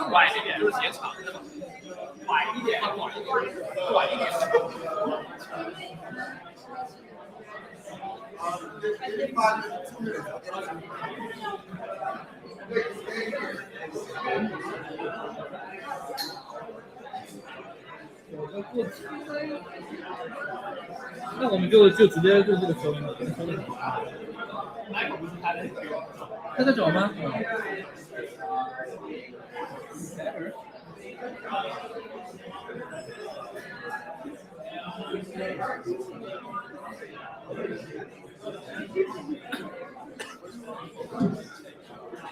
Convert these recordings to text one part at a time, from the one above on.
短一点，写长的，短一点，短一点。那我们就直接录这个收音了。他在找吗？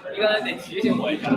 你刚才得提醒我一下。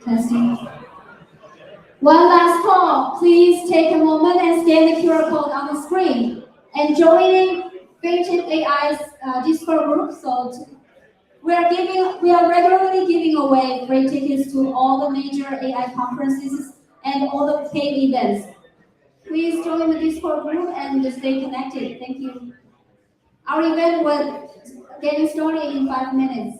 Testing. One last call. Please take a moment and scan the QR code on the screen and join FinChip.ai's Discord group. So we are regularly giving away free tickets to all the major AI conferences and all the paid events. Please join the Discord group and stay connected. Thank you. Our event will get started in 5 minutes.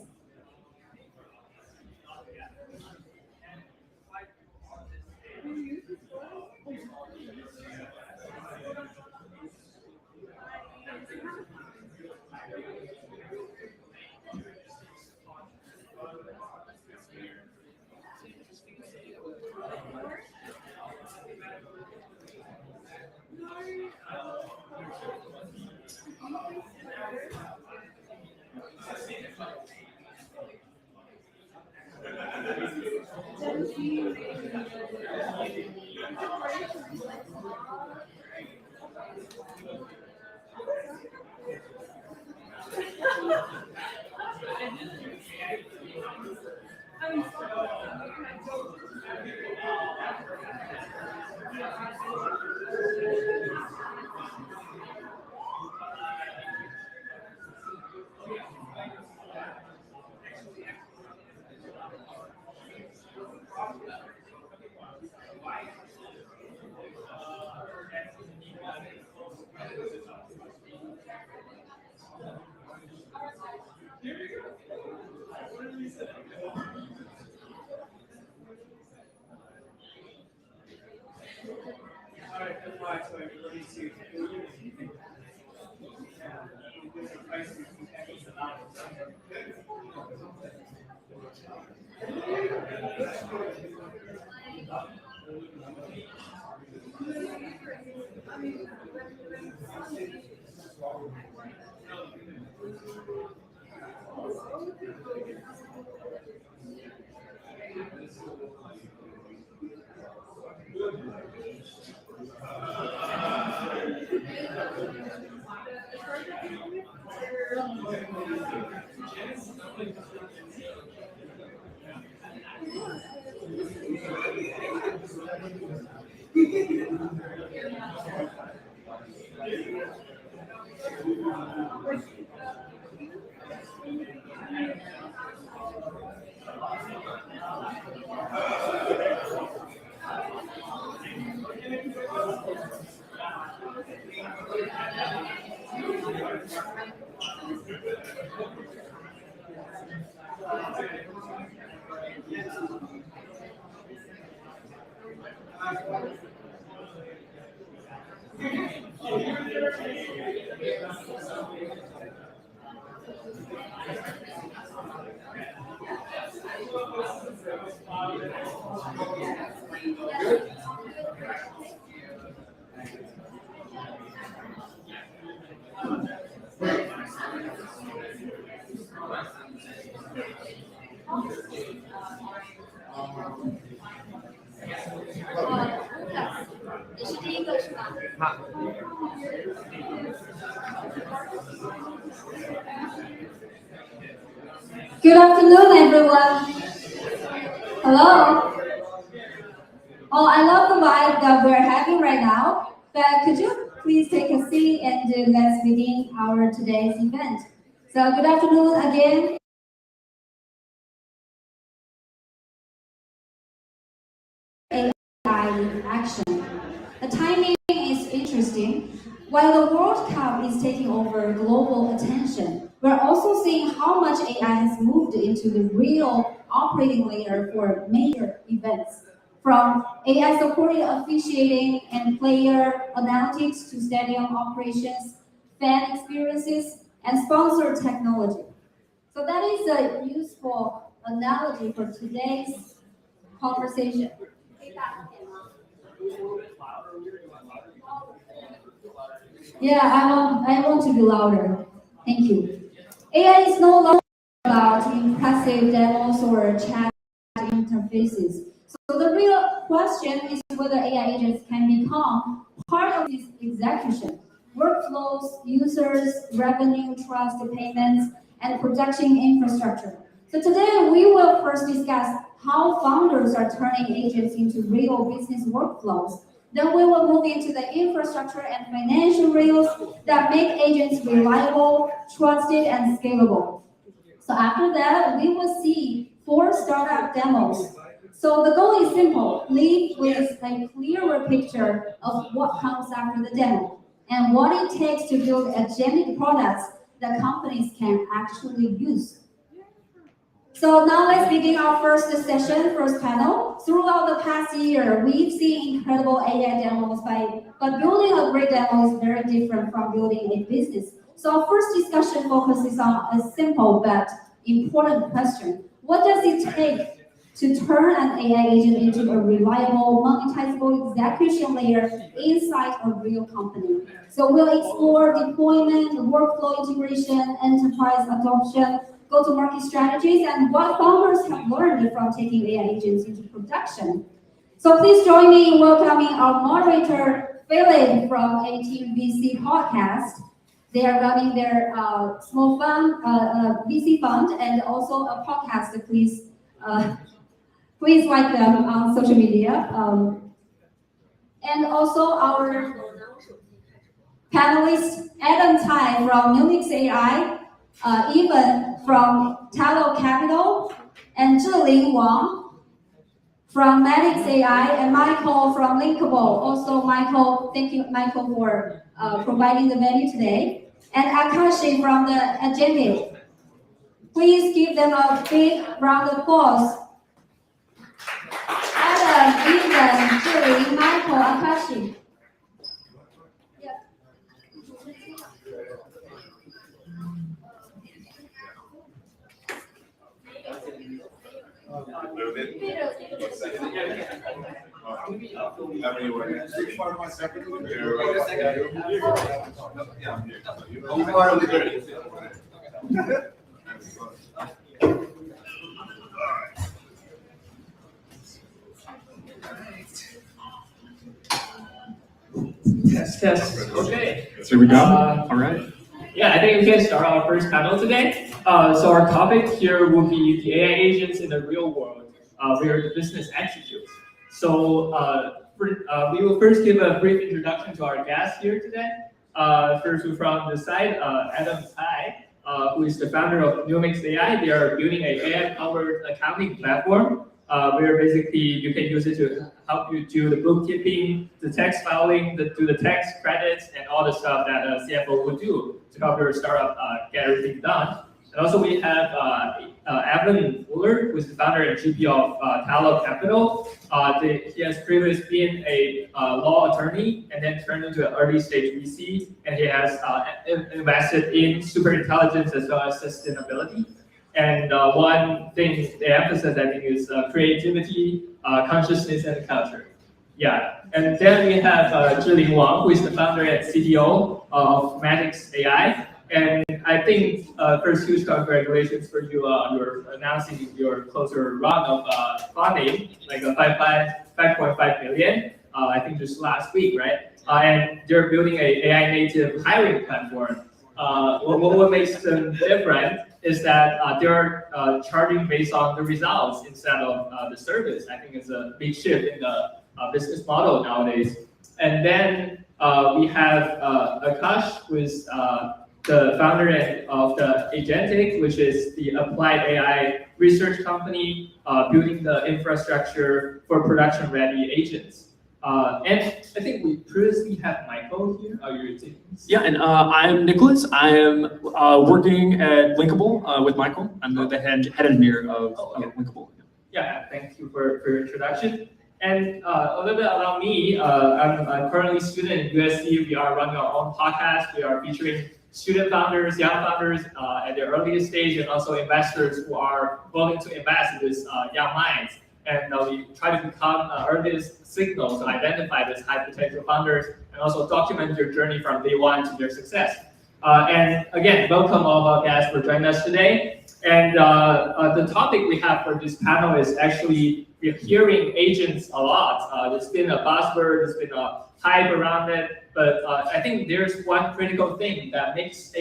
Good afternoon, everyone. Hello. Oh, I love the vibe that we're having right now. But could you please take a seat and let's begin our today's event. So good afternoon again. AI in action. The timing is interesting. While the World Cup is taking over global attention, we're also seeing how much AI has moved into the real operating layer for major events. From AI supported officiating and player analytics to stadium operations, fan experiences, and sponsored technology. So that is a useful analogy for today's conversation. Yeah, I want to be louder. Thank you. AI is no longer about impressive demos or chat interfaces. So the real question is whether AI agents can become part of this execution. Workflows, users, revenue, trust, payments, and production infrastructure. So today we will first discuss how founders are turning agents into real business workflows. Then we will move into the infrastructure and financial rails that make agents reliable, trusted, and scalable. So after that, we will see 4 startup demos. So the goal is simple: leave with a clearer picture of what comes after the demo and what it takes to build agentic products that companies can actually use. So now let's begin our first session, first panel. Throughout the past year, we've seen incredible AI demos, but building a great demo is very different from building a business. So our first discussion focuses on a simple but important question. What does it take to turn an AI agent into a reliable, monetizable execution layer inside a real company? So we'll explore deployment, workflow integration, enterprise adoption, go-to-market strategies, and what founders have learned from taking AI agents into production. So please join me in welcoming our moderator, Philip from 18 VC Podcast. They are running their small fund, VC fund, and also a podcast. So please like them on social media. And also our panelist, Adam Tai from Numix.ai, Evan from Talok Capital, and Zhiling Wang from Metix.ai, and Michael from Linkable. Also, Michael, thank you, Michael, for providing the venue today. And Akashi from the Agentic. Please give them a big round of applause. Adam, Ethan, Julie, Michael, Akashi. Test. Okay. So here we go. All right. Yeah, I think we can start our first panel today. So our topic here will be the AI agents in the real world, where the business executes. So we will first give a brief introduction to our guest here today. First, from the side, Adam Tai, who is the founder of Numix.ai. They are building an AI-powered accounting platform where basically you can use it to help you do the bookkeeping, the tax filing, do the tax credits, and all the stuff that a CFO would do to help your startup get everything done. And also we have Evan Fuller, who is the founder and GP of Talok Capital. He has previously been a law attorney and then turned into an early stage VC, and he has invested in superintelligence as well as sustainability. And one thing they emphasize, I think, is creativity, consciousness, and culture. Yeah, and then we have Zhiling Wang, who is the founder and CTO of Metix.ai. And I think first, huge congratulations for you on your announcing your closer round of funding, like a 5.5 million. I think just last week, right? And they're building an AI native hiring platform. What makes them different is that they're charging based on the results instead of the service. I think it's a big shift in the business model nowadays. And then we have Akash, who is the founder of the Agentic, which is the applied AI research company building the infrastructure for production-ready agents. And I think we previously had Michael here. Yeah, and I'm Nicholas. I am working at Linkable with Michael. I'm the head engineer of Linkable. Yeah, thank you for your introduction. And a little bit about me. I'm currently a student at USC. We are running our own podcast. We are featuring student founders, young founders at their earliest stage, and also investors who are willing to invest in these young minds. And we try to become earliest signals to identify these high potential founders and also document their journey from day one to their success. And again, welcome all of our guests for joining us today. And the topic we have for this panel is actually, we're hearing agents a lot. There's been a buzzword, there's been a hype around it, but I think there's one critical thing that makes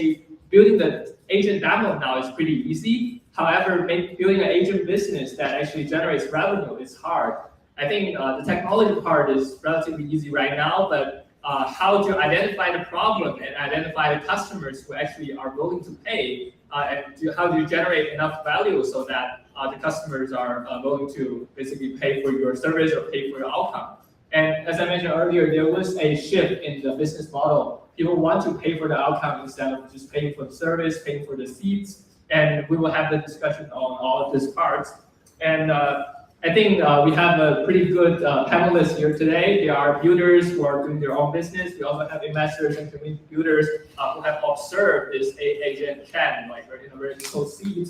building the agent demo now is pretty easy. However, building an agent business that actually generates revenue is hard. I think the technology part is relatively easy right now, but how to identify the problem and identify the customers who actually are willing to pay, and how do you generate enough value so that the customers are willing to basically pay for your service or pay for your outcome. And as I mentioned earlier, there was a shift in the business model. People want to pay for the outcome instead of just paying for the service, paying for the seats. And we will have the discussion on all of these parts. And I think we have a pretty good panelists here today. They are builders who are doing their own business. We also have investors and community builders who have observed this agent can, like in a very close seat.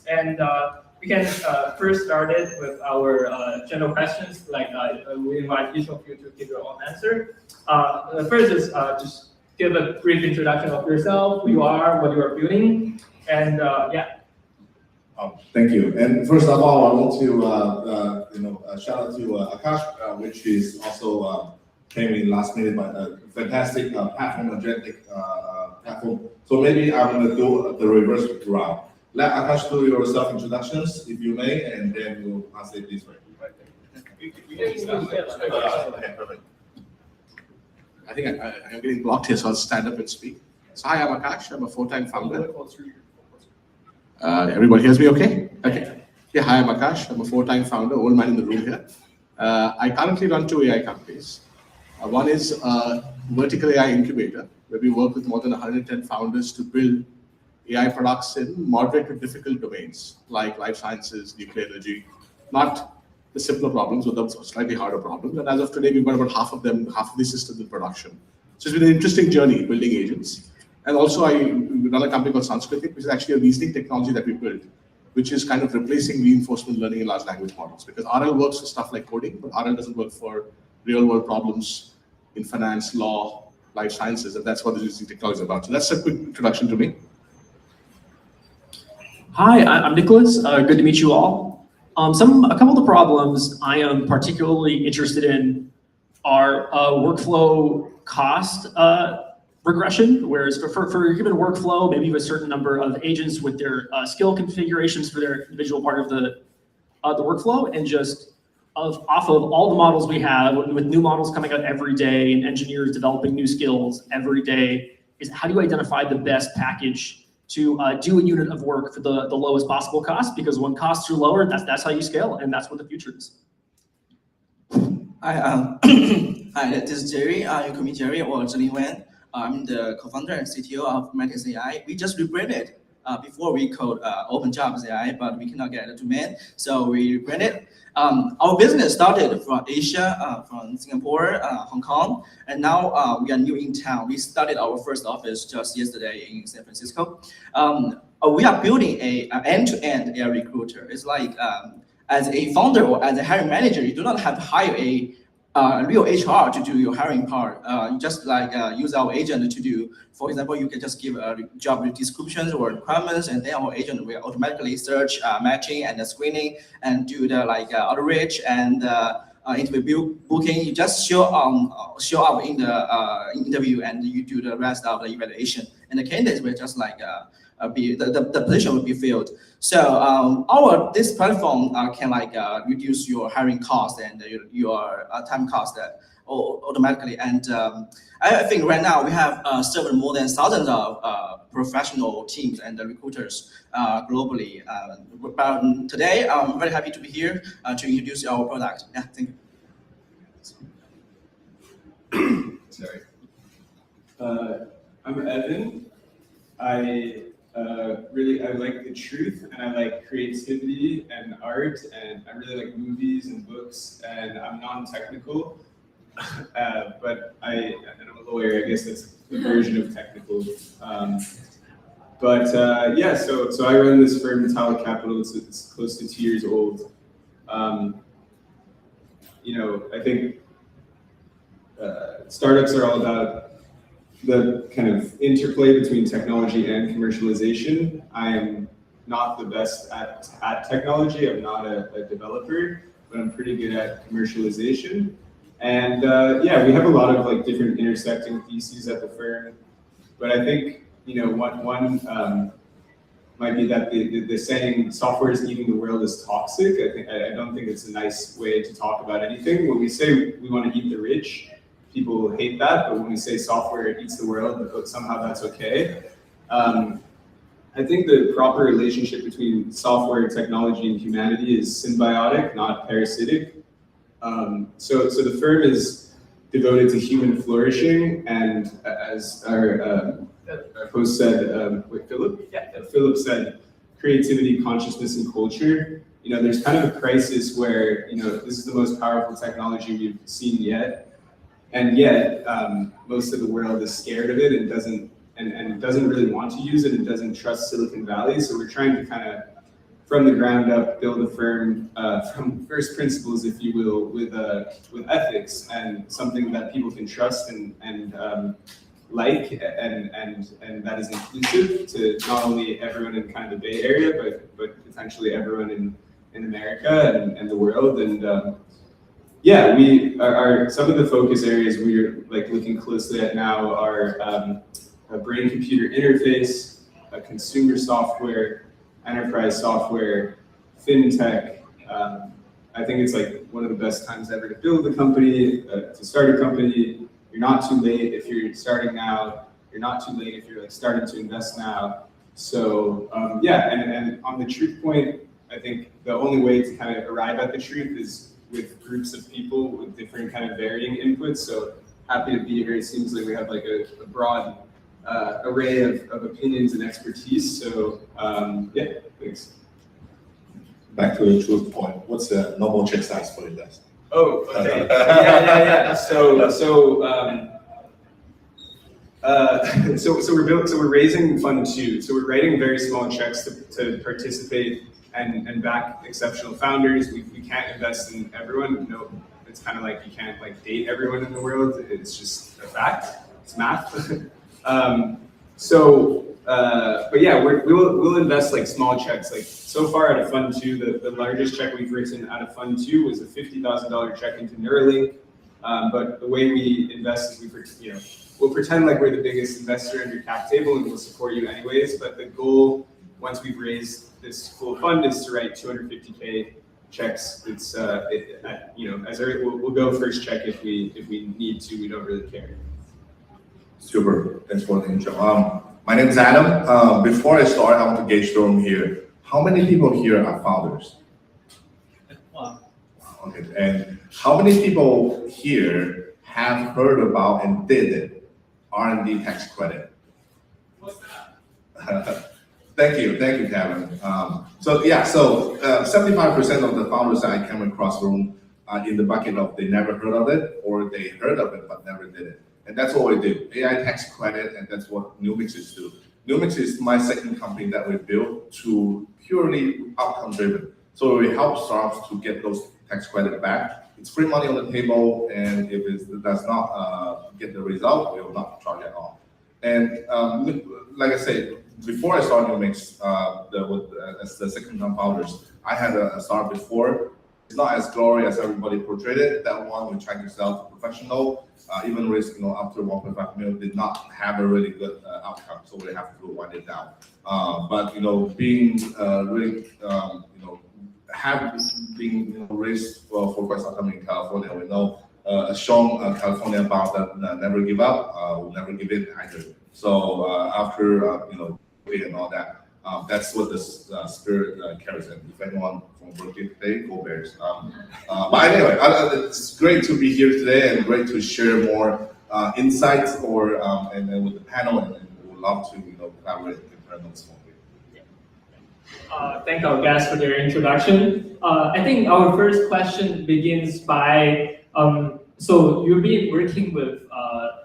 And we can first start it with our general questions. Like we invite each of you to give your own answer. The first is just give a brief introduction of yourself, who you are, what you are building, and yeah. Thank you. And first of all, I want to shout out to Akash, which is also came in last minute, but a fantastic platform, Agentic platform. So maybe I'm going to do the reverse route. Let Akash do your self-introductions, if you may, and then we'll translate this way. I think I'm getting blocked here, so I'll stand up and speak. So hi, I'm Akash. I'm a 4-time founder. Everybody hears me okay? Okay. Yeah, hi, I'm Akash. I'm a 4-time founder, old man in the room here. I currently run 2 AI companies. One is Vertical AI Incubator, where we work with more than 110 founders to build AI products in moderate to difficult domains, like life sciences, nuclear energy, not the simpler problems, but the slightly harder problems. And as of today, we've got about half of these systems in production. So it's been an interesting journey building agents. And also I run a company called Sanskritik, which is actually a reasoning technology that we built, which is kind of replacing reinforcement learning in large language models. Because RL works for stuff like coding, but RL doesn't work for real world problems in finance, law, life sciences, and that's what the reasoning technology is about. So that's a quick introduction to me. Hi, I'm Nicholas. Good to meet you all. A couple of the problems I am particularly interested in are workflow cost regression, whereas for a given workflow, maybe you have a certain number of agents with their skill configurations for their individual part of the workflow, and just off of all the models we have, with new models coming out every day and engineers developing new skills every day, is how do you identify the best package to do a unit of work for the lowest possible cost? Because when costs are lower, that's how you scale, and that's what the future is. Hi, hi, this is Jerry. You call me Jerry or Zhilin Wen. I'm the co-founder and CTO of Metix.ai. We just rebranded. Before we called OpenJobs.ai, but we cannot get a domain, so we rebranded. Our business started from Asia, from Singapore, Hong Kong, and now we are new in town. We started our first office just yesterday in San Francisco. We are building an end-to-end AI recruiter. It's like as a founder or as a hiring manager, you do not have to hire a real HR to do your hiring part. You just like use our agent to do. For example, you can just give job descriptions or requirements, and then our agent will automatically search, matching, and screening, and do the outreach and interview booking. You just show up in the interview, and you do the rest of the evaluation. And the candidates will just like the position will be filled. So this platform can reduce your hiring cost and your time cost automatically. And I think right now we have served more than thousands of professional teams and recruiters globally. But today I'm very happy to be here to introduce our product. Yeah, thank you. Sorry. I'm Evan. I like the truth, and I like creativity and art, and I really like movies and books, and I'm non-technical, but I'm a lawyer. I guess that's the version of technical. Yeah, so I run this firm, Talok Capital. It's close to 2 years old. I think startups are all about the kind of interplay between technology and commercialization. I am not the best at technology. I'm not a developer, but I'm pretty good at commercialization. And yeah, we have a lot of different intersecting theses at the firm. But I think one might be that the saying "software is eating the world" is toxic. I don't think it's a nice way to talk about anything. When we say we want to eat the rich, people hate that, but when we say software eats the world, somehow that's okay. I think the proper relationship between software, technology, and humanity is symbiotic, not parasitic. So the firm is devoted to human flourishing, and as our host said, Philip said, creativity, consciousness, and culture. There's kind of a crisis where this is the most powerful technology we've seen yet. And yet, most of the world is scared of it and doesn't really want to use it and doesn't trust Silicon Valley. So we're trying to kind of, from the ground up, build a firm from first principles, if you will, with ethics and something that people can trust and like and that is inclusive to not only everyone in kind of the Bay Area, but potentially everyone in America and the world. And yeah, we are some of the focus areas we're like looking closely at now are a brain-computer interface, a consumer software, enterprise software, fintech. I think it's like one of the best times ever to build a company, to start a company. You're not too late if you're starting now. You're not too late if you're like starting to invest now. So yeah, and on the truth point, I think the only way to kind of arrive at the truth is with groups of people with different kind of varying inputs. So happy to be here. It seems like we have like a broad array of opinions and expertise. So yeah, thanks. Back to the truth point. What's the normal check size for investment? Oh, okay. Yeah. So we're raising fund 2. So we're writing very small checks to participate and back exceptional founders. We can't invest in everyone. No, it's kind of like you can't like date everyone in the world. It's just a fact. It's math. But yeah, we'll invest like small checks. Like so far out of Fund 2, the largest check we've written out of Fund 2 was a $50,000 check into Neuralink. But the way we invest is we'll pretend like we're the biggest investor in your cap table and we'll support you anyways. But the goal, once we've raised this full fund, is to write 250K checks. It's we'll go first check if we need to. We don't really care. Super. Thanks for the intro. My name is Adam. Before I start, I want to gauge the room here. How many people here are founders? Wow. Okay. And how many people here have heard about and did R&D tax credit? What's that? Thank you, Kevin. So 75% of the founders that I came across the room are in the bucket of they never heard of it or they heard of it but never did it. And that's what we do, AI tax credit, and that's what Numix is do. Numix is my second company that we built to purely outcome driven. So we help startups to get those tax credit back. It's free money on the table, and if it does not get the result, we will not charge at all. And like I said, before I started Numix, as the second time founders, I had a startup before. It's not as glorious as everybody portrayed it. That one, we tried to sell to professional. Even risk, after 1.5 million, did not have a really good outcome. So we have to wind it down. But being really, being raised for quite some time in California, we know Sean, California about that never give up, will never give in either. So after and all that. That's what the spirit carries in. If anyone from Berkeley today, go Bears. But anyway, it's great to be here today and great to share more insights and then with the panel, and we would love to collaborate and compare notes more. Thank our guests for their introduction. I think our first question begins by, so you've been working with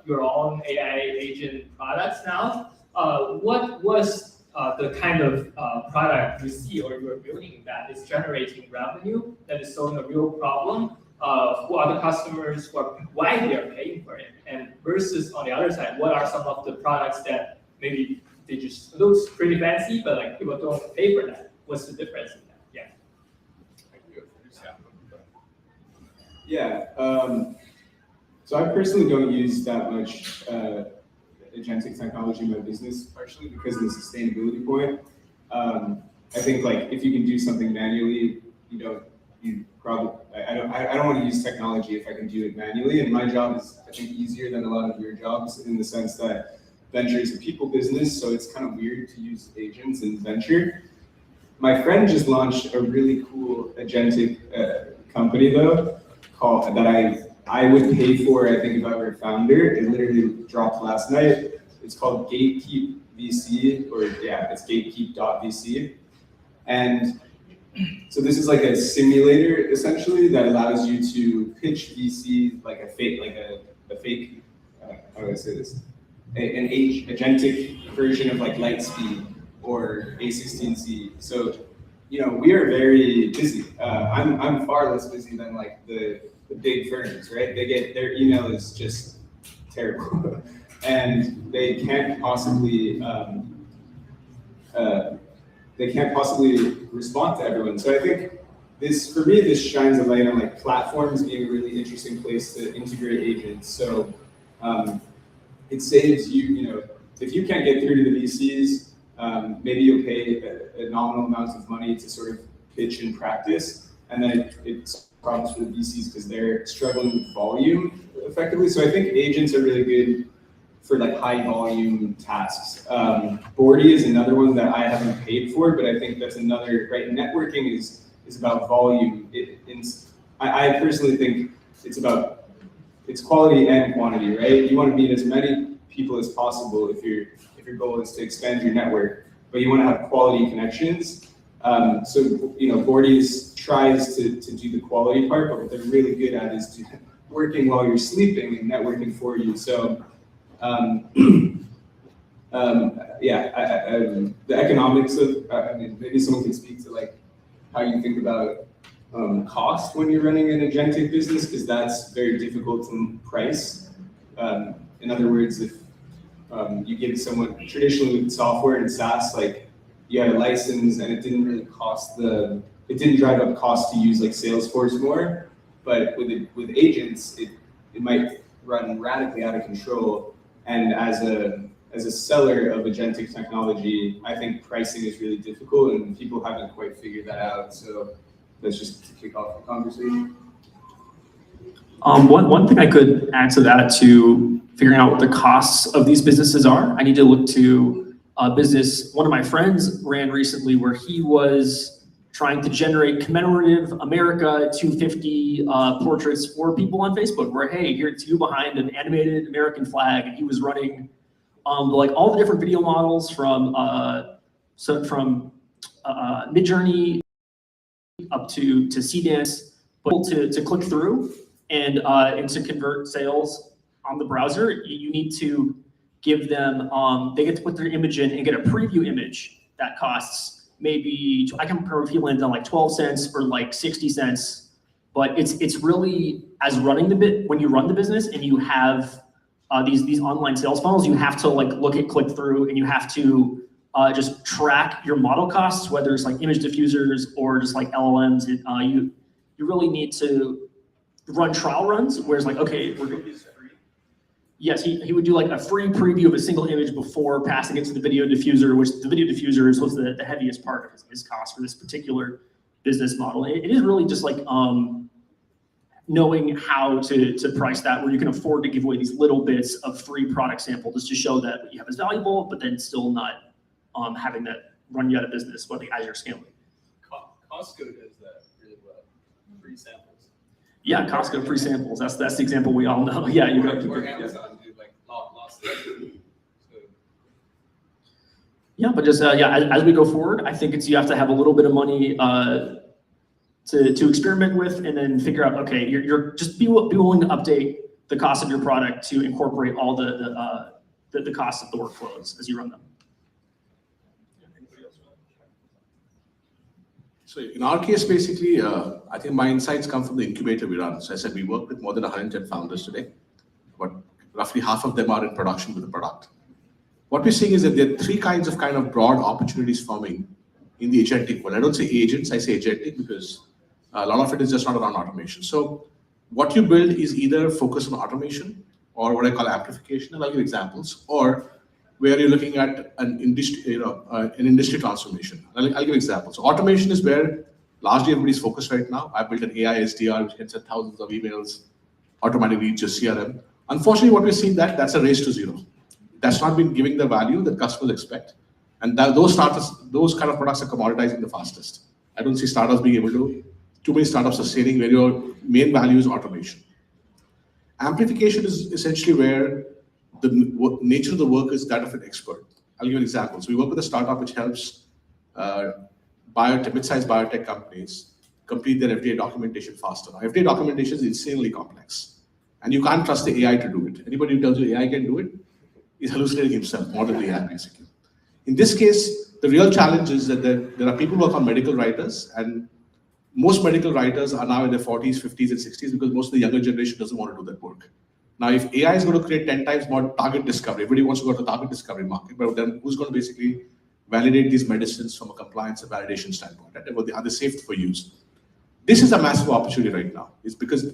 your own AI agent products now. What was the kind of product you see or you're building that is generating revenue, that is solving a real problem? Who are the customers? Why they are paying for it? And versus on the other side, what are some of the products that maybe they just looks pretty fancy, but like people don't pay for that? What's the difference in that? Yeah. So I personally don't use that much agentic technology in my business, partially because of the sustainability point. I think like if you can do something manually, I don't want to use technology if I can do it manually. And my job is, I think, easier than a lot of your jobs in the sense that venture is a people business, so it's kind of weird to use agents in venture. My friend just launched a really cool agentic company though, that I would pay for, I think, if I were a founder. It literally dropped last night. It's called Gatekeep VC, it's gatekeep.vc. And so this is like a simulator essentially that allows you to pitch VC like a fake, how do I say this? An agentic version of like Lightspeed or A16Z. So, we are very busy. I'm far less busy than like the big firms, right? Their email is just terrible. and they can't possibly respond to everyone. So I think for me, this shines a light on like platforms being a really interesting place to integrate agents. So it saves you, if you can't get through to the VCs, maybe you'll pay a nominal amount of money to sort of pitch and practice, and then it's problems for the VCs because they're struggling with volume effectively. So I think agents are really good for like high volume tasks. Bordy is another one that I haven't paid for, but I think that's another, right? Networking is about volume. I personally think it's quality and quantity, right? You want to meet as many people as possible if your goal is to expand your network, but you want to have quality connections. So Bordy tries to do the quality part, but what they're really good at is working while you're sleeping and networking for you. So the economics of, maybe someone can speak to like how you think about cost when you're running an agentic business, because that's very difficult to price. In other words, if you give someone traditionally with software and SaaS, like you had a license and it didn't really it didn't drive up cost to use like Salesforce more, but with agents, it might run radically out of control. And as a seller of agentic technology, I think pricing is really difficult and people haven't quite figured that out. So that's just to kick off the conversation. One thing I could add to that, to figuring out what the costs of these businesses are, I need to look to a business one of my friends ran recently where he was trying to generate commemorative America 250 portraits for people on Facebook, where, hey, here it's you behind an animated American flag, and he was running like all the different video models from Midjourney up to Cdance, but to click through and to convert sales on the browser, you need to give them, they get to put their image in and get a preview image that costs maybe, I can remember if he landed on like 12 cents or like 60 cents, but it's really, as running when you run the business and you have these online sales funnels, you have to like look at click through, and you have to just track your model costs, whether it's like image diffusers or just like LLMs. You really need to run trial runs, where it's like, okay, yes, he would do like a free preview of a single image before passing it to the video diffuser, which the video diffuser was the heaviest part of his cost for this particular business model. It is really just like knowing how to price that, where you can afford to give away these little bits of free product sample just to show that what you have is valuable, but then still not having that run you out of business as you're scaling. Costco does that really well. Free samples. Yeah, Costco free samples. That's the example we all know. Yeah, you got or Amazon do like lost. Yeah, but just as we go forward, I think you have to have a little bit of money to experiment with, and then figure out, okay, you're just be willing to update the cost of your product to incorporate all the costs of the workflows as you run them. So in our case, basically, I think my insights come from the incubator we run. So I said we work with more than 110 founders today, but roughly half of them are in production with the product. What we're seeing is that there are three kinds of broad opportunities forming in the agentic world. I don't say agents, I say agentic, because a lot of it is just not around automation. So what you build is either focused on automation or what I call amplification, and I'll give examples, or where you're looking at an industry transformation. I'll give examples. So automation is where largely everybody's focused right now. I built an AI SDR which can send thousands of emails, automatically reach your CRM. Unfortunately, what we're seeing that's a race to zero. That's not been giving the value that customers expect. And those kind of products are commoditizing the fastest. I don't see startups being able to, too many startups sustaining where your main value is automation. Amplification is essentially where the nature of the work is that of an expert. I'll give you an example. So we work with a startup which helps mid-sized biotech companies complete their FDA documentation faster. Now, FDA documentation is insanely complex, and you can't trust the AI to do it. Anybody who tells you AI can do it is hallucinating himself, more than the AI, basically. In this case, the real challenge is that there are people who work on medical writers, and most medical writers are now in their 40s, 50s, and 60s because most of the younger generation doesn't want to do that work. Now, if AI is going to create 10 times more target discovery, everybody wants to go to the target discovery market, but then who's going to basically validate these medicines from a compliance and validation standpoint? Right? Are they safe for use? This is a massive opportunity right now.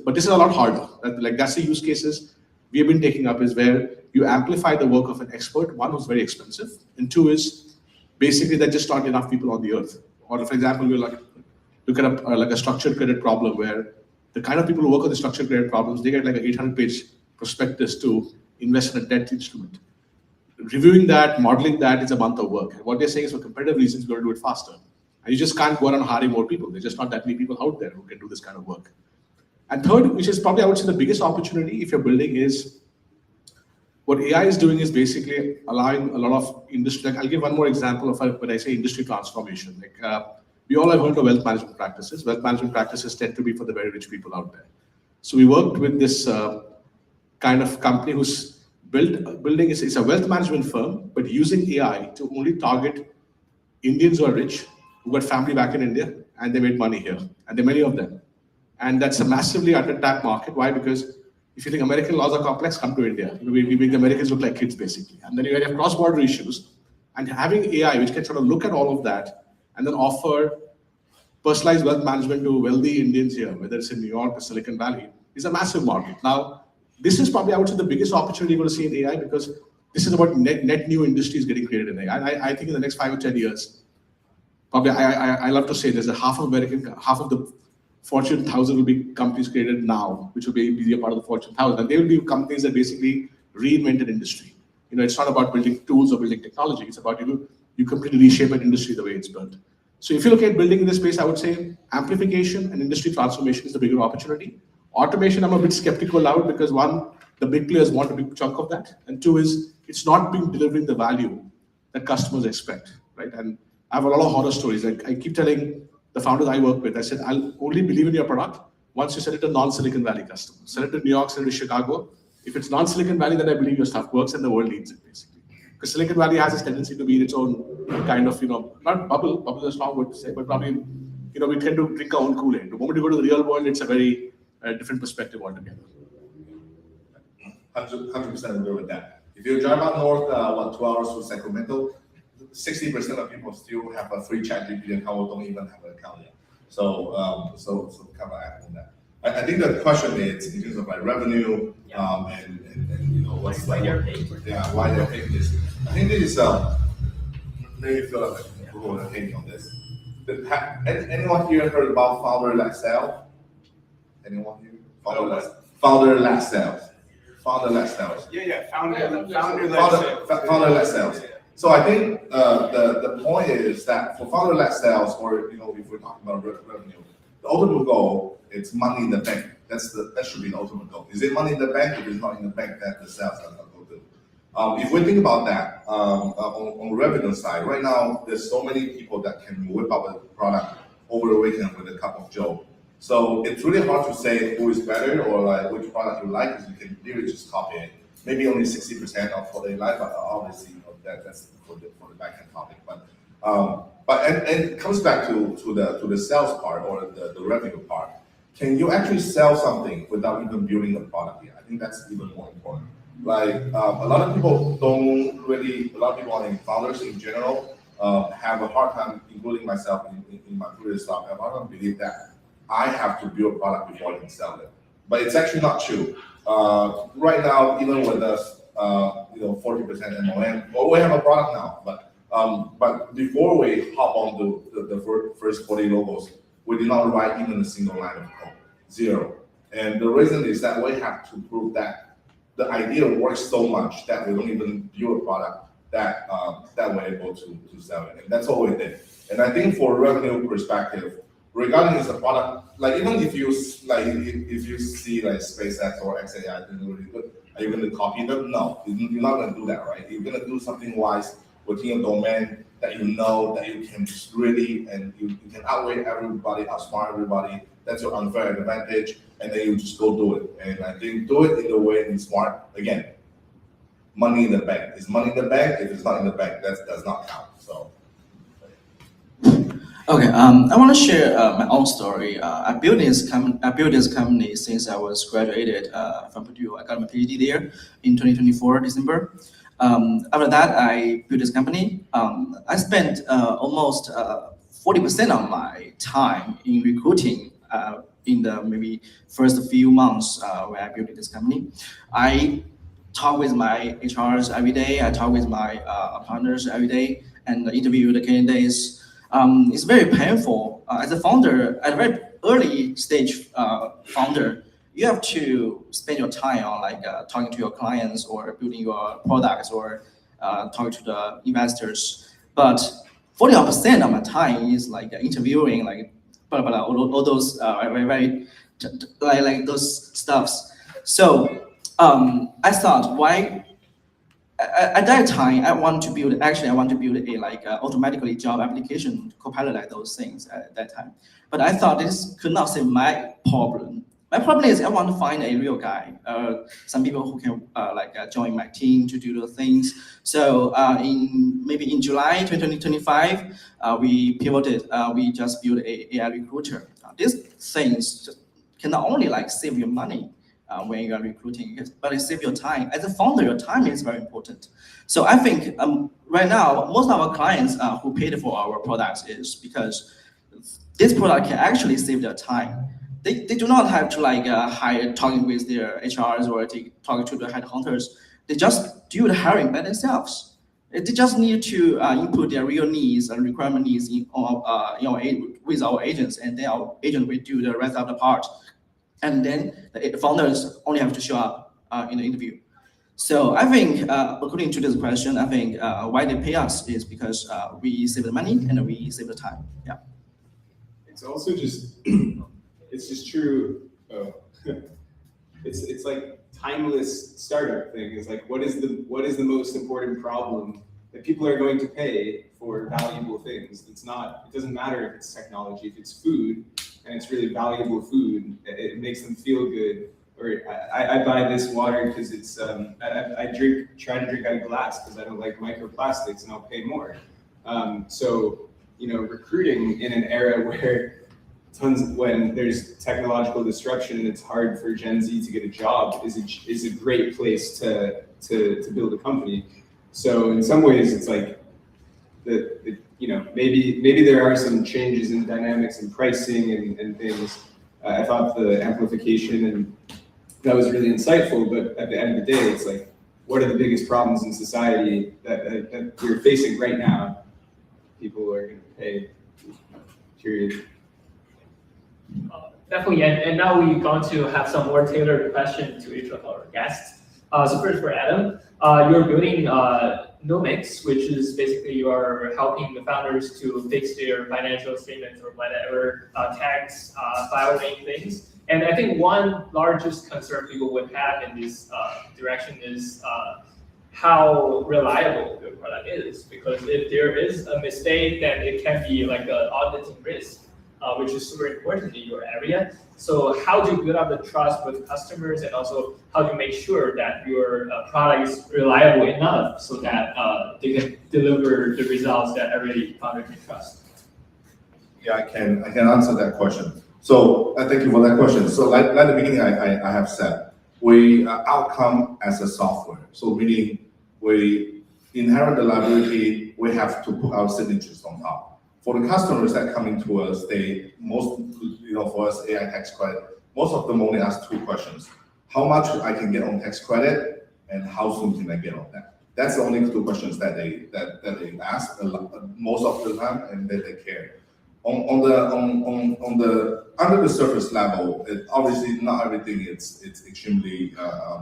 But this is a lot harder. Like that's the use cases we have been taking up is where you amplify the work of an expert, one who's very expensive, and two is basically that just not enough people on the earth. Or for example, we look at like a structured credit problem where the kind of people who work on the structured credit problems, they get like an 800-page prospectus to invest in a debt instrument. Reviewing that, modeling that is a month of work. And what they're saying is for competitive reasons, we're going to do it faster. And you just can't go around hiring more people. There's just not that many people out there who can do this kind of work. And third, which is probably, I would say, the biggest opportunity if you're building is what AI is doing is basically allowing a lot of industry. Like I'll give one more example of when I say industry transformation. Like we all have heard of wealth management practices. Wealth management practices tend to be for the very rich people out there. So we worked with this kind of company who's building is a wealth management firm, but using AI to only target Indians who are rich, who got family back in India, and they made money here, and there are many of them. And that's a massively under-tapped market. Why? Because if you think American laws are complex, come to India. We make the Americans look like kids, basically. And then you have cross-border issues, and having AI, which can sort of look at all of that, and then offer personalized wealth management to wealthy Indians here, whether it's in New York or Silicon Valley, is a massive market. Now, this is probably, I would say, the biggest opportunity you're going to see in AI because this is about net new industries getting created in AI. I think in the next 5 or 10 years, probably I love to say there's half of the Fortune 1000 will be companies created now, which will be a part of the Fortune 1000. And they will be companies that basically reinvented industry. It's not about building tools or building technology. It's about you completely reshape an industry the way it's built. So if you look at building in this space, I would say amplification and industry transformation is the bigger opportunity. Automation, I'm a bit skeptical out because one, the big players want a big chunk of that, and two is it's not being delivering the value that customers expect, right? And I have a lot of horror stories. Like I keep telling the founders I work with, I said, I'll only believe in your product once you sell it to non-Silicon Valley customers. Sell it to New York, sell it to Chicago. If it's non-Silicon Valley, then I believe your stuff works and the world needs it, basically. Because Silicon Valley has this tendency to be in its own kind of, not bubble is a strong word to say, but probably, we tend to drink our own Kool-Aid. The moment you go to the real world, it's a very different perspective altogether. 100% agree with that. If you drive up north, 2 hours to Sacramento, 60% of people still have a free ChatGPT account or don't even have an account yet. So kind of act on that. I think the question is in terms of like revenue, and what's why they're paying for why they're paying this. I think this is maybe feel like people are opinion on this. Anyone here heard about founder-led sales? Anyone here? Founder-led sales. Founder-led sales. Yeah. Founder-led sales. So I think the point is that for founder-led sales, or if we're talking about revenue, the ultimate goal is money in the bank. That should be the ultimate goal. Is it money in the bank? If it's not in the bank, that the sales are not going to do. If we think about that on the revenue side, right now there's so many people that can whip up a product over a weekend with a cup of joe. So it's really hard to say who is better or like which product you like, because you can literally just copy it. Maybe only 60% of what they like, but obviously that's for the back-end topic. But it comes back to the sales part or the revenue part. Can you actually sell something without even building the product yet? I think that's even more important. Like a lot of people and founders in general have a hard time, including myself in my previous talk, I don't believe that I have to build a product before I can sell it. But it's actually not true. Right now, even with us, 40% MOM, well, we have a product now, but before we hop on the first 40 logos, we did not write even a single line of code, 0. And the reason is that we have to prove that the idea works so much that we don't even build a product that we're able to sell it. And that's all we did. And I think for revenue perspective, regarding as a product, like even if you see like SpaceX or XAI doing really good, are you going to copy them? No, you're not going to do that, right? You're going to do something wise within a domain that you know that you can really, and you can outweigh everybody, outsmart everybody. That's your unfair advantage, and then you just go do it. And I think do it in the way that's smart. Again, money in the bank. Is money in the bank? If it's not in the bank, that does not count. So. Okay, I want to share my own story. I built this company since I was graduated from Purdue. I got my PhD there in 2024 December. After that, I built this company. I spent almost 40% of my time in recruiting in the maybe first few months where I built this company. I talk with my HRs every day. I talk with my partners every day and interview the candidates. It's very painful. As a founder, at a very early stage founder, you have to spend your time on like talking to your clients or building your products or talking to the investors. But 40% of my time is like interviewing, like blah, blah, blah, all those very like those stuffs. So I thought, why? At that time, I want to build a like automatically job application, Copilot, like those things at that time. But I thought this could not solve my problem. My problem is I want to find a real guy, some people who can join my team to do the things. So maybe in July 2025, we pivoted. We just built a AI recruiter. These things just can not only like save your money when you are recruiting, but it saves your time. As a founder, your time is very important. So I think right now, most of our clients who paid for our products is because this product can actually save their time. They do not have to like hire, talking with their HRs or talking to the headhunters. They just do the hiring by themselves. They just need to input their real needs and requirement needs with our agents, and then our agent will do the rest of the part. And then the founders only have to show up in the interview. So I think, according to this question, I think why they pay us is because we save the money and we save the time. Yeah. It's also just, it's just true. Oh. It's like timeless startup thing. It's like, what is the most important problem that people are going to pay for valuable things? It doesn't matter if it's technology, if it's food, and it's really valuable food, it makes them feel good. Or I buy this water because it's, I try to drink out of glass because I don't like microplastics and I'll pay more. So, recruiting in an era where when there's technological disruption and it's hard for Gen Z to get a job is a great place to build a company. So in some ways it's like, maybe there are some changes in dynamics and pricing and things. I thought the amplification and that was really insightful, but at the end of the day, it's like, what are the biggest problems in society that we're facing right now? People are going to pay, period. Definitely, and now we're going to have some more tailored questions to each of our guests. So first for Adam, you're building Numix, which is basically you are helping the founders to fix their financial statements or whatever tax filing things. And I think one largest concern people would have in this direction is how reliable your product is. Because if there is a mistake, then it can be like an auditing risk, which is super important in your area. So how do you build up the trust with customers, and also how do you make sure that your product is reliable enough so that they can deliver the results that every founder can trust? Yeah, I can answer that question. So thank you for that question. So like at the beginning, I have said, we outcome as a software. So meaning we inherit the liability, we have to put our signatures on top. For the customers that coming to us, for us AI tax credit, most of them only ask two questions: how much I can get on tax credit, and how soon can I get on that? That's the only two questions that they ask most of the time, and that they care. On the under the surface level, obviously not everything it's extremely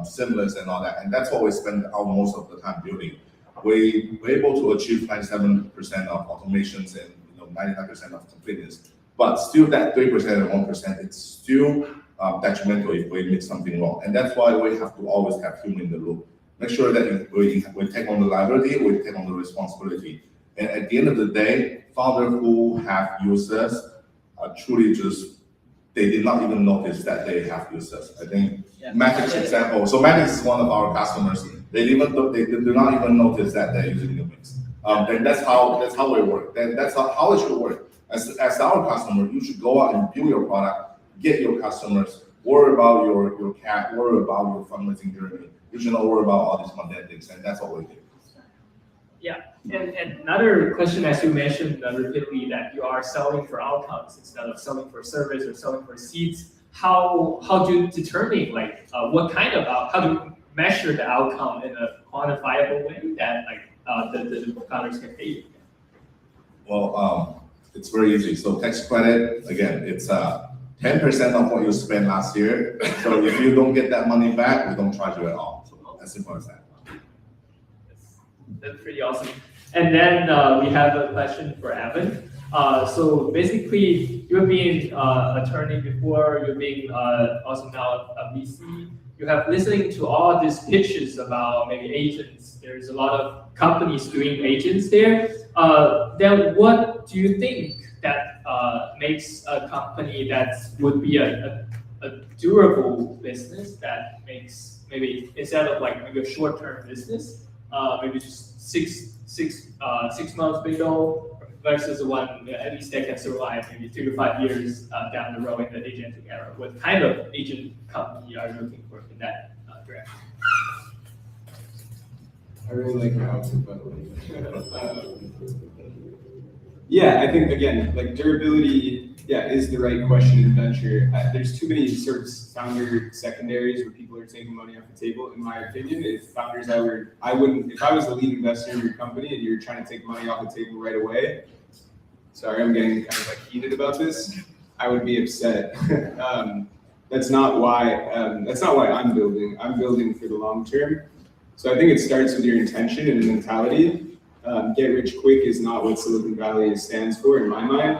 seamless and all that, and that's what we spend most of the time building. We're able to achieve 97% of automations and 99% of completeness, but still that 3% and 1%, it's still detrimental if we make something wrong, and that's why we have to always have human in the loop. Make sure that we take on the liability, we take on the responsibility, and at the end of the day, founders who have users are truly they did not even notice that they have users. I think Metix example. So Metix is one of our customers. They do not even notice that they're using Numix. Then that's how we work. Then that's how it should work. as our customer, you should go out and build your product, get your customers, worry about your cap, worry about your fundraising journey. You should not worry about all these mundane things, and that's what we do. Yeah, and another question, as you mentioned repeatedly, that you are selling for outcomes instead of selling for service or selling for seats. How do you determine what kind of how do you measure the outcome in a quantifiable way that the founders can pay you? Well, it's very easy. So tax credit, again, it's 10% of what you spent last year. So if you don't get that money back, we don't charge you at all. So as simple as that. That's pretty awesome. And then we have a question for Evan. So basically, you've been attorney before, you've been also now a VC. You have listening to all these pitches about maybe agents. There's a lot of companies doing agents there. Then what do you think that makes a company that would be a durable business that makes maybe instead of maybe a short-term business, maybe just six months window versus one at least that can survive maybe 2 to 5 years down the road in the agentic era? What kind of agent company are you looking for in that direction? I really like your outfit, by the way. Yeah, I think again, durability, is the right question in venture. There's too many sort of founder secondaries where people are taking money off the table. In my opinion, if founders, I wouldn't. If I was the lead investor in your company and you're trying to take money off the table right away, sorry, I'm getting kind of heated about this. I would be upset. That's not why I'm building. I'm building for the long term. So I think it starts with your intention and mentality. Get rich quick is not what Silicon Valley stands for in my mind.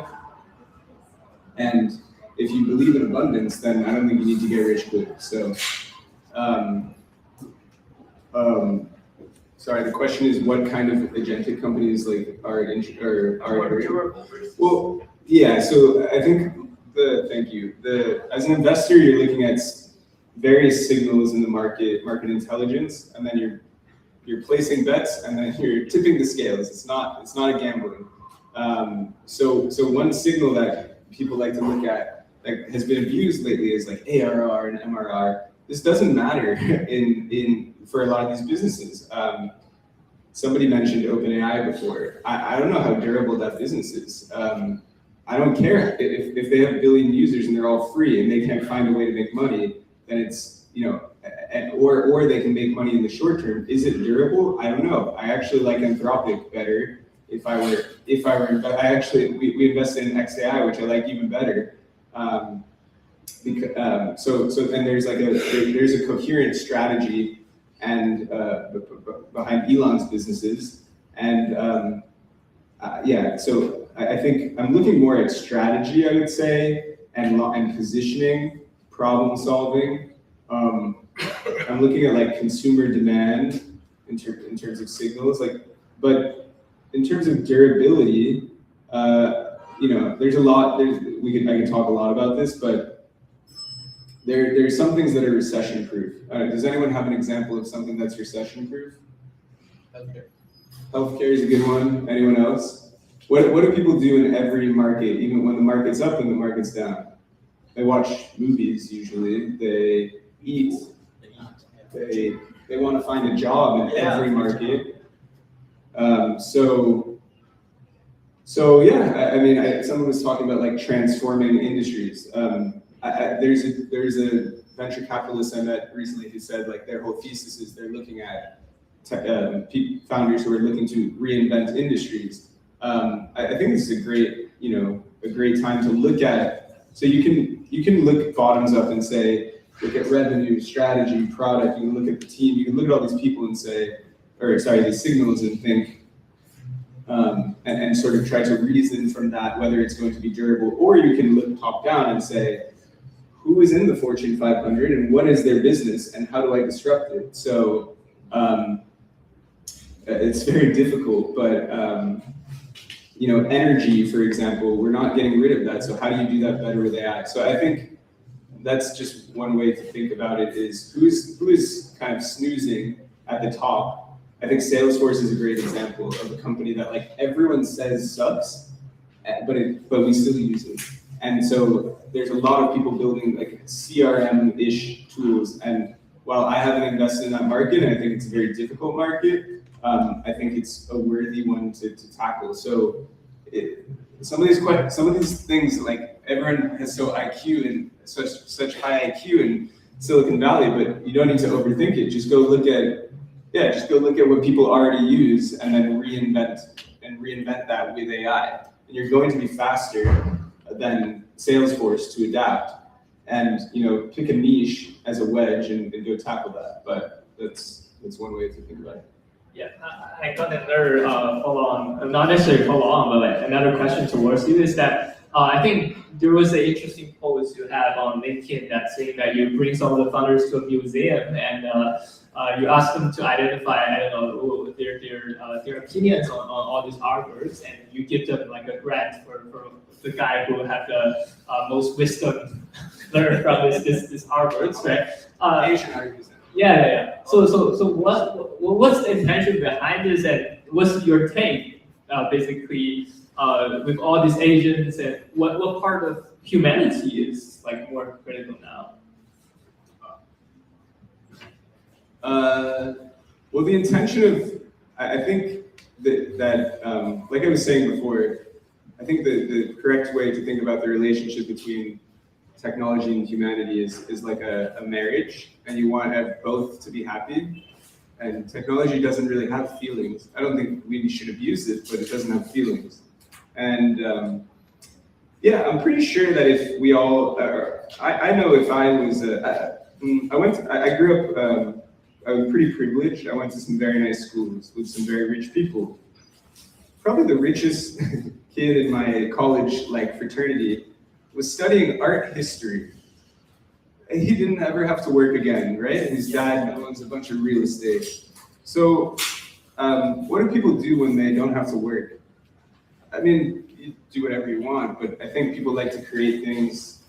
And if you believe in abundance, then I don't think you need to get rich quick. So, sorry, the question is what kind of agentic companies are durable? Well, yeah. So I think thank you. As an investor, you're looking at various signals in the market intelligence, and then you're placing bets, and then you're tipping the scales. It's not a gambling. So one signal that people like to look at that has been abused lately is ARR and MRR. This doesn't matter for a lot of these businesses. Somebody mentioned OpenAI before. I don't know how durable that business is. I don't care if they have 1 billion users and they're all free and they can't find a way to make money, then it's or they can make money in the short term. Is it durable? I don't know. I actually like Anthropic better. We invested in Next.ai, which I like even better. And there's a coherent strategy and behind Elon's businesses, and so I think I'm looking more at strategy, I would say, and positioning, problem solving. I'm looking at consumer demand in terms of signals, but in terms of durability, there's a lot. I can talk a lot about this, but there's some things that are recession proof. Does anyone have an example of something that's recession proof? Healthcare is a good one. Anyone else? What do people do in every market, even when the market's up and the market's down? They watch movies usually. They eat. They want to find a job in every market. Someone was talking about transforming industries. There's a venture capitalist I met recently who said their whole thesis is they're looking at founders who are looking to reinvent industries. I think this is a great time to look at. So you can look bottoms up and say, look at revenue, strategy, product. You can look at the team. You can look at all these people and say, these signals and think, and sort of try to reason from that whether it's going to be durable. Or you can look top down and say, who is in the Fortune 500 and what is their business and how do I disrupt it? So it's very difficult, but energy, for example, we're not getting rid of that. So how do you do that better with AI? So I think that's just one way to think about it is who is kind of snoozing at the top. I think Salesforce is a great example of a company that everyone says sucks, but we still use it. And so there's a lot of people building like CRM-ish tools. And while I haven't invested in that market, and I think it's a very difficult market, I think it's a worthy one to tackle. So some of these things, like everyone has IQ and such high IQ in Silicon Valley, but you don't need to overthink it. Just go look at what people already use and then reinvent that with AI. And you're going to be faster than Salesforce to adapt. And pick a niche as a wedge and go tackle that. But that's one way to think about it. Yeah, I got another follow-on, not necessarily follow-on, but like another question towards you is that I think there was an interesting post you had on LinkedIn that saying that you bring some of the founders to a museum and you ask them to identify, their opinions on all these artworks, and you give them like a grant for the guy who had the most wisdom learned from this artworks, right? Asian arguments. Yeah. So what's the intention behind this, and what's your take, basically, with all these agents, and what part of humanity is like more critical now? Well, the intention of, I think that like I was saying before, I think the correct way to think about the relationship between technology and humanity is like a marriage, and you want both to be happy. And technology doesn't really have feelings. I don't think we should abuse it, but it doesn't have feelings. And yeah, I'm pretty sure that if we all, I know if I was, I grew up, I was pretty privileged. I went to some very nice schools with some very rich people. Probably the richest kid in my college fraternity was studying art history. And he didn't ever have to work again, right? And his dad owns a bunch of real estate. So what do people do when they don't have to work? I mean, you do whatever you want, but I think people like to create things,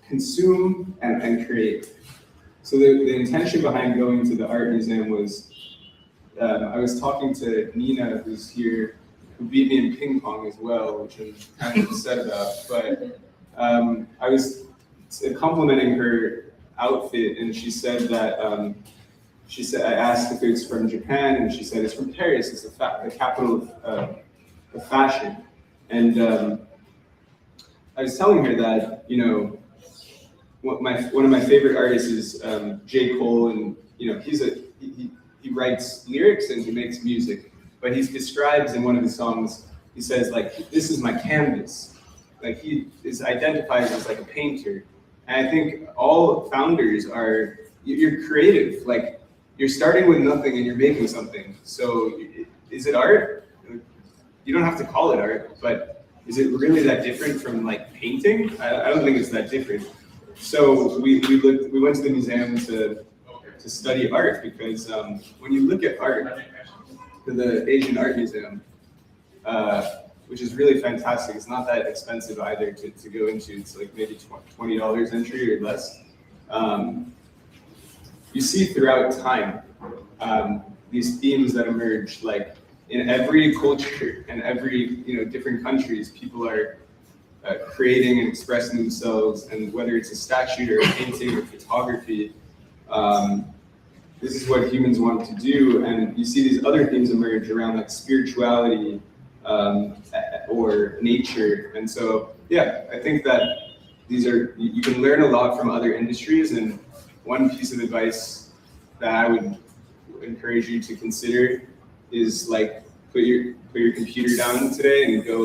consume and create. So the intention behind going to the art museum was, I was talking to Nina, who's here, who beat me in ping pong as well, which I'm kind of upset about. But I was complimenting her outfit, and she said that I asked if it's from Japan, and she said it's from Paris. It's the capital of fashion. And I was telling her that one of my favorite artists is J. Cole, and he writes lyrics and he makes music. But he describes in one of his songs, he says this is my canvas. Like he is identified as like a painter. And I think all founders you're creative. Like you're starting with nothing and you're making something. So is it art? You don't have to call it art, but is it really that different from painting? I don't think it's that different. So we went to the museum to study art, because when you look at art, the Asian Art Museum, which is really fantastic. It's not that expensive either to go into. It's maybe $20 entry or less. You see throughout time these themes that emerge, in every culture and every different countries, people are creating and expressing themselves, and whether it's a statue or a painting or photography, this is what humans want to do. And you see these other themes emerge around spirituality or nature. And so, yeah, I think that you can learn a lot from other industries. And one piece of advice that I would encourage you to consider is put your computer down today and go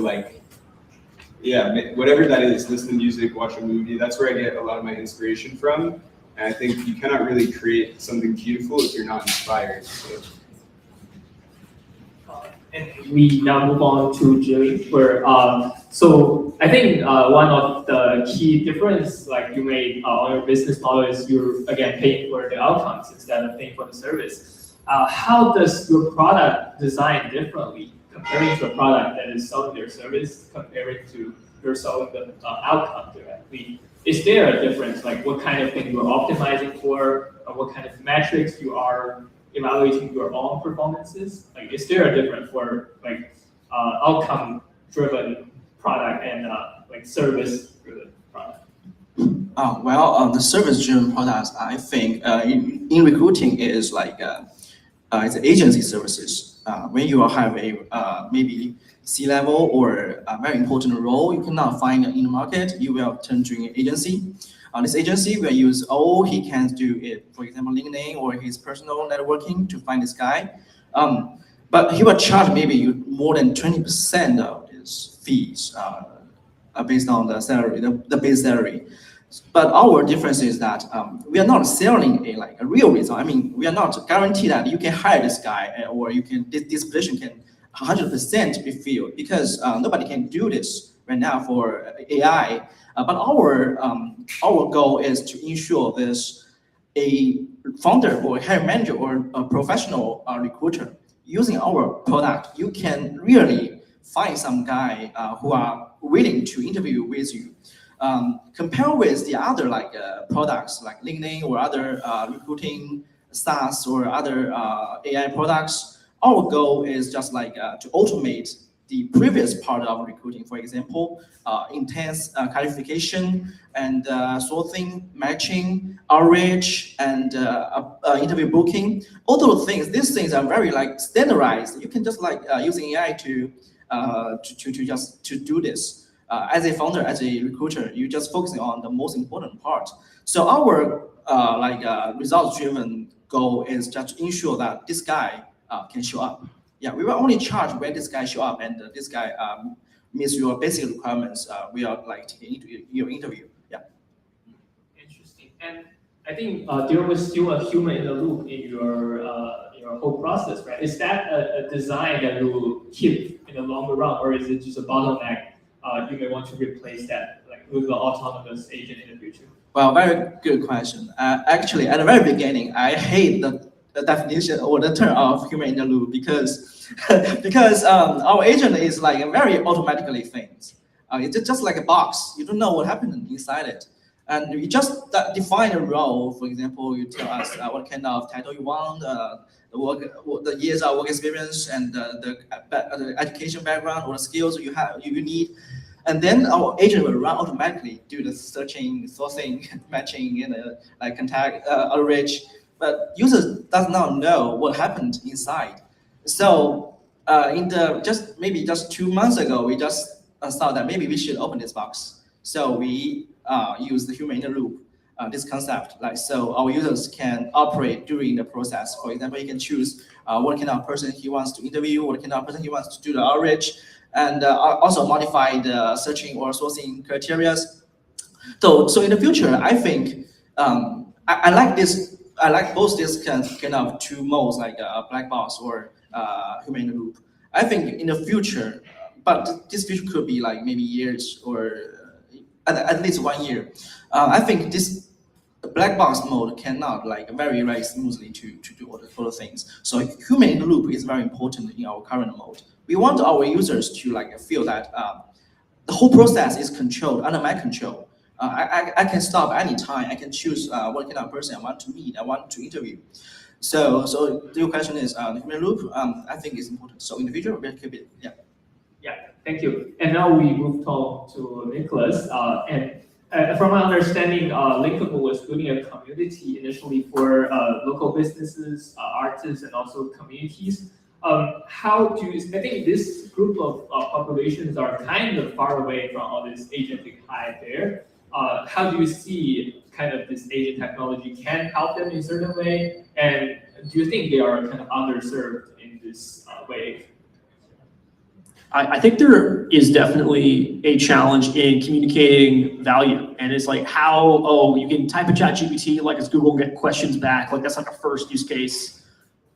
whatever that is, listen to music, watch a movie. That's where I get a lot of my inspiration from. And I think you cannot really create something beautiful if you're not inspired. So. And we now move on to Jilly, where so I think one of the key difference you made on your business model is you're again paying for the outcomes instead of paying for the service. How does your product design differently comparing to a product that is selling their service comparing to you're selling the outcome directly? Is there a difference, what kind of thing you're optimizing for, or what kind of metrics you are evaluating your own performances? Is there a difference for outcome driven product and like service driven product? The service-driven products, I think, in recruiting is like it's agency services. When you have a maybe C-level or a very important role you cannot find in the market, you will turn to an agency. This agency will use all he can do it, for example, LinkedIn or his personal networking to find this guy. But he will charge maybe you more than 20% of his fees based on the salary, the base salary. But our difference is that we are not selling a real result. I mean, we are not guaranteed that you can hire this guy or you can this position can 100% be filled, because nobody can do this right now for AI. But our goal is to ensure this a founder or a hiring manager or a professional recruiter using our product, you can really find some guy who are willing to interview with you. Compare with the other products like LinkedIn or other recruiting SaaS or other AI products. Our goal is just to automate the previous part of recruiting, for example, intense qualification and sourcing, matching, outreach, and interview booking. All those things, these things are very standardized. You can just using AI to do this. As a founder, as a recruiter, you just focusing on the most important part. So our results-driven goal is just to ensure that this guy can show up. Yeah, we will only charge when this guy show up and this guy meets your basic requirements. We are taking your interview. Yeah. Interesting. And I think there was still a human in the loop in your whole process, right? Is that a design that you will keep in the longer run, or is it just a bottleneck? You may want to replace that with the autonomous agent in the future? Well, very good question. Actually, at the very beginning, I hate the definition or the term of human in the loop because our agent is very automatically things. It's just like a box. You don't know what happened inside it. And you just define a role. For example, you tell us what kind of title you want, the years of work experience, and the education background or the skills you need. And then our agent will run automatically, do the searching, sourcing, matching, and contact, outreach. But users does not know what happened inside. So just 2 months ago, we just thought that maybe we should open this box. So we use the human in the loop, this concept. So our users can operate during the process. For example, you can choose what kind of person he wants to interview, what kind of person he wants to do the outreach, and also modify the searching or sourcing criteria. So in the future, I think I like this. I like both this kind of two modes, like a black box or human in the loop. I think in the future, but this future could be maybe years or at least 1 year. I think this black box mode cannot very smoothly to do all the things. So human in the loop is very important in our current mode. We want our users to feel that the whole process is controlled under my control. I can stop anytime. I can choose what kind of person I want to meet, I want to interview. So your question is the human loop. I think it's important. So in the future, we'll keep it. Yeah. Yeah. Thank you. And now we move on to Nicholas. And from my understanding, Linkable was building a community initially for local businesses, artists, and also communities. I think this group of populations are kind of far away from all this agentic hype there. How do you see kind of this agent technology can help them in a certain way? And do you think they are kind of underserved in this way? I think there is definitely a challenge in communicating value. And it's how, you can type a ChatGPT as Google and get questions back. That's a first use case.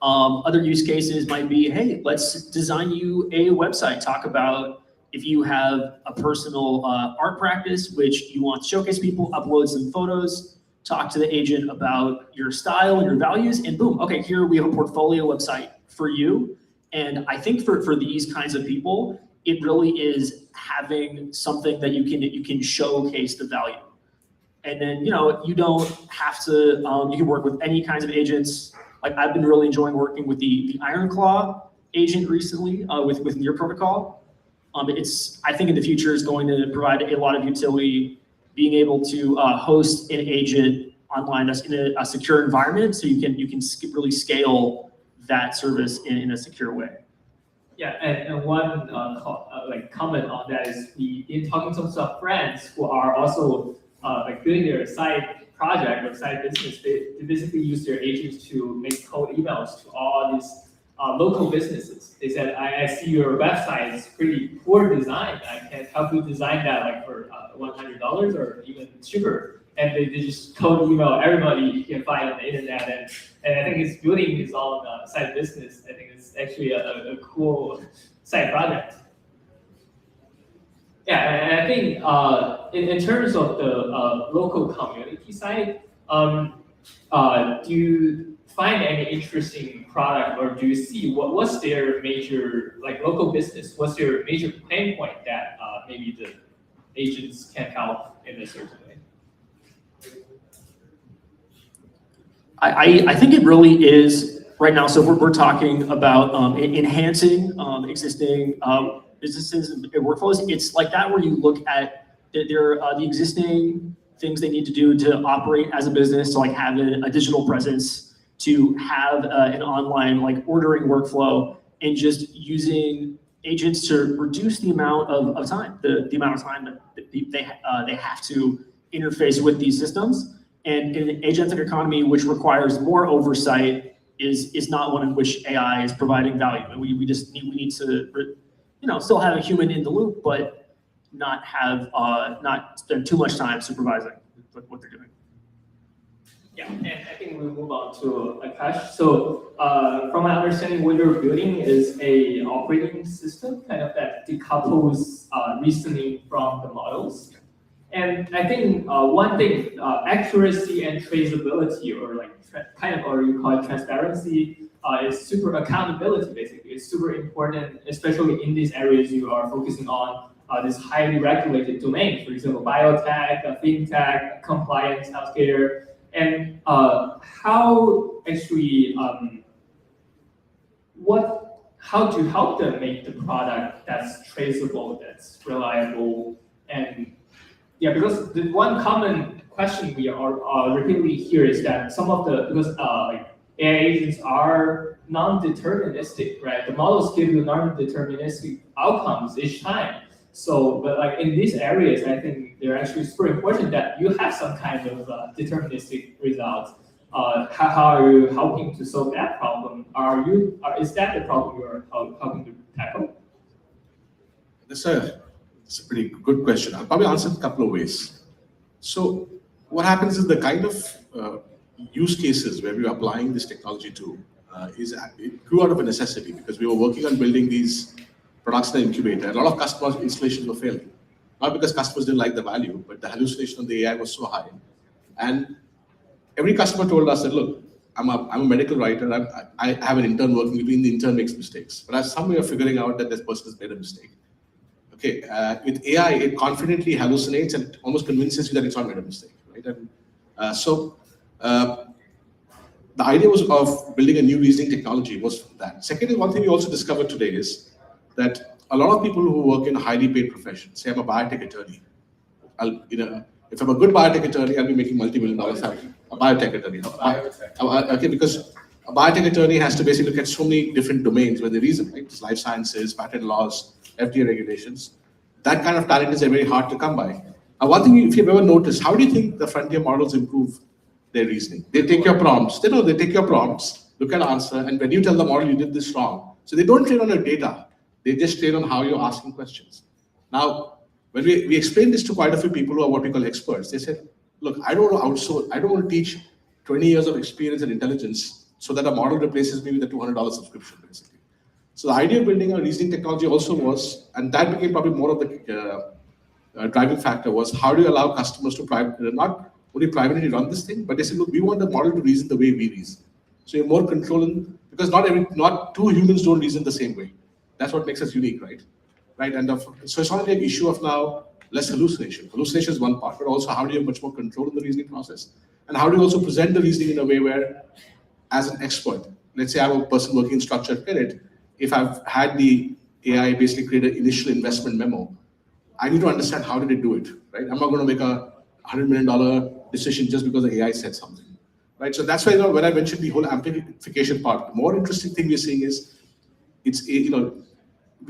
Other use cases might be, hey, let's design you a website. Talk about if you have a personal art practice, which you want to showcase people, upload some photos, talk to the agent about your style and your values, and boom, okay, here we have a portfolio website for you. And I think for these kinds of people, it really is having something that you can showcase the value. And then, you don't have to, you can work with any kinds of agents. I've been really enjoying working with the Iron Claw agent recently with Near Protocol. I think in the future is going to provide a lot of utility, being able to host an agent online that's in a secure environment, so you can really scale that service in a secure way. Yeah, and one comment on that is we in talking to some friends who are also building their side project or side business. They basically use their agents to make cold emails to all these local businesses. They said, I see your website is pretty poor design. I can help you design that for $100 or even cheaper. And they just cold email everybody you can find on the internet. And I think it's building his own side business. I think it's actually a cool side project. Yeah, and I think in terms of the local community side, do you find any interesting product, or do you see what's their major local business? What's their major pain point that maybe the agents can help in a certain way? I think it really is right now. So we're talking about enhancing existing businesses and workflows. It's like that where you look at the existing things they need to do to operate as a business, to have a digital presence, to have an online ordering workflow, and just using agents to reduce the amount of time, the amount of time that they have to interface with these systems. And in an agentic economy, which requires more oversight, is not one in which AI is providing value. And we need to still have a human in the loop, but not spend too much time supervising what they're doing. Yeah, and I think we move on to Akash. So from my understanding, what you're building is a operating system that decouples reasoning from the models. And I think one thing, accuracy and traceability, or or you call it transparency, is super accountability. Basically, it's super important, especially in these areas you are focusing on this highly regulated domain. For example, biotech, fintech, compliance, healthcare, and how actually how to help them make the product that's traceable, that's reliable, and yeah, because the one common question we are repeatedly hear is that some of because AI agents are non-deterministic, right? The models give you non-deterministic outcomes each time. So, but in these areas, I think they're actually super important that you have some kind of deterministic results. How are you helping to solve that problem? Is that the problem you're helping to tackle? It's a pretty good question. I'll probably answer it a couple of ways. So what happens is the kind of use cases where we're applying this technology to it grew out of a necessity, because we were working on building these products in the incubator. A lot of customers' installations were failing. Not because customers didn't like the value, but the hallucination of the AI was so high. And every customer told us that, look, I'm a medical writer. I have an intern working with me, and the intern makes mistakes. But I have some way of figuring out that this person has made a mistake. Okay, with AI, it confidently hallucinates and almost convinces you that it's not made a mistake, right? And so the idea was of building a new reasoning technology was that. Secondly, one thing we also discovered today is that a lot of people who work in highly paid professions, say I'm a biotech attorney, if I'm a good biotech attorney, I'll be making multi-million dollars. A biotech attorney, okay, because a biotech attorney has to basically look at so many different domains where they reason, right? It's life sciences, patent laws, FDA regulations. That kind of talent is very hard to come by. One thing, if you've ever noticed, how do you think the frontier models improve their reasoning? They take your prompts. They take your prompts, look at answer, and when you tell the model you did this wrong, so they don't train on your data. They just train on how you're asking questions. Now, when we explained this to quite a few people who are what we call experts, they said, look, I don't want to outsource. I don't want to teach 20 years of experience and intelligence so that a model replaces me with a $200 subscription, basically. So the idea of building a reasoning technology also was, and that became probably more of the driving factor, was how do you allow customers to not only privately run this thing, but they say, look, we want the model to reason the way we reason. So you're more controlling, because not two humans don't reason the same way. That's what makes us unique, right? And so it's not only an issue of now less hallucination. Hallucination is one part, but also how do you have much more control in the reasoning process? And how do you also present the reasoning in a way where, as an expert, let's say I'm a person working in structured credit, if I've had the AI basically create an initial investment memo, I need to understand how did it do it, right? I'm not going to make a $100 million decision just because the AI said something, right? So that's why when I mentioned the whole amplification part, the more interesting thing we're seeing is we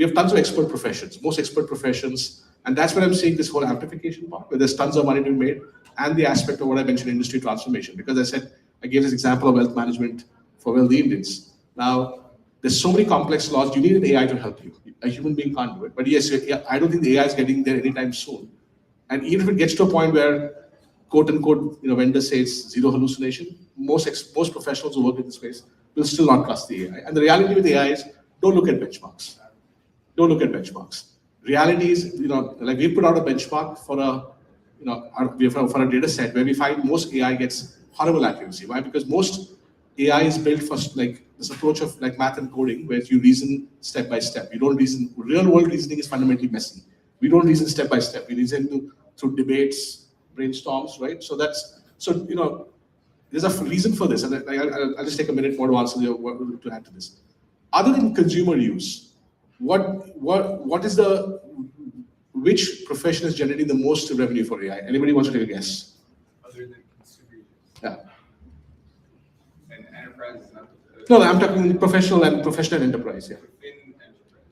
have tons of expert professions, most expert professions, and that's where I'm seeing this whole amplification part, where there's tons of money to be made, and the aspect of what I mentioned, industry transformation. Because I gave this example of wealth management for wealthy Indians. Now, there's so many complex laws, you need an AI to help you. A human being can't do it. But yes, I don't think the AI is getting there anytime soon. And even if it gets to a point where, quote unquote, vendors say it's zero hallucination, most professionals who work in this space will still not trust the AI. And the reality with AI is, don't look at benchmarks. Don't look at benchmarks. Reality is, like we put out a benchmark for for a data set where we find most AI gets horrible accuracy. Why? Because most AI is built for like this approach of like math and coding, where you reason step by step. You don't reason. Real world reasoning is fundamentally messy. We don't reason step by step. We reason through debates, brainstorms, right? So there's a reason for this, and I'll just take a minute more to answer to add to this. Other than consumer use, which profession is generating the most revenue for AI? Anybody wants to take a guess? Other than consumer use. Yeah. And enterprise is not. No, I'm talking professional enterprise. Yeah. Within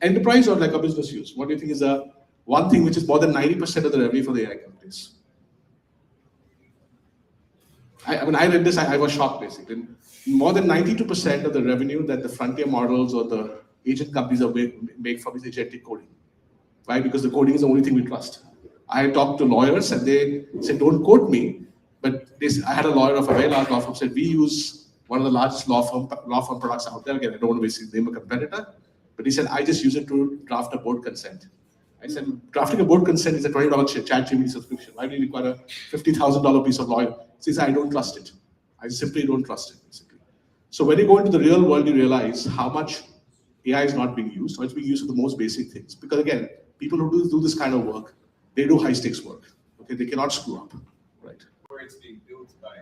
Enterprise or like a business use. What do you think is the one thing which is more than 90% of the revenue for the AI companies? When I read this, I was shocked basically. More than 92% of the revenue that the frontier models or the agent companies are make from is agentic coding. Why? Because the coding is the only thing we trust. I talked to lawyers and they said, don't quote me, but I had a lawyer of a very large law firm said, we use one of the largest law firm products out there. Again, I don't want to basically name a competitor, but he said, I just use it to draft a board consent. I said, drafting a board consent is a $20 ChatGPT subscription. Why do you require a $50,000 piece of lawyer? He says, I don't trust it. I simply don't trust it, basically. So when you go into the real world, you realize how much AI is not being used, or it's being used for the most basic things. Because again, people who do this kind of work, they do high stakes work. Okay, they cannot screw up, right? Or it's being built by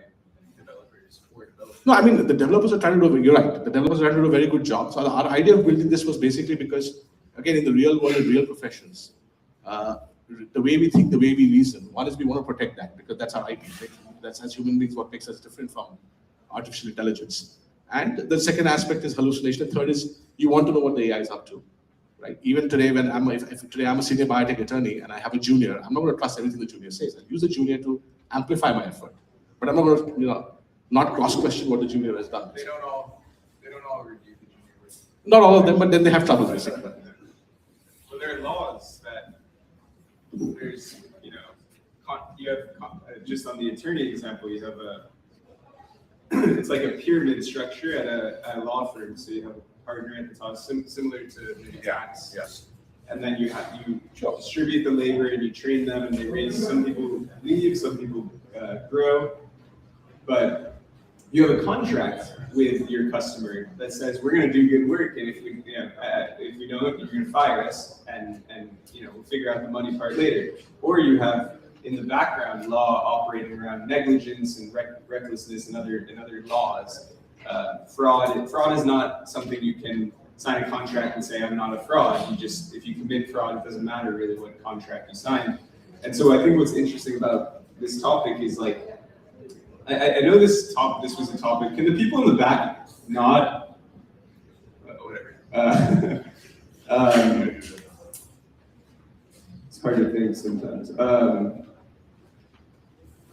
developers for developers. No, I mean, the developers are trying to do, you're right, the developers are trying to do a very good job. So our idea of building this was basically because, again, in the real world, in real professions, the way we think, the way we reason, one is we want to protect that because that's our IP, right? That's as human beings what makes us different from artificial intelligence. And the second aspect is hallucination. The third is you want to know what the AI is up to, right? Even today, when today I'm a senior biotech attorney and I have a junior, I'm not going to trust everything the junior says. I'll use the junior to amplify my effort, but I'm not going to, not cross-question what the junior has done. They don't all review the junior work. Not all of them, but then they have trouble basically. So there are laws that there's, you have just on the attorney example, you have it's like a pyramid structure at a law firm. So you have a partner at the top, similar to maybe tax. Yes. And then you distribute the labor and you train them, and they raise. Some people leave, some people grow, but you have a contract with your customer that says we're going to do good work, and if we don't, you're going to fire us, and we'll figure out the money part later. Or you have in the background law operating around negligence and recklessness and other laws. Fraud is not something you can sign a contract and say I'm not a fraud. If you commit fraud, it doesn't matter really what contract you sign. And so I think what's interesting about this topic is like, I know this was a topic. Can the people in the back nod? Whatever. It's hard to think sometimes.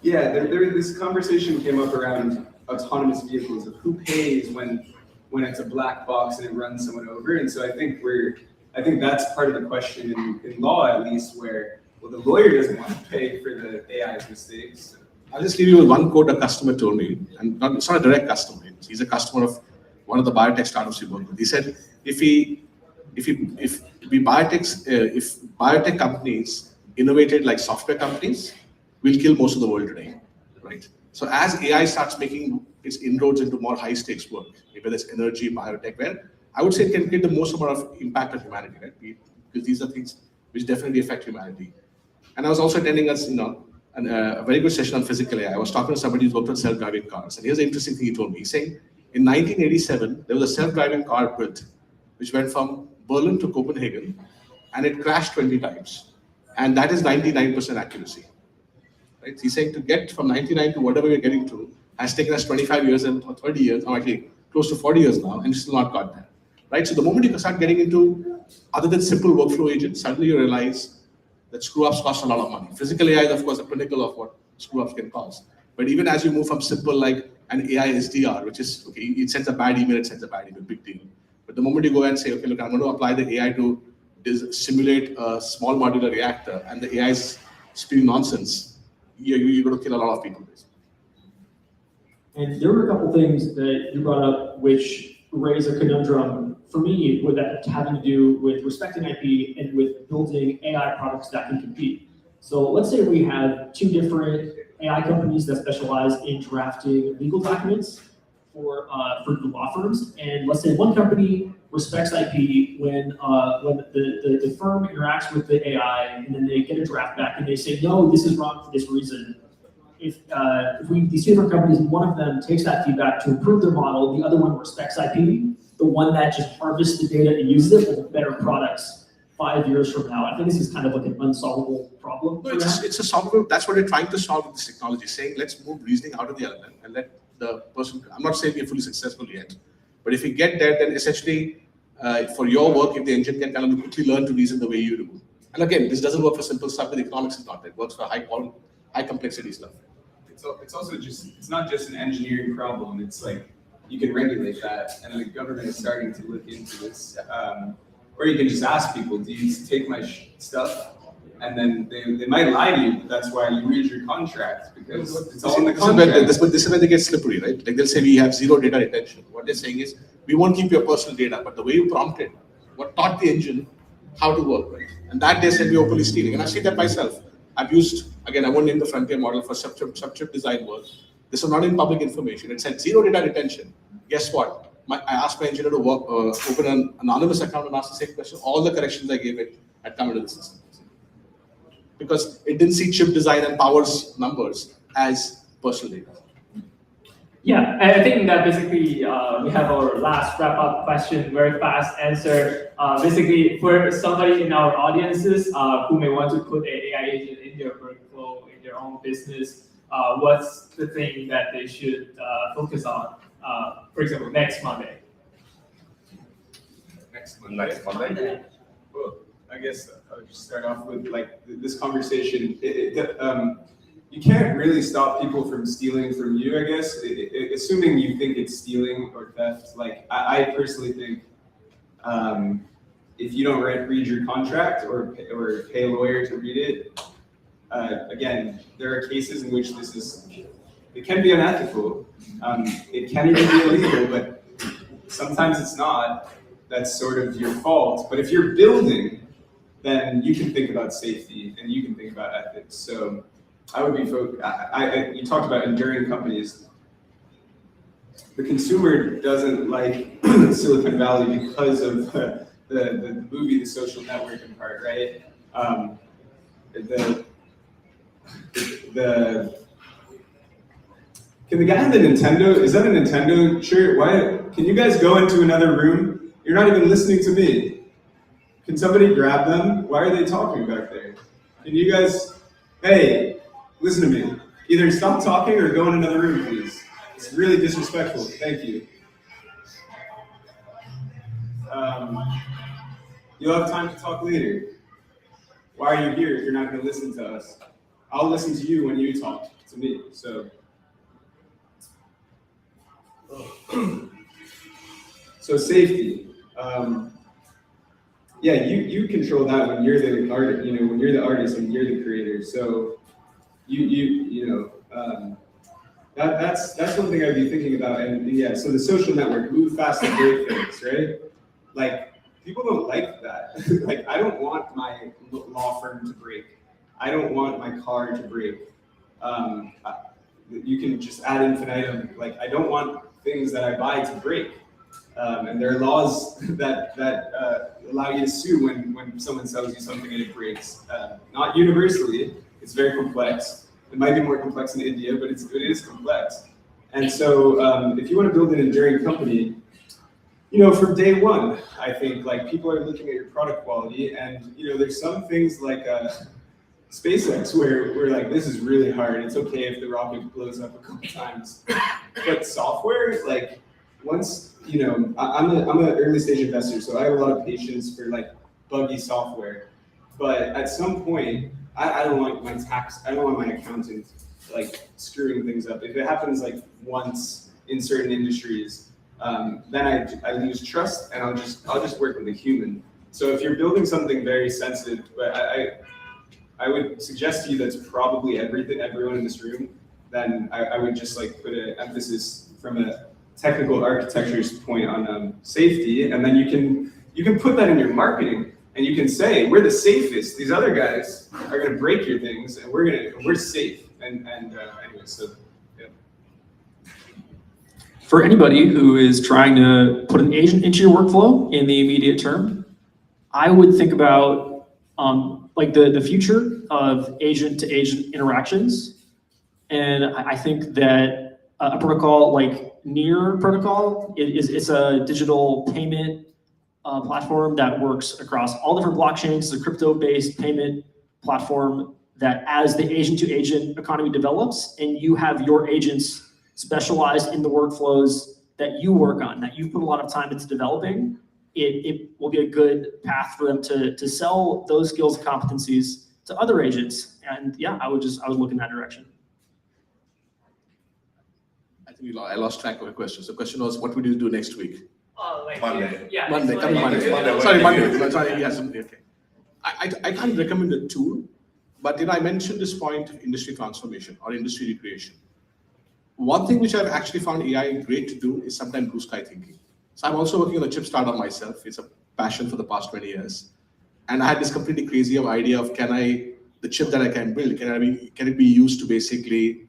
This conversation came up around autonomous vehicles of who pays when it's a black box and it runs someone over. And so I think that's part of the question in law, at least, where the lawyer doesn't want to pay for the AI's mistakes. I'll just leave you with one quote a customer told me, and it's not a direct customer. He's a customer of one of the biotech startups we work with. He said, if biotech companies innovated like software companies, we'll kill most of the world today, right? So as AI starts making its inroads into more high stakes work, whether it's energy, biotech, where I would say it can create the most amount of impact on humanity, right? Because these are things which definitely affect humanity. And I was also attending a very good session on physical AI. I was talking to somebody who's worked on self-driving cars. And here's the interesting thing he told me. He's saying, in 1987, there was a self-driving car built, which went from Berlin to Copenhagen, and it crashed 20 times. And that is 99% accuracy. Right? He's saying to get from 99 to whatever we're getting to has taken us 25 years or 30 years, or actually close to 40 years now, and still not got there. Right? So the moment you start getting into other than simple workflow agents, suddenly you realize that screw-ups cost a lot of money. Physical AI is, of course, the pinnacle of what screw-ups can cost. But even as you move from simple like an AI SDR, which is, okay, it sends a bad email, big deal. But the moment you go and say, okay, look, I'm going to apply the AI to simulate a small modular reactor, and the AI is spewing nonsense, you're going to kill a lot of people. And there were a couple things that you brought up which raise a conundrum for me with that having to do with respecting IP and with building AI products that can compete. So let's say we have two different AI companies that specialize in drafting legal documents for the law firms, and let's say one company respects IP when the firm interacts with the AI, and then they get a draft back and they say, no, this is wrong for this reason. If these two different companies, one of them takes that feedback to improve their model, the other one respects IP, the one that just harvests the data and uses it will have better products 5 years from now. I think this is kind of like an unsolvable problem. No, it's a solvable. That's what we're trying to solve with this technology, saying let's move reasoning out of the LLM and let the person, I'm not saying we're fully successful yet, but if we get there, then essentially for your work, if the engine can kind of quickly learn to reason the way you do. And again, this doesn't work for simple stuff, but economics is not. It works for high complexity stuff. It's also just, it's not just an engineering problem. It's like, you can regulate that, and the government is starting to look into this. Or you can just ask people, do you take my stuff? And then they might lie to you. That's why you read your contract, because it's all in the contract. This is where they get slippery, right? Like they'll say we have zero data retention. What they're saying is, we won't keep your personal data, but the way you prompted, what taught the engine how to work, right? And that they said we're openly stealing. And I've seen that myself. I've used, again, I won't name the frontier model for sub-chip design work. This was not in public information. It said zero data retention. Guess what? I asked my engineer to open an anonymous account and ask the same question. All the corrections I gave it had come into the system. Because it didn't see chip design and powers numbers as personal data. Yeah, I think that basically we have our last wrap-up question, very fast answer. Basically, for somebody in our audiences who may want to put an AI agent in their workflow, in their own business, what's the thing that they should focus on? For example, next Monday. Next Monday. Well, I guess I'll just start off with like this conversation. You can't really stop people from stealing from you, I guess. Assuming you think it's stealing or theft. Like I personally think, if you don't read your contract or pay a lawyer to read it, again, there are cases in which it can be unethical. It can even be illegal, but sometimes it's not. That's sort of your fault. But if you're building, then you can think about safety and you can think about ethics. So I would be focused. You talked about enduring companies. The consumer doesn't like Silicon Valley because of the movie, The Social Networking part, right? Can the guy in the Nintendo, is that a Nintendo shirt? Why, can you guys go into another room? You're not even listening to me. Can somebody grab them? Why are they talking back there? Can you guys, hey, listen to me. Either stop talking or go in another room, please. It's really disrespectful, thank you. You'll have time to talk later. Why are you here if you're not gonna listen to us? I'll listen to you when you talk to me, so. So safety. Yeah, you control that when you're the artist, when you're the artist and you're the creator. So that's one thing I'd be thinking about. And yeah, so the social network, move fast and break things, right? Like people don't like that. Like I don't want my law firm to break. I don't want my car to break. You can just ad infinitum. Like I don't want things that I buy to break. And there are laws that allow you to sue when someone sells you something and it breaks. Not universally, it's very complex. It might be more complex in India, but it is complex. And so if you want to build an enduring company, from day one, I think like people are looking at your product quality, and there's some things like SpaceX where we're like, this is really hard. It's okay if the rocket blows up a couple times, but software, like once I'm an early stage investor, so I have a lot of patience for like buggy software. But at some point, I don't want I don't want my accountant like screwing things up. If it happens like once in certain industries, then I lose trust, and I'll just work with a human. So if you're building something very sensitive, but I would suggest to you that's probably everyone in this room, then I would just like put an emphasis from a technical architecture's point on safety, and then you can put that in your marketing, and you can say, we're the safest. These other guys are going to break your things, and we're safe. And anyway, so yeah. For anybody who is trying to put an agent into your workflow in the immediate term, I would think about like the future of agent-to-agent interactions. And I think that a protocol like Near protocol it's a digital payment platform that works across all different blockchains. It's a crypto-based payment platform that as the agent-to-agent economy develops and you have your agents specialized in the workflows that you work on, that you've put a lot of time into developing, it will be a good path for them to sell those skills and competencies to other agents. And yeah, I would look in that direction. I think I lost track of your question. So the question was, what would you do next week? Like Monday. Yeah. Monday, next coming Monday. Monday. Sorry, Monday. Sorry, yes, okay. I can't recommend a tool, but I mentioned this point of industry transformation or industry recreation. One thing which I've actually found AI great to do is sometimes blue sky thinking. So I'm also working on a chip startup myself. It's a passion for the past 20 years. And I had this completely crazy idea of the chip that I can build, can it be used to basically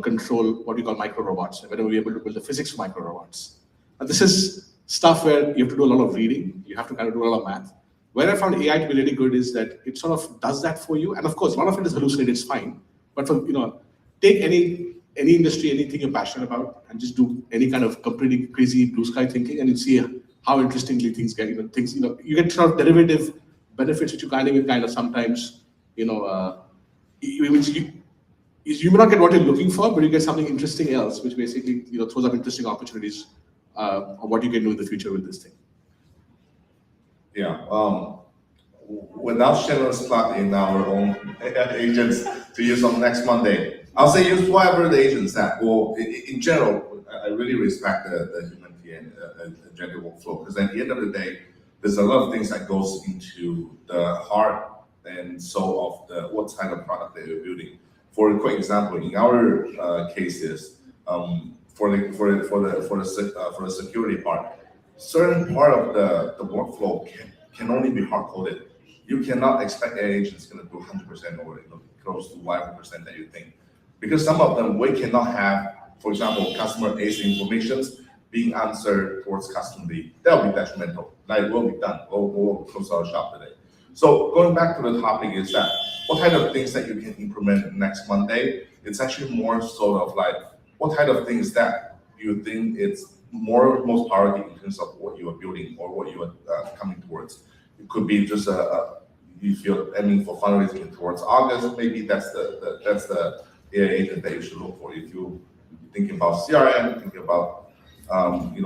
control what we call micro robots, and whether we're able to build the physics for micro robots. And this is stuff where you have to do a lot of reading, you have to kind of do a lot of math. Where I found AI to be really good is that it sort of does that for you. And of course, a lot of it is hallucinated, it's fine. But for, take any industry, anything you're passionate about, and just do any kind of completely crazy blue sky thinking, and you see how interestingly things get, you get sort of derivative benefits which you can't even kind of sometimes, you may not get what you're looking for, but you get something interesting else, which basically throws up interesting opportunities on what you can do in the future with this thing. Yeah. Without shameless plug in our own agents to use on next Monday, I'll say use whatever the agents that. Well, in general, I really respect the humanity and agentic workflow, because at the end of the day, there's a lot of things that goes into the heart and soul of what kind of product that you're building. For a quick example, in our cases, for the security part, certain part of the workflow can only be hard coded. You cannot expect AI agents going to do 100% or close to whatever percent that you think, because some of them we cannot have. For example, customer A's informations being answered towards customer B. That will be detrimental. Like, we'll be done. We'll close our shop today. So going back to the topic is that what kind of things that you can implement next Monday? It's actually more sort of like what kind of things that you think it's most priority in terms of what you are building or what you are coming towards. It could be just if you're aiming for fundraising towards August, maybe that's the AI agent that you should look for. If you're thinking about CRM, thinking about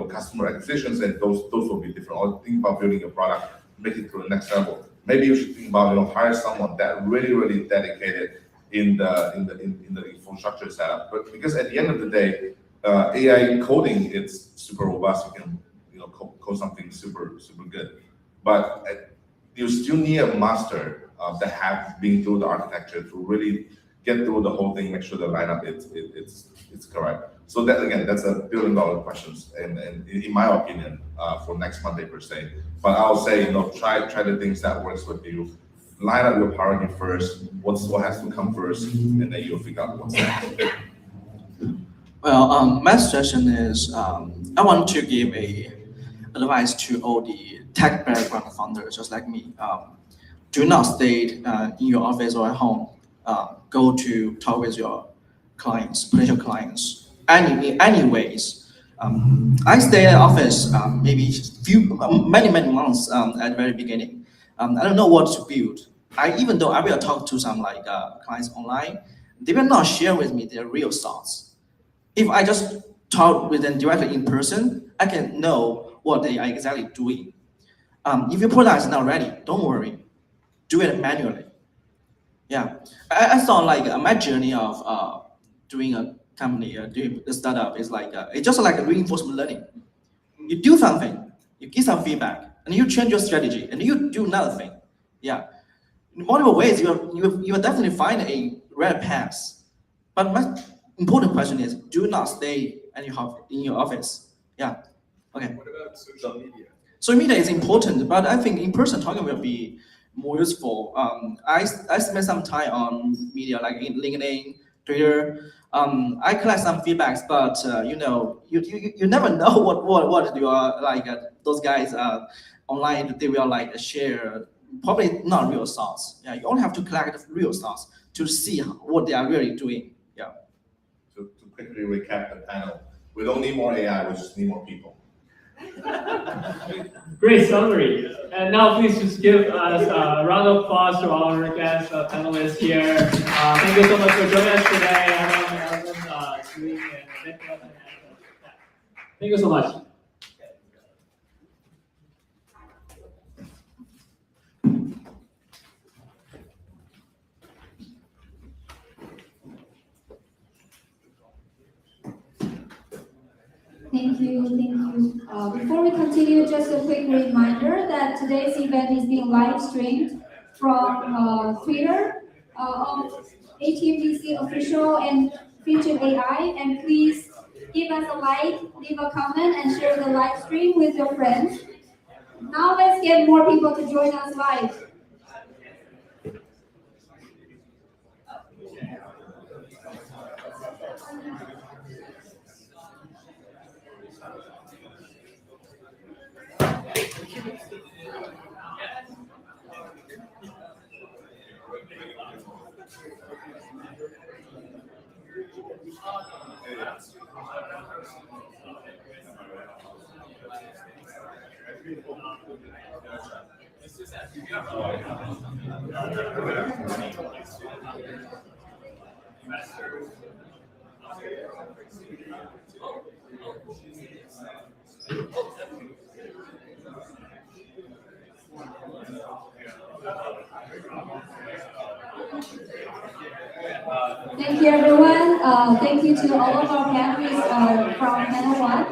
customer acquisitions, and those will be different. Or think about building a product, make it to the next level. Maybe you should think about hire someone that really dedicated in the infrastructure setup. But because at the end of the day, AI coding, it's super robust. You can code something super good, but you still need a master that have been through the architecture to really get through the whole thing, make sure the lineup it's correct. So that again, that's a $1 billion questions, and in my opinion, for next Monday per se. But I'll say, try the things that works with you. Line up your priority first. What has to come first, and then you'll figure out what's next. Well, my suggestion is I want to give advice to all the tech background founders just like me. Do not stay in your office or at home. Go to talk with your clients, potential clients. Anyways, I stay at office maybe many months at the very beginning. I don't know what to build. Even though I will talk to some clients online, they will not share with me their real thoughts. If I just talk with them directly in person, I can know what they are exactly doing. If your product is not ready, don't worry, do it manually. Yeah, I thought my journey of doing a company, doing a startup is it's just like a reinforcement learning. You do something, you give some feedback, and you change your strategy, and you do another thing. Yeah, in multiple ways, you will definitely find a red path. But my important question is, do not stay in your office. Yeah. Okay. What about social media? Social media is important, but I think in-person talking will be more useful. I spent some time on media like in LinkedIn, Twitter. I collect some feedbacks, but you never know what you are those guys online they will share probably not real thoughts. Yeah, you only have to collect real thoughts to see what they are really doing. Yeah. To quickly recap the panel, we don't need more AI, we just need more people. Great summary. And now please just give us a round of applause to our guest panelists here. Thank you so much for joining us today. Thank you so much. Thank you. Before we continue, just a quick reminder that today's event is being live streamed from Twitter of HMBC Official and FinChip.ai, and please give us a like, leave a comment, and share the live stream with your friends. Now let's get more people to join us live. Thank you, everyone. Thank you to all of our panelists from panel 1.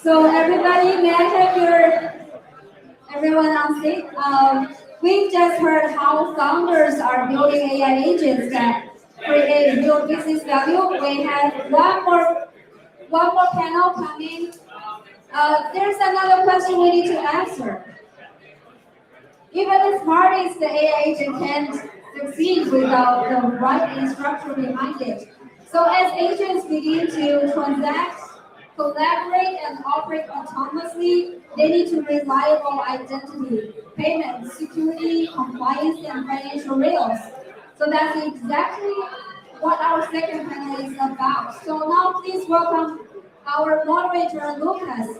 So everybody, may I have everyone on stage? We've just heard how founders are building AI agents that create real business value. We have one more panel coming. There's another question we need to answer. Even the smartest AI agent can't succeed without the right structure behind it. So as agents begin to transact, collaborate, and operate autonomously, they need to reliable identity, payment, security, compliance, and financial rails. So that's exactly what our second panel is about. So now please welcome our moderator, Lucas,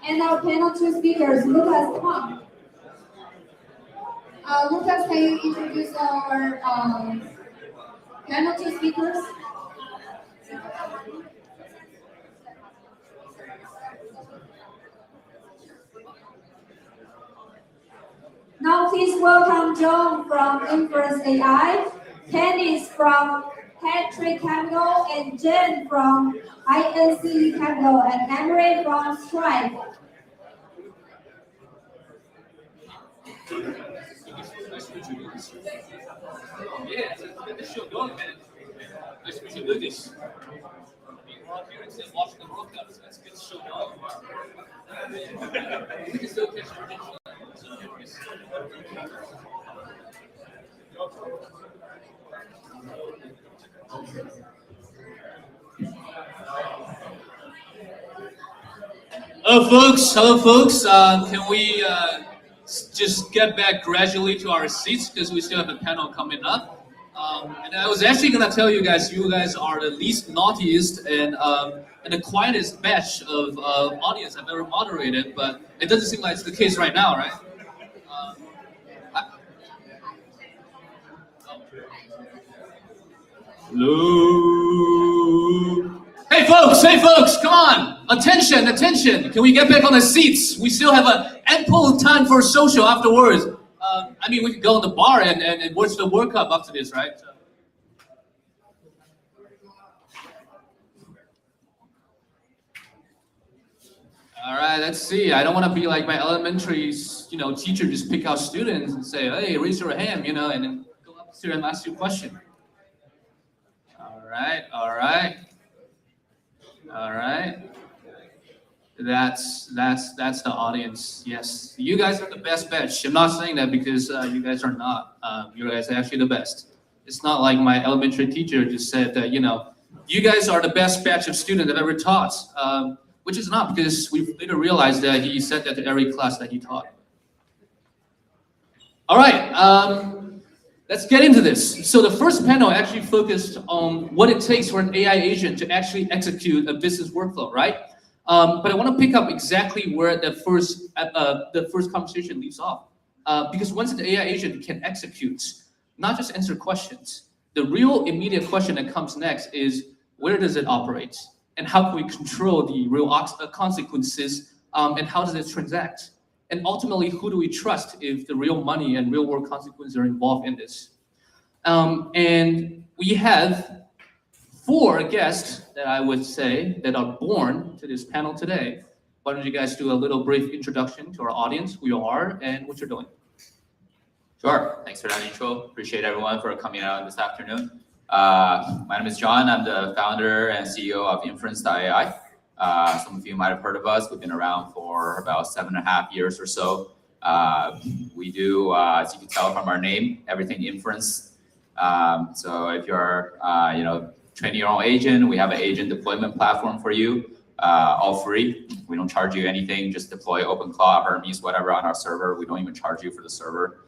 and our panel 2 speakers, Lucas Huang. Lucas, can you introduce our panel 2 speakers? Now please welcome John from Inference.ai, Candice from Patrick Capital, and Jen from INCE Capital, and Emery from Stripe. Yeah, get the show going, man. Nice to meet you, Lucas. Being on here and watching the World Cup, so let's get the show going. We can still catch our attention. Hello, folks. Can we just get back gradually to our seats because we still have a panel coming up? And I was actually gonna tell you guys are the least naughtiest and the quietest batch of audience I've ever moderated, but it doesn't seem like it's the case right now, right? Hello. Hey folks, come on! Attention! Can we get back on the seats? We still have ample time for social afterwards. I mean, we could go in the bar and watch the World Cup after this, right? All right, let's see. I don't want to be like my elementary, teacher, just pick out students and say, hey, raise your hand, and then go up to and ask you a question. All right. That's the audience. Yes, you guys are the best batch. I'm not saying that because you guys are not. You guys are actually the best. It's not like my elementary teacher just said that, you guys are the best batch of students I've ever taught. Which is not, because we later realized that he said that to every class that he taught. All right, let's get into this. So the first panel actually focused on what it takes for an AI agent to actually execute a business workflow, right? But I want to pick up exactly where the first conversation leaves off. Because once the AI agent can execute, not just answer questions, the real immediate question that comes next is, where does it operate? And how can we control the real consequences, and how does it transact? And ultimately, who do we trust if the real money and real world consequences are involved in this? And we have 4 guests that I would say that are born to this panel today. Why don't you guys do a little brief introduction to our audience, who you are and what you're doing? Sure, thanks for that intro. Appreciate everyone for coming out this afternoon. My name is John. I'm the founder and CEO of Inference.ai. Some of you might have heard of us. We've been around for about 7.5 years or so. We do, as you can tell from our name, everything inference. So if you're, training your own agent, we have an agent deployment platform for you, all free. We don't charge you anything. Just deploy OpenClaw, Hermes, whatever on our server. We don't even charge you for the server.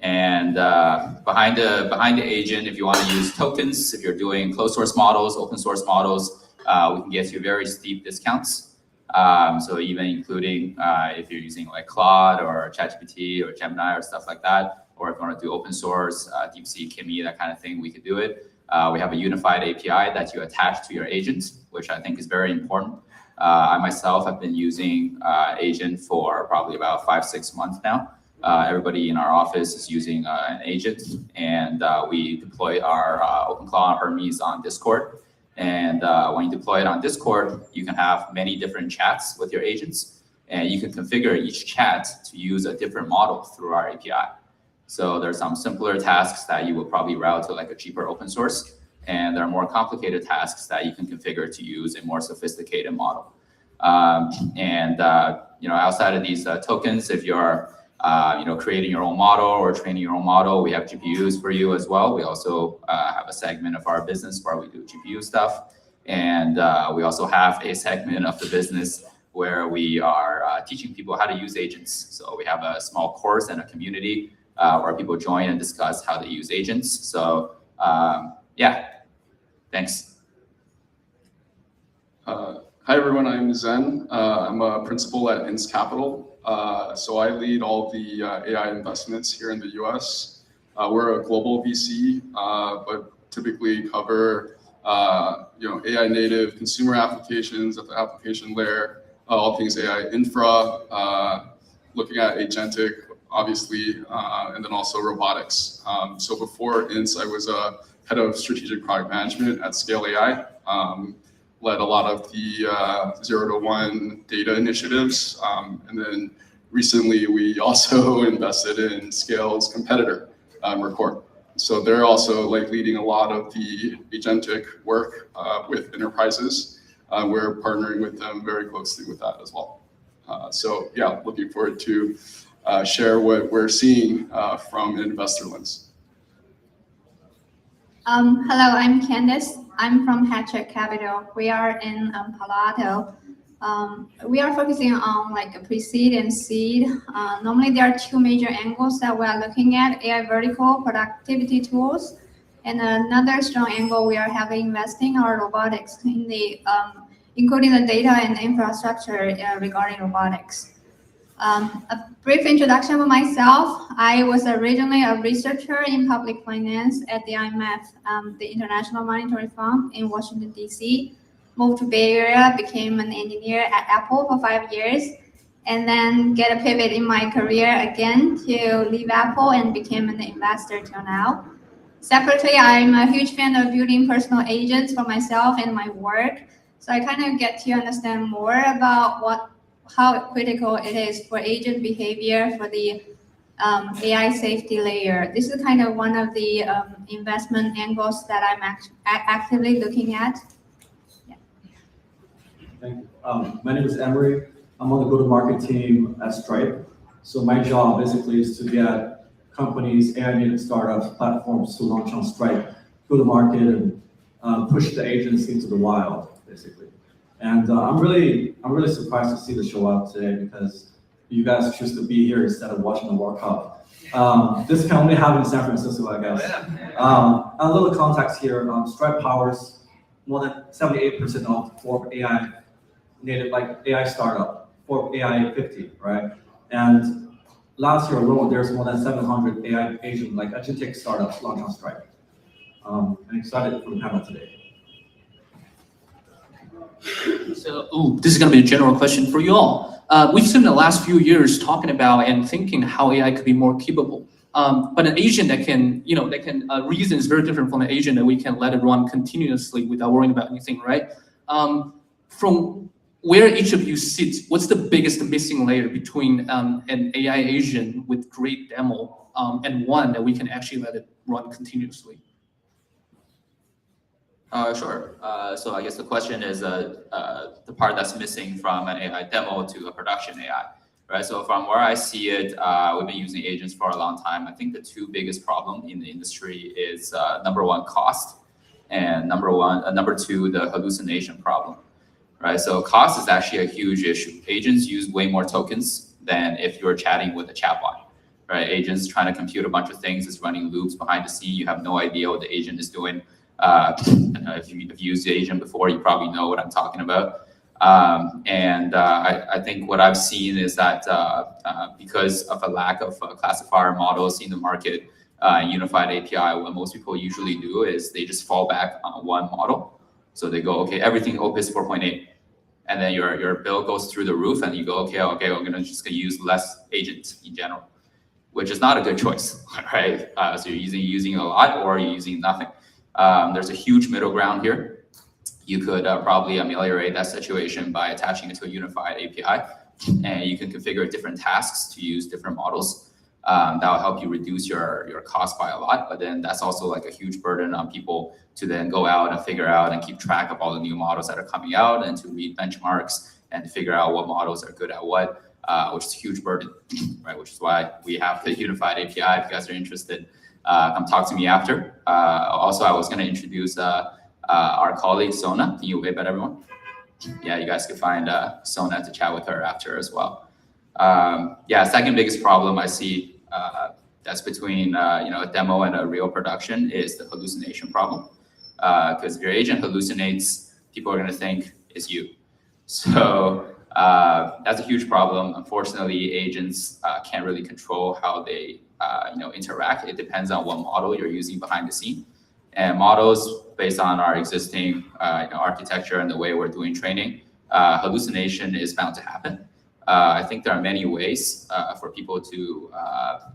And behind the agent, if you want to use tokens, if you're doing closed source models, open source models, we can get you very steep discounts. So even including if you're using like Claude or ChatGPT or Gemini or stuff like that, or if you want to do open source, DeepSeek, Kimi, that kind of thing, we could do it. We have a unified API that you attach to your agent, which I think is very important. I myself have been using agent for probably about 5-6 months now. Everybody in our office is using an agent, and we deploy our OpenClaw Hermes on Discord. And when you deploy it on Discord, you can have many different chats with your agents, and you can configure each chat to use a different model through our API. So there's some simpler tasks that you will probably route to like a cheaper open source, and there are more complicated tasks that you can configure to use a more sophisticated model. Outside of these tokens, if you're creating your own model or training your own model, we have GPUs for you as well. We also have a segment of our business where we do GPU stuff. And we also have a segment of the business where we are teaching people how to use agents. So we have a small course and a community where people join and discuss how to use agents. So thanks. Hi everyone, I'm Zen. I'm a principal at INCE Capital. So I lead all the AI investments here in the US. We're a global VC, but typically cover AI native consumer applications at the application layer, all things AI infra, looking at agentic, obviously, and then also robotics. So before INCE, I was a head of strategic product management at Scale AI. Led a lot of the 0 to 1 data initiatives. And then recently, we also invested in Scale's competitor, Record. So they're also like leading a lot of the agentic work with enterprises. We're partnering with them very closely with that as well. So yeah, looking forward to share what we're seeing from an investor lens. Hello, I'm Candice. I'm from Hatchet Capital. We are in Palo Alto. We are focusing on like a pre-seed and seed. Normally there are two major angles that we are looking at: AI vertical productivity tools, and another strong angle we are heavily investing are robotics, in the including the data and infrastructure regarding robotics. A brief introduction of myself. I was originally a researcher in public finance at the INCE, the International Monetary Fund in Washington, D.C. Moved to Bay Area, became an engineer at Apple for 5 years, and then get a pivot in my career again to leave Apple and became an investor till now. Separately, I'm a huge fan of building personal agents for myself and my work. So I kind of get to understand more about how critical it is for agent behavior for the AI safety layer. This is kind of one of the investment angles that I'm actively looking at. Yeah. Thank you. My name is Emery. I'm on the go-to-market team at Stripe. So my job basically is to get companies, AI-native startups, platforms to launch on Stripe, go to market and push the agents into the wild, basically. And I'm really surprised to see the show up today because you guys choose to be here instead of watching the World Cup. This can only happen in San Francisco, I guess. A little context here: Stripe powers more than 78% of Forbes AI native, like AI startup, Forbes AI 50, right? And last year alone, there's more than 700 AI agent, like agentic startups launched on Stripe. I'm excited for the panel today. So, this is going to be a general question for you all. We've spent the last few years talking about and thinking how AI could be more capable. But an agent that can, reason is very different from an agent that we can let it run continuously without worrying about anything, right? From where each of you sits, what's the biggest missing layer between an AI agent with great demo and one that we can actually let it run continuously? Sure. So I guess the question is the part that's missing from an AI demo to a production AI, right? So from where I see it, we've been using agents for a long time. I think the two biggest problems in the industry is number one, cost, and number two, the hallucination problem, right? So cost is actually a huge issue. Agents use way more tokens than if you're chatting with a chatbot, right? Agents trying to compute a bunch of things, it's running loops behind the scene. You have no idea what the agent is doing. If you've used the agent before, you probably know what I'm talking about. I think what I've seen is that because of a lack of classifier models in the market, unified API, what most people usually do is they just fall back on one model. So they go, okay, everything Opus 4.8. And then your bill goes through the roof and you go, okay, I'm gonna use less agents in general, which is not a good choice, right? So you're using a lot or you're using nothing. There's a huge middle ground here. You could probably ameliorate that situation by attaching it to a unified API, and you can configure different tasks to use different models. That will help you reduce your cost by a lot, but then that's also like a huge burden on people to then go out and figure out and keep track of all the new models that are coming out and to read benchmarks and to figure out what models are good at what, which is a huge burden, right? Which is why we have the unified API. If you guys are interested, come talk to me after. Also, I was going to introduce our colleague Sona. Can you wave at everyone? Yeah, you guys can find Sona to chat with her after as well. Yeah, second biggest problem I see that's between a demo and a real production is the hallucination problem. Because if your agent hallucinates, people are going to think it's you. So that's a huge problem. Unfortunately, agents can't really control how they interact. It depends on what model you're using behind the scene. And models based on our existing architecture and the way we're doing training, hallucination is bound to happen. I think there are many ways for people to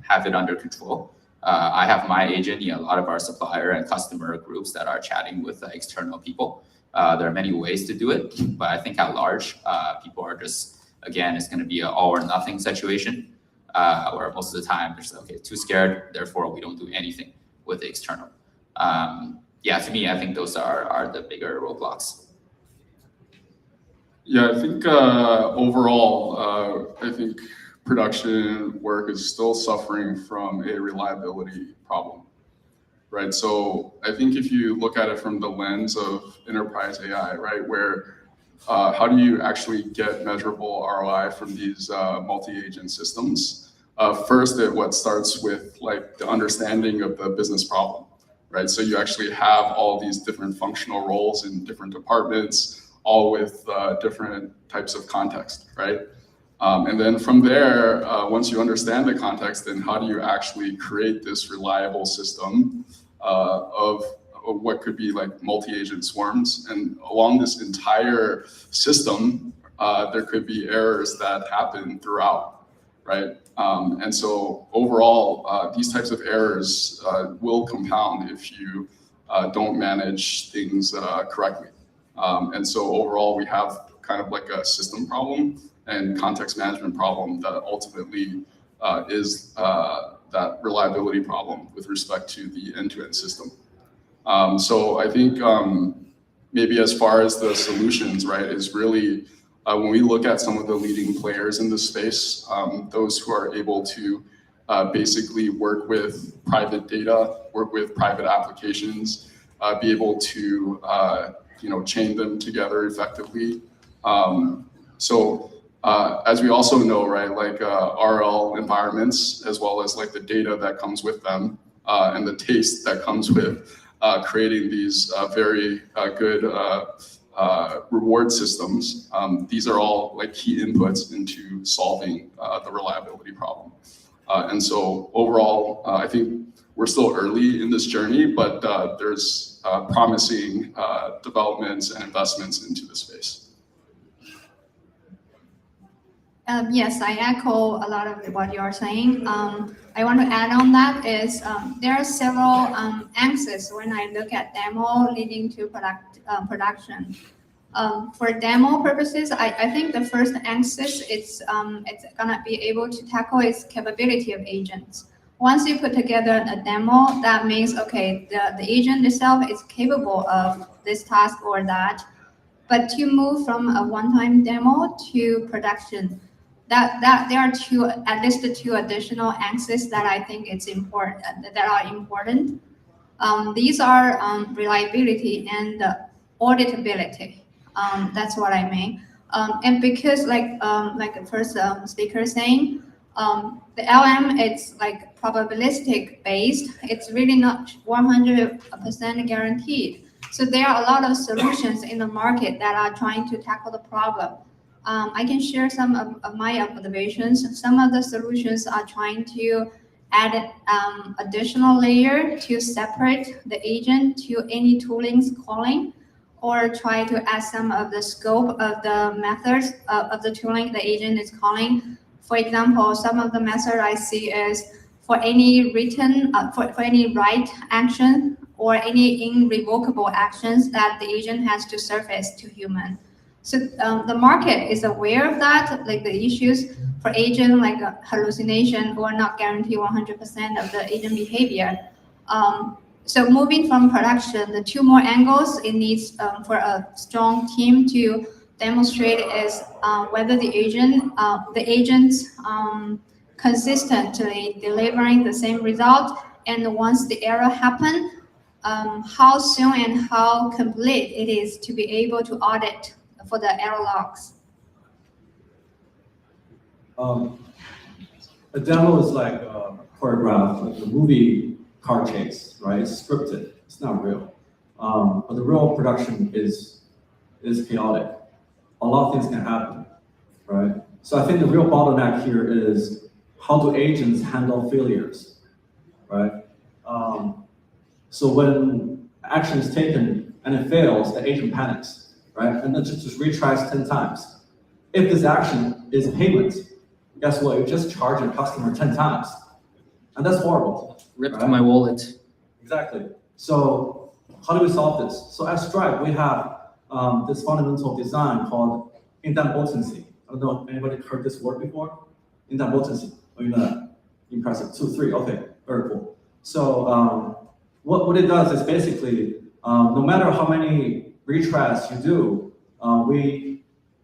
have it under control. I have my agent, a lot of our supplier and customer groups that are chatting with external people. There are many ways to do it, but I think at large, people are just, again, it's going to be an all or nothing situation, where most of the time they're just, okay, too scared, therefore we don't do anything with the external. Yeah, to me, I think those are the bigger roadblocks. Yeah, I think overall, I think production work is still suffering from a reliability problem, right? So I think if you look at it from the lens of enterprise AI, right, where how do you actually get measurable ROI from these multi-agent systems? First, what starts with like the understanding of the business problem, right? So you actually have all these different functional roles in different departments, all with different types of context, right? And then from there, once you understand the context, then how do you actually create this reliable system of what could be like multi-agent swarms? And along this entire system, there could be errors that happen throughout, right? And so overall, these types of errors will compound if you don't manage things correctly. And so overall, we have kind of like a system problem and context management problem that ultimately is that reliability problem with respect to the end-to-end system. So I think maybe as far as the solutions, right, is really when we look at some of the leading players in this space, those who are able to basically work with private data, work with private applications, be able to chain them together effectively. So as we also know, right, like RL environments, as well as like the data that comes with them and the taste that comes with creating these very good reward systems. These are all like key inputs into solving the reliability problem. And so overall, I think we're still early in this journey, but there's promising developments and investments into the space. Yes, I echo a lot of what you're saying. I want to add on that is there are several INCEs when I look at demo leading to production. For demo purposes, I think the first INCE it's gonna be able to tackle its capability of agents. Once you put together a demo, that means okay, the agent itself is capable of this task or that. But to move from a one-time demo to production, that there are at least two additional INCEs that I think it's important that are important. These are reliability and auditability. That's what I mean. And because like the first speaker saying, the LM it's like probabilistic based. It's really not 100% guaranteed. So there are a lot of solutions in the market that are trying to tackle the problem. I can share some of my observations. Some of the solutions are trying to add additional layer to separate the agent to any toolings calling, or try to add some of the scope of the methods of the tooling the agent is calling. For example, some of the methods I see is for any written, for any write action or any irrevocable actions that the agent has to surface to human. So the market is aware of that, like the issues for agent, like hallucination or not guarantee 100% of the agent behavior. So moving from production, the two more angles it needs for a strong team to demonstrate is whether the agents consistently delivering the same result, and once the error happen, how soon and how complete it is to be able to audit for the error logs. A demo is like a choreograph, like a movie car chase, right? It's scripted. It's not real. But the real production is chaotic. A lot of things can happen, right? So I think the real bottleneck here is how do agents handle failures, right? So when action is taken and it fails, the agent panics, right? And then just retries 10 times. if this action is payment, guess what? You just charge a customer 10 times. And that's horrible. Ripped my wallet. Exactly. So how do we solve this? So at Stripe, we have this fundamental design called idempotency. I don't know if anybody heard this word before? Idempotency. Oh, you know that? Impressive. 2, 3. Okay, very cool. So what it does is basically, no matter how many retries you do,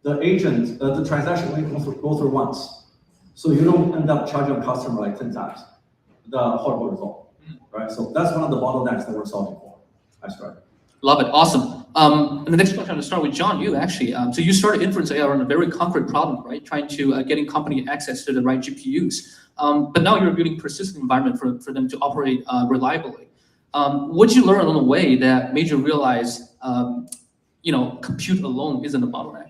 the transaction only go through once. So you don't end up charging a customer like 10 times the horrible result, right? So that's one of the bottlenecks that we're solving for. That's right. Love it, awesome. And the next question I'm gonna start with John, you actually. So you started Inference.ai on a very concrete problem, right? Trying to getting company access to the right GPUs. But now you're building persistent environment for them to operate reliably. What did you learn along the way that made you realize, compute alone isn't a bottleneck?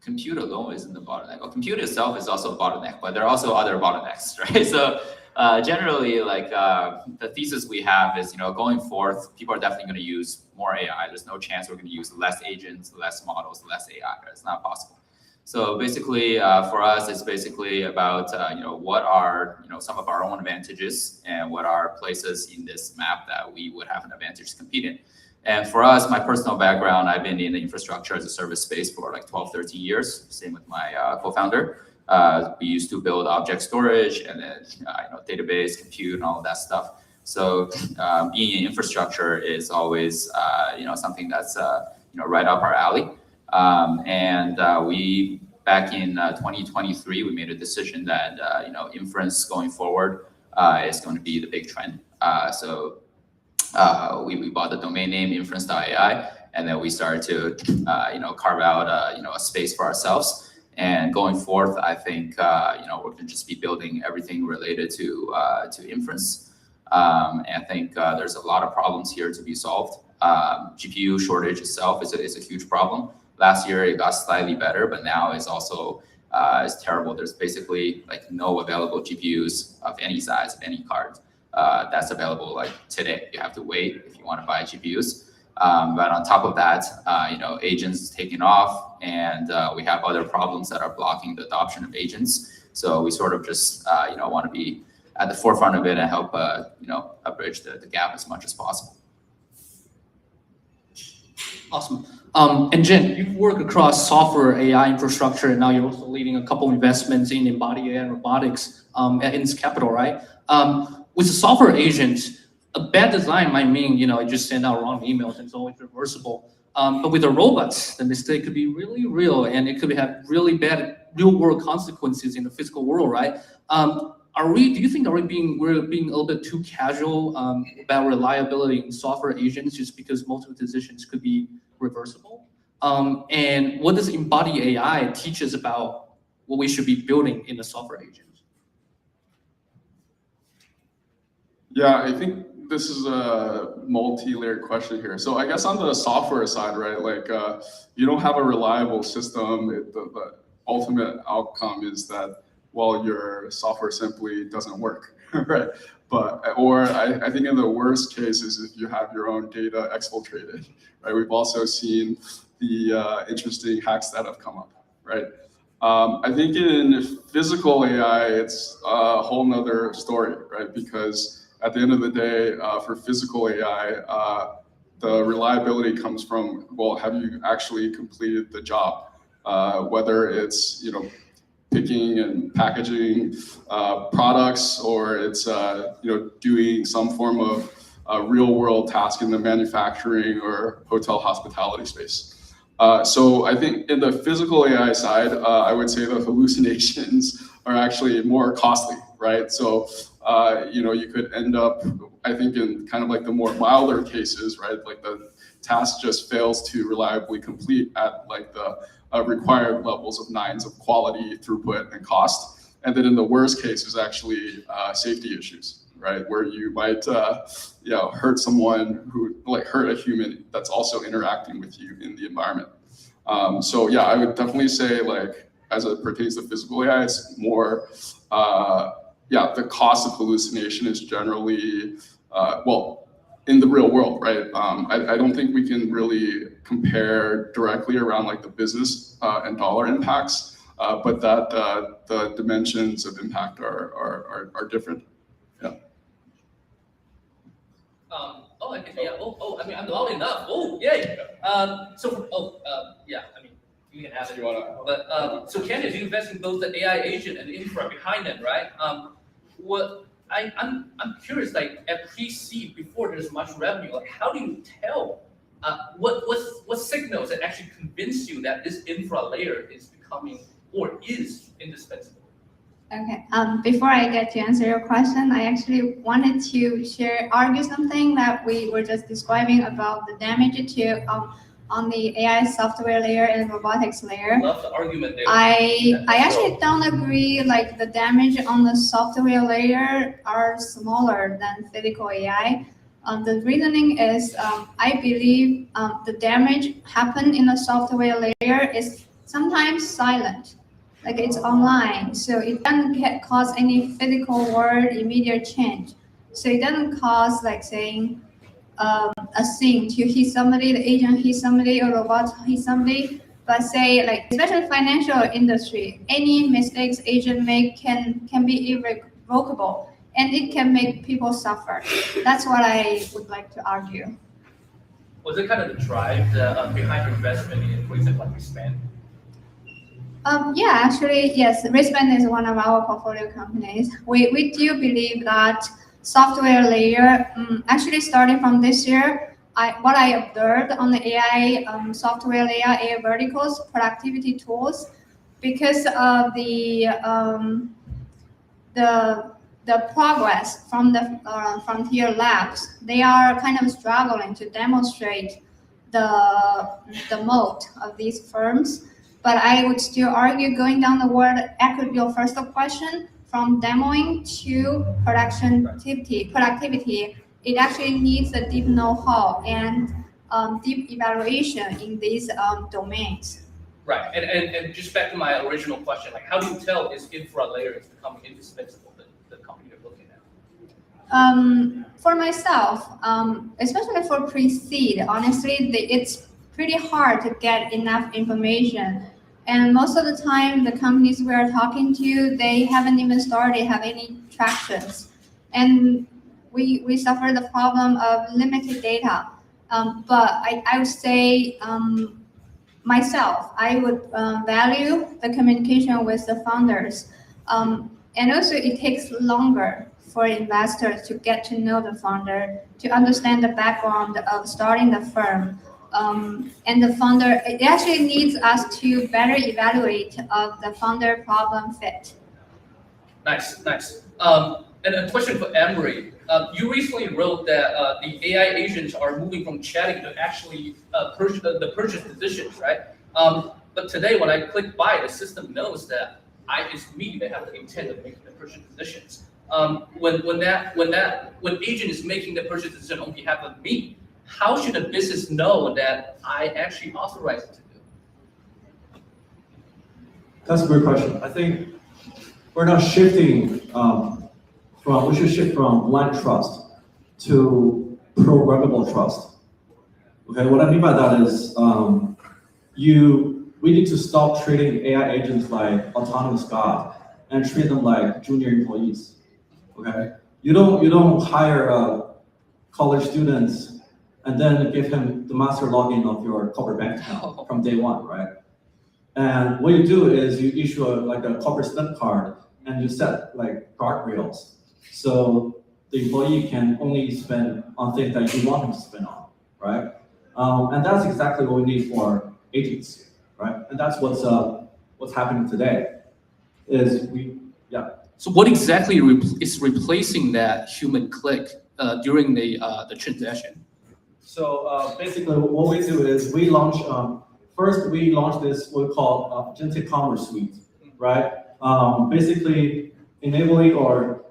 Compute alone isn't the bottleneck. Well, compute itself is also a bottleneck, but there are also other bottlenecks, right? So generally, like the thesis we have is, going forth, people are definitely going to use more AI. There's no chance we're going to use less agents, less models, less AI. Right? It's not possible. So basically, for us, it's basically about what are some of our own advantages and what are places in this map that we would have an advantage to compete in. And for us, my personal background, I've been in the infrastructure as a service space for like 12, 13 years. Same with my co-founder. We used to build object storage and then database, compute, and all of that stuff. So being in infrastructure is always something that's right up our alley. We back in 2023, we made a decision that inference going forward is going to be the big trend. We bought the domain name Inference.ai, and then we started to carve out a space for ourselves. And going forth, I think we're going to just be building everything related to inference. And I think there's a lot of problems here to be solved. GPU shortage itself is a huge problem. Last year it got slightly better, but now it's also is terrible. There's basically like no available GPUs of any size of any card that's available like today. You have to wait if you want to buy GPUs. But on top of that, agents taking off, and we have other problems that are blocking the adoption of agents. So we sort of just want to be at the forefront of it and help bridge the gap as much as possible. Awesome. And Jen, you've worked across software, AI infrastructure, and now you're also leading a couple of investments in embodied AI and robotics at INCE Capital, right? With a software agent, a bad design might mean, you just send out wrong emails and it's always reversible. But with the robots, the mistake could be really real, and it could have really bad real-world consequences in the physical world, right? Do you think we're being a little bit too casual about reliability in software agents just because most of the decisions could be reversible? And what does embodied AI teach us about what we should be building in a software agent? Yeah, I think this is a multi-layered question here. So I guess on the software side, right, like you don't have a reliable system. The ultimate outcome is that, well, your software simply doesn't work, right? Or I think in the worst cases, if you have your own data exfiltrated, right? We've also seen the interesting hacks that have come up, right? I think in physical AI, it's a whole nother story, right? Because at the end of the day, for physical AI, the reliability comes from, well, have you actually completed the job? Whether it's, picking and packaging products, or it's doing some form of real world task in the manufacturing or hotel hospitality space. So I think in the physical AI side, I would say the hallucinations are actually more costly, right? So you could end up, I think, in kind of like the more milder cases, right? Like the task just fails to reliably complete at like the required levels of nines of quality, throughput, and cost. And then in the worst case is actually safety issues, right? Where you might hurt someone hurt a human that's also interacting with you in the environment. So yeah, I would definitely say, like, as it pertains to physical AI, it's more, the cost of hallucination is generally, in the real world, right? I don't think we can really compare directly around like the business and dollar impacts, but that the dimensions of impact are different. Yeah. Oh, I mean, I mean, I'm loud enough. Oh, yay. Yeah, I mean, you can have it. But so Candace, you invest in both the AI agent and the infra behind them, right? I'm curious, like at pre-seed, before there's much revenue, like how do you tell what signals that actually convince you that this infra layer is becoming or is indispensable? Okay. Before I get to answer your question, I actually wanted to argue something that we were just describing about the damage to on the AI software layer and robotics layer. Love the argument there. I actually don't agree. Like the damage on the software layer are smaller than physical AI. The reasoning is I believe the damage happen in the software layer is sometimes silent. Like it's online, so it doesn't cause any physical world immediate change. So it doesn't cause like saying a thing to hit somebody, the agent hit somebody, or robot hit somebody. But say like, especially financial industry, any mistakes agent make can be irrevocable, and it can make people suffer. That's what I would like to argue. Was it kind of the drive behind your investment in, for example, like Respond? Yeah, actually, yes. Respond is one of our portfolio companies. We do believe that software layer, actually starting from this year, what I observed on the AI software layer, AI verticals, productivity tools, because of the progress from the frontier labs, they are kind of struggling to demonstrate the moat of these firms. But I would still argue going down the word equity, your first question, from demoing to productivity, it actually needs a deep know-how and deep evaluation in these domains. Right, and just back to my original question, like how do you tell this infra layer is becoming indispensable, the company you're looking at? For myself, especially for pre-seed, honestly, it's pretty hard to get enough information. And most of the time, the companies we are talking to, they haven't even started have any tractions. And we suffer the problem of limited data. But I would say, myself, I would value the communication with the founders. And also it takes longer for investors to get to know the founder, to understand the background of starting the firm. And the founder, it actually needs us to better evaluate of the founder problem fit. Nice. And a question for Emery. You recently wrote that the AI agents are moving from chatting to actually the purchase decisions, right? But today when I click buy, the system knows that it's me that have the intent of making the purchase decisions. When agent is making the purchase decision on behalf of me, how should a business know that I actually authorize it to do? That's a great question. I think we're now shifting we should shift from blind trust to programmable trust. Okay, what I mean by that is we need to stop treating AI agents like autonomous God and treat them like junior employees. Okay, you don't hire college students and then give him the master login of your corporate bank account from day one, right? And what you do is you issue a corporate SIM card and you set like guardrails. So the employee can only spend on things that you want him to spend on, right? And that's exactly what we need for agents, right? And that's what's happening today. So what exactly is replacing that human click during the transaction? So basically, what we do is we launch. First, we launch this what we call Agentic Commerce Suite, right? Basically, enabling or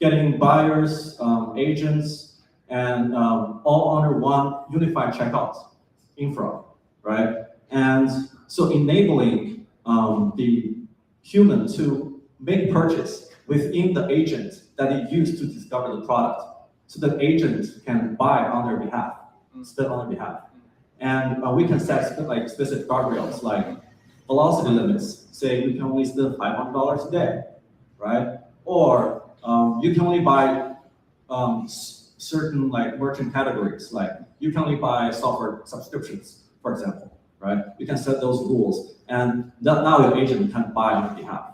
getting buyers, agents, and all under one unified checkout infra, right? And so enabling the human to make purchase within the agent that it used to discover the product, so the agent can buy on their behalf, spend on their behalf. And we can set like specific guardrails, like velocity limits. Say you can only spend $500 a day, right? Or you can only buy certain like merchant categories, like you can only buy software subscriptions, for example, right? You can set those rules, and now your agent can buy on your behalf.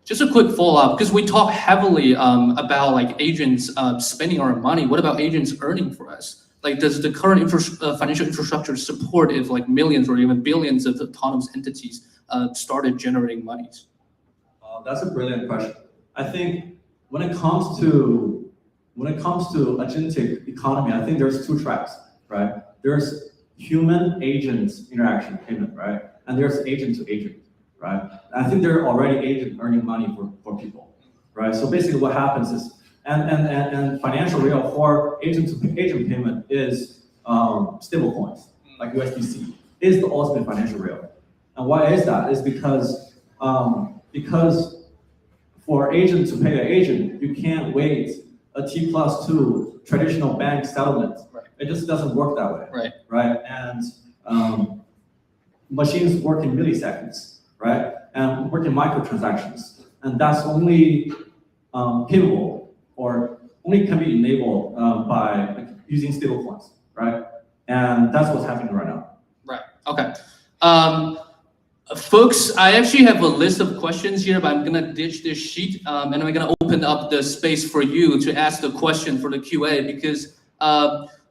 Just a quick follow-up, because we talk heavily about like agents spending our money. What about agents earning for us? Like, does the current financial infrastructure support if like millions or even billions of autonomous entities started generating monies? That's a brilliant question. I think when it comes to agentic economy, I think there's two tracks, right? There's human agent interaction payment, right? And there's agent to agent, right? I think there are already agents earning money for people, right? So basically what happens is, and financial rail for agent to agent payment is stable coins, like USDC, is the ultimate financial rail. And why is that? Is because for agent to pay an agent, you can't wait a T+2 traditional bank settlement. Right. It just doesn't work that way. Right. Right. And machines work in milliseconds, right? And work in microtransactions. And that's only capable or only can be enabled by like, using stablecoins, right? And that's what's happening right now. Right. Okay. Folks, I actually have a list of questions here, but I'm gonna ditch this sheet and I'm gonna open up the space for you to ask the question for the QA, because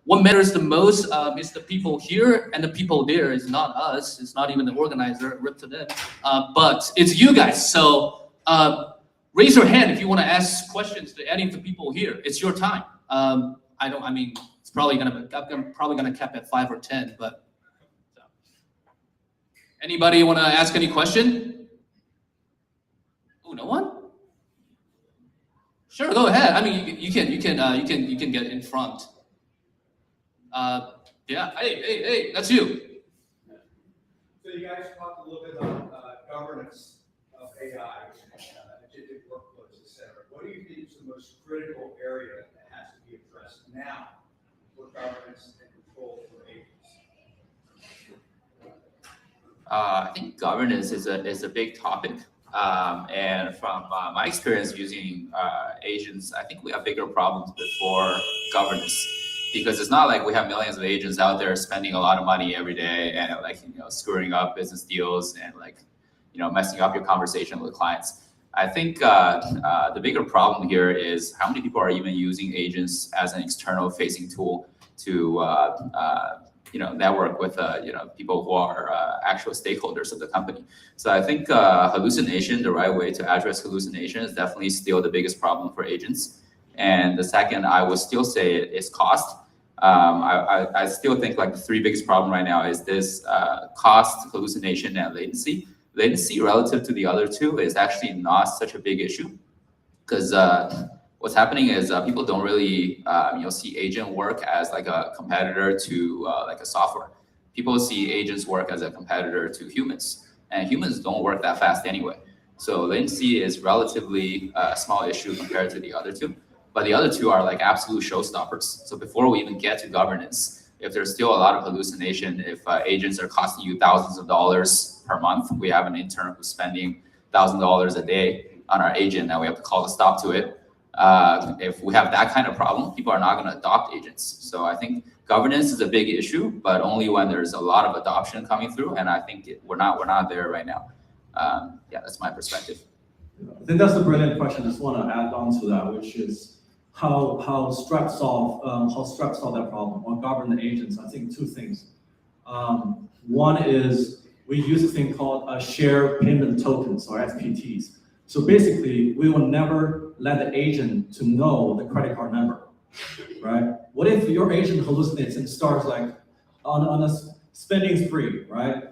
what matters the most is the people here, and the people there is not us. It's not even the organizer, rip to them, but it's you guys. So raise your hand if you want to ask questions to any of the people here. It's your time. I mean, it's probably I'm probably gonna cap at 5 or 10, but. Anybody want to ask any question? Oh, no one? Sure, go ahead. I mean, you can get in front. Yeah. Hey, that's you. So you guys talked a little bit about governance of AI, agentic workflows, et cetera. What do you think is the most critical area that has to be addressed now for governance and control for agents? I think governance is a big topic, and from my experience using agents, I think we have bigger problems before governance, because it's not like we have millions of agents out there spending a lot of money every day and like screwing up business deals and like messing up your conversation with clients. I think the bigger problem here is how many people are even using agents as an external facing tool to network with people who are actual stakeholders of the company. So I think hallucination, the right way to address hallucination, is definitely still the biggest problem for agents. And the second, I would still say is cost. I still think like the three biggest problem right now is this cost, hallucination, and latency. Latency relative to the other two is actually not such a big issue, because what's happening is people don't really see agent work as like a competitor to like a software. People see agents work as a competitor to humans, and humans don't work that fast anyway. So latency is relatively a small issue compared to the other two, but the other two are like absolute showstoppers. So before we even get to governance, if there's still a lot of hallucination, if agents are costing you thousands of dollars per month, we have an intern who's spending $1,000 a day on our agent, and we have to call a stop to it. If we have that kind of problem, people are not going to adopt agents. So I think governance is a big issue, but only when there's a lot of adoption coming through. And I think we're not there right now. Yeah, that's my perspective. I think that's a brilliant question. I just want to add on to that, which is how Stripe solve that problem or govern the agents. I think two things. One is we use a thing called share payment tokens, or SPTs. So basically, we will never let the agent to know the credit card number, right? What if your agent hallucinates and starts like on a spending spree, right?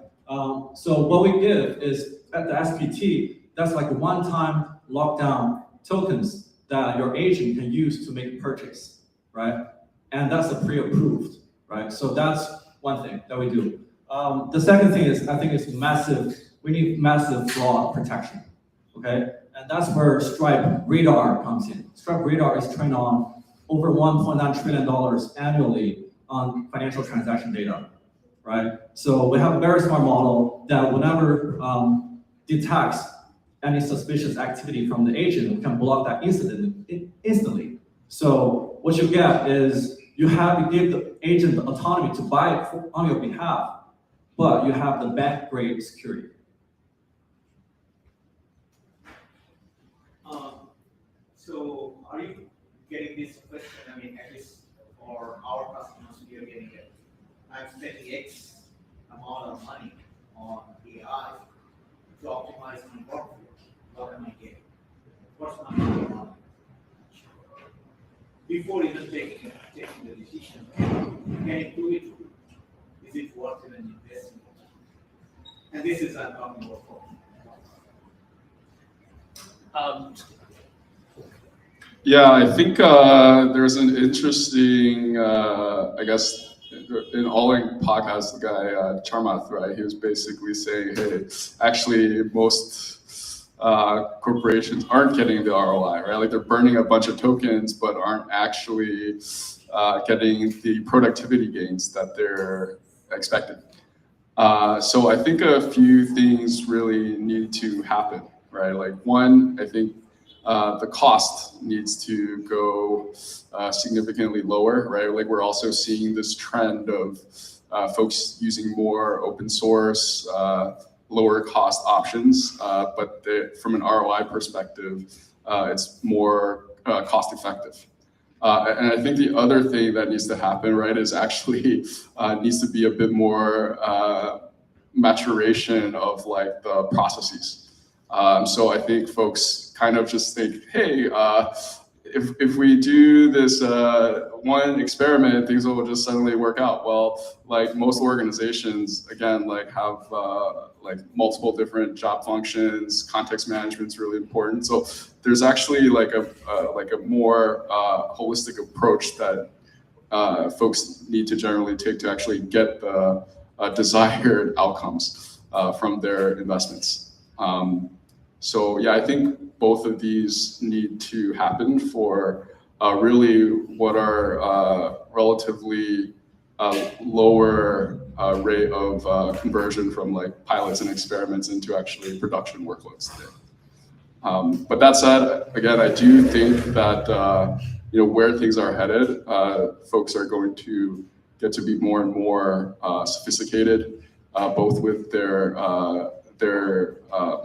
So what we give is at the SPT, that's like one-time lockdown tokens that your agent can use to make a purchase, right? And that's a pre-approved, right? So that's one thing that we do. The second thing is, I think it's massive. We need massive fraud protection. Okay, and that's where Stripe Radar comes in. Stripe Radar is trained on over $1.9 trillion annually on financial transaction data, right? So we have a very smart model that whenever detects any suspicious activity from the agent, we can block that incident instantly. So what you get is you give the agent the autonomy to buy it on your behalf, but you have the bank-grade security. So are you getting this question? I mean, at least for our customers, we are getting it. I'm spending X amount of money on AI to optimize my workflow. What am I getting? What's my ROI? Before even taking the decision, can you do it? Is it worth even investing? And this is I'm talking about. Yeah, I think there's an interesting, I guess, in All-In podcast, the guy Charmath, right? He was basically saying, hey, actually, most corporations aren't getting the ROI, right? Like they're burning a bunch of tokens, but aren't actually getting the productivity gains that they're expecting. So I think a few things really need to happen, right? Like one, I think the cost needs to go significantly lower, right? Like we're also seeing this trend of folks using more open source, lower cost options, but from an ROI perspective, it's more cost effective. And I think the other thing that needs to happen, right, is actually needs to be a bit more maturation of like the processes. So I think folks kind of just think, hey, if we do this one experiment, things will just suddenly work out. Well, like most organizations, again, like have like multiple different job functions. Context management is really important. So there's actually like a more holistic approach that folks need to generally take to actually get the desired outcomes from their investments. So yeah, I think both of these need to happen for really what are relatively lower rate of conversion from like pilots and experiments into actually production workloads today. But that said, again, I do think that where things are headed, folks are going to get to be more and more sophisticated, both with their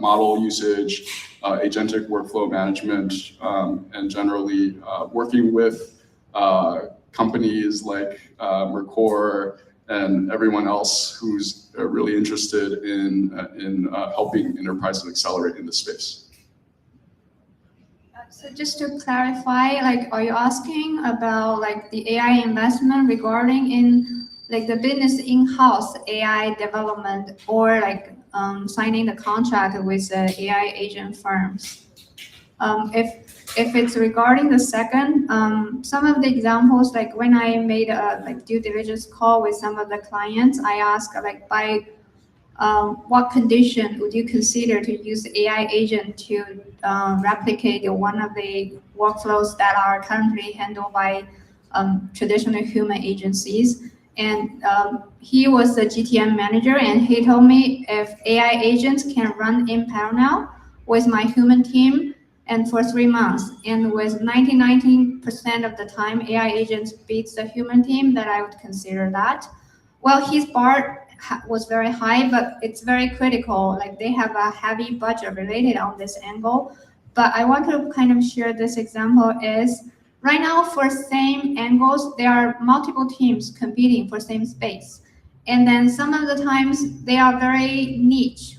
model usage, agentic workflow management, and generally working with companies like Mercor and everyone else who's really interested in helping enterprises accelerate in this space. So just to clarify, like, are you asking about like the AI investment regarding in like the business in-house AI development or like signing the contract with the AI agent firms? If it's regarding the second, some of the examples, like when I made a like due diligence call with some of the clients, I asked like by what condition would you consider to use AI agent to replicate one of the workflows that are currently handled by traditional human agencies? And he was the GTM manager, and he told me if AI agents can run in parallel with my human team and for 3 months, and with 99% of the time AI agents beats the human team, that I would consider that. Well, his bar was very high, but it's very critical. Like they have a heavy budget related on this angle. But I want to kind of share this example is right now for same angles, there are multiple teams competing for same space. And then some of the times they are very niche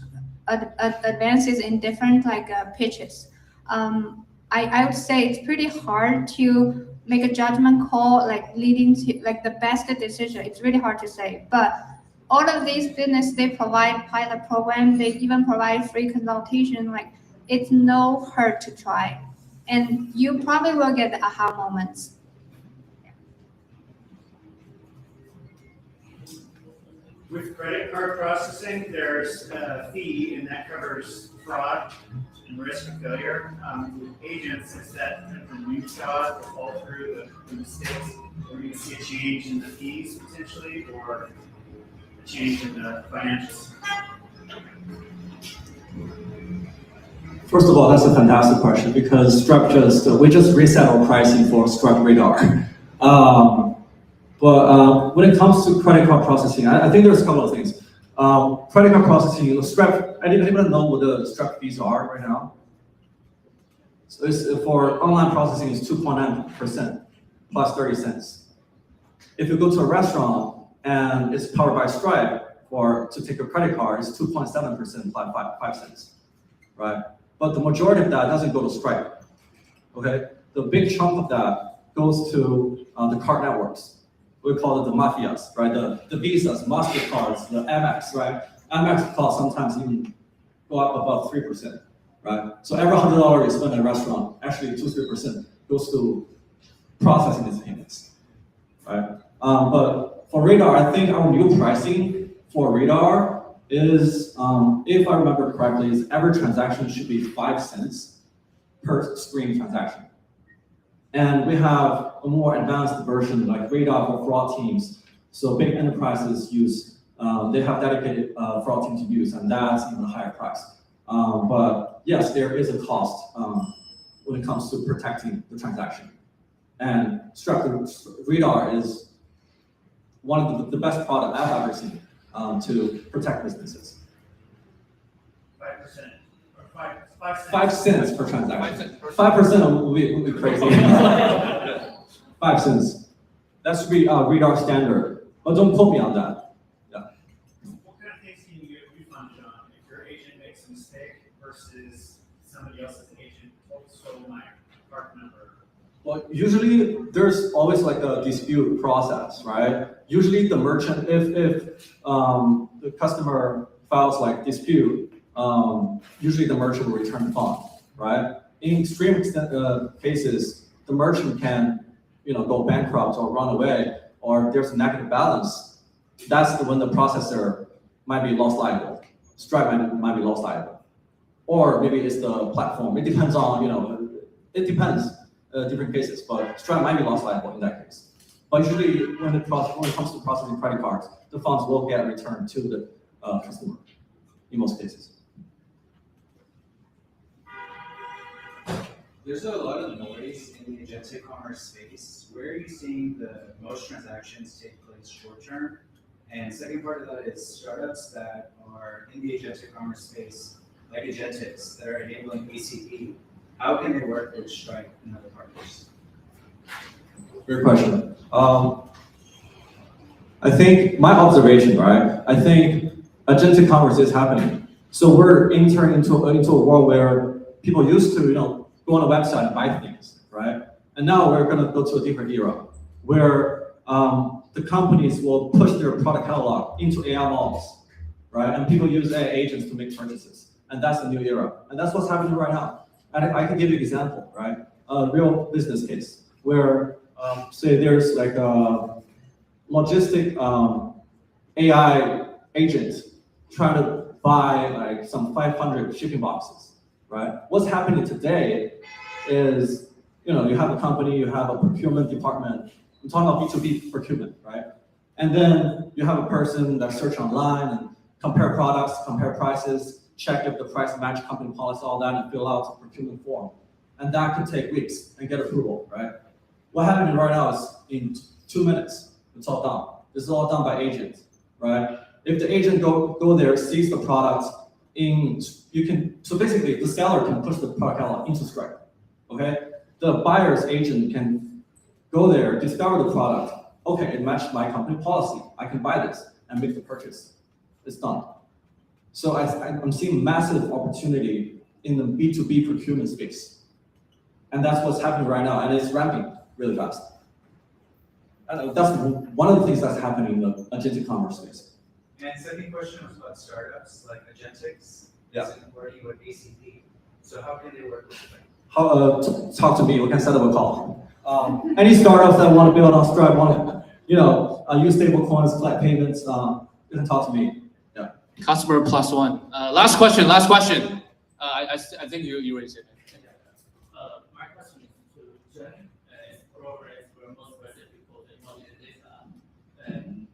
advances in different like pitches. I would say it's pretty hard to make a judgment call like leading to like the best decision. It's really hard to say, but all of these business, they provide pilot program, they even provide free consultation. Like it's no hurt to try, and you probably will get the aha moments. With credit card processing, there's a fee, and that covers fraud and risk of failure. With agents, is that the root cause will fall through the mistakes? Are we going to see a change in the fees potentially, or change in the financials? First of all, that's a fantastic question because Stripe we just reset our pricing for Stripe Radar. But when it comes to credit card processing, I think there's a couple of things. Credit card processing, Stripe, anybody know what the Stripe fees are right now? So for online processing, it's 2.9% plus 30 cents. If you go to a restaurant and it's powered by Stripe, or to take a credit card, it's 2.7% plus 5 cents, right? But the majority of that doesn't go to Stripe, okay? The big chunk of that goes to the card networks. We call it the mafias, right? The Visas, MasterCards, the Amex, right? Amex costs sometimes even go up above 3%, right? So every $100 you spend at a restaurant, actually 2-3% goes to processing these payments, right? But for Radar, I think our new pricing for Radar is, if I remember correctly, is every transaction should be 5 cents per screen transaction. And we have a more advanced version like Radar for fraud teams. So big enterprises use, they have dedicated fraud team to use, and that's even a higher price. But yes, there is a cost when it comes to protecting the transaction. And Stripe Radar is one of the best product I've ever seen to protect businesses. 5% or 5 cents. 5 cents per transaction. 5% would be crazy. 5 cents. That should be Radar standard. But don't quote me on that. Yeah. What kind of things can you get refunded on if your agent makes a mistake versus somebody else's agent stole my card number? Well, usually there's always like a dispute process, right? Usually the merchant, if the customer files like dispute, usually the merchant will return the fund, right? In extreme cases, the merchant can, go bankrupt or run away, or there's a negative balance. That's when the processor might be lost liable. Stripe might be lost liable, or maybe it's the platform. It depends on, it depends. Different cases, but Stripe might be lost liable in that case. But usually, when it comes to processing credit cards, the funds will get returned to the customer in most cases. There's a lot of noise in the agentic commerce space. Where are you seeing the most transactions take place short term? And second part of that is startups that are in the agentic commerce space, like Agentics, that are enabling ACP. How can they work with Stripe and other partners? Great question. I think my observation, right? I think agentic commerce is happening. So we're entering into a world where people used to, go on a website and buy things, right? And now we're going to go to a different era where the companies will push their product catalog into AI models, right? And people use AI agents to make purchases, and that's the new era. And that's what's happening right now. And I can give you an example, right? A real business case where, say there's like a logistic AI agent trying to buy like some 500 shipping boxes, right? What's happening today is, you have a company, you have a procurement department. I'm talking about B2B procurement, right? And then you have a person that search online and compare products, compare prices, check if the price match company policy, all that, and fill out a procurement form. And that could take weeks and get approval, right? What happening right now is in 2 minutes, it's all done. This is all done by agents, right? If the agent go there, sees the product so basically the seller can push the product catalog into Stripe, okay? The buyer's agent can go there, discover the product. Okay, it matched my company policy. I can buy this and make the purchase. It's done. So I'm seeing massive opportunity in the B2B procurement space. And that's what's happening right now, and it's ramping really fast. And that's one of the things that's happening in the agentic commerce space. And second question was about startups like Agentics. Yeah. Working with ACP. So how can they work with them? Talk to me, we can set up a call. Any startups that want to build on Stripe, use stable coins, collect payments, you can talk to me. Yeah. Customer plus one. Last question. I think you raised it. My question is to Jen. It's progress for most budget people that want the data. And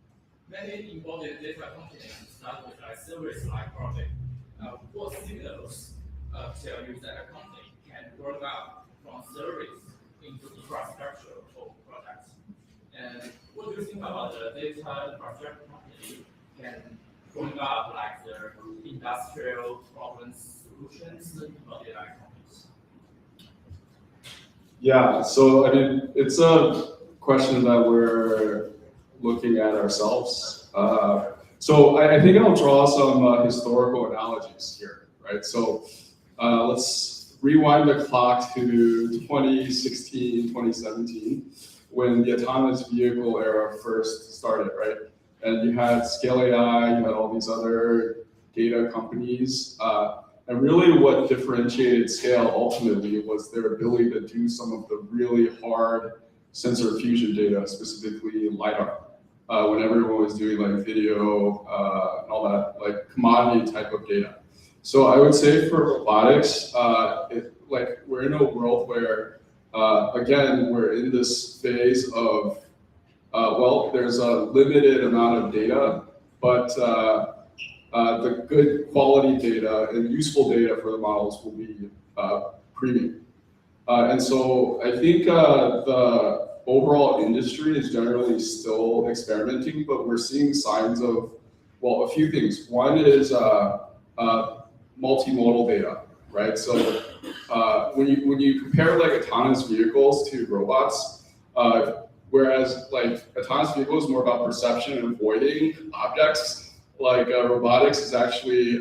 many for the data companies that with a service-like project, what signals tell you that a company can grow up from service into infrastructure for products? And what do you think about the data infrastructure company can grow up like the industrial problem solutions for the AI companies? Yeah, so I mean, it's a question that we're looking at ourselves. So I think I'll draw some historical analogies here, right? So let's rewind the clock to 2016, 2017, when the autonomous vehicle era first started, right? And you had Scale AI, you had all these other data companies. And really what differentiated Scale ultimately was their ability to do some of the really hard sensor fusion data, specifically LiDAR. When everyone was doing like video and all that, like commodity type of data. So I would say for robotics, like we're in a world where, again, we're in this phase of, well, there's a limited amount of data, but the good quality data and useful data for the models will be premium. And so I think the overall industry is generally still experimenting, but we're seeing signs of, well, a few things. One is multimodal data, right? So when you compare like autonomous vehicles to robots, whereas like autonomous vehicles is more about perception and avoiding objects, like robotics is actually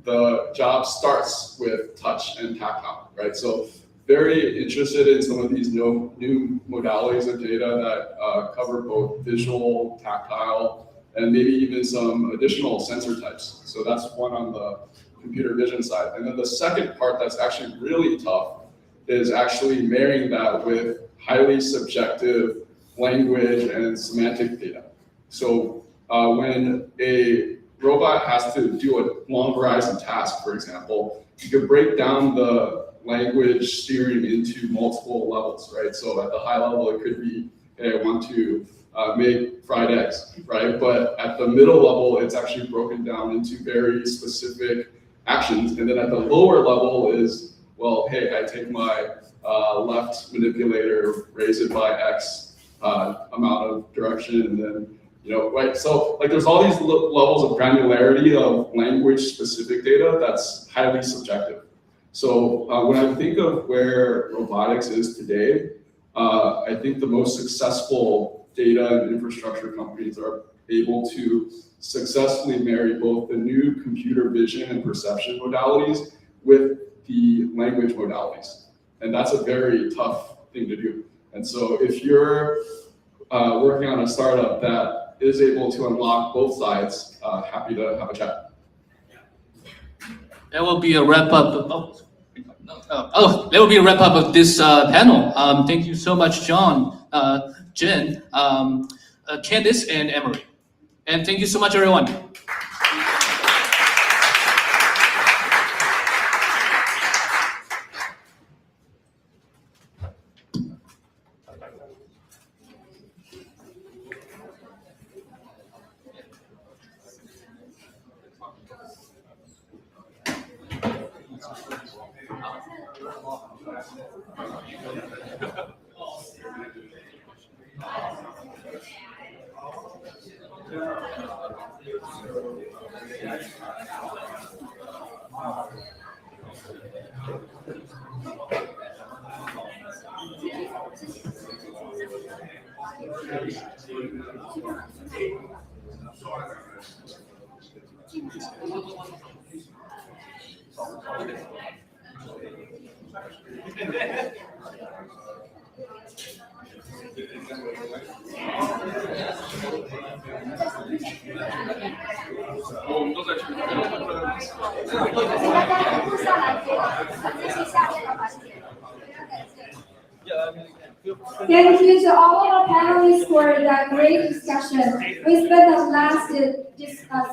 the job starts with touch and tactile, right? So very interested in some of these new modalities of data that cover both visual, tactile, and maybe even some additional sensor types. So that's one on the computer vision side. And then the second part that's actually really tough is actually marrying that with highly subjective language and semantic data. So when a robot has to do a long horizon task, for example, you could break down the language steering into multiple levels, right? So at the high level, it could be, hey, I want to make fried eggs, right? But at the middle level, it's actually broken down into very specific actions. And then at the lower level is, well, hey, I take my left manipulator, raise it by X amount of direction, and then, you know, right? So like there's all these levels of granularity of language specific data that's highly subjective. So when I think of where robotics is today, I think the most successful data and infrastructure companies are able to successfully marry both the new computer vision and perception modalities with the language modalities. And that's a very tough thing to do. And so if you're working on a startup that is able to unlock both sides, happy to have a chat. That will be a wrap up. That will be a wrap up of this panel. Thank you so much, John, Jen, Candice, and Emery. And thank you so much, everyone. Thank you to all of our panelists for the great discussion. We spent the last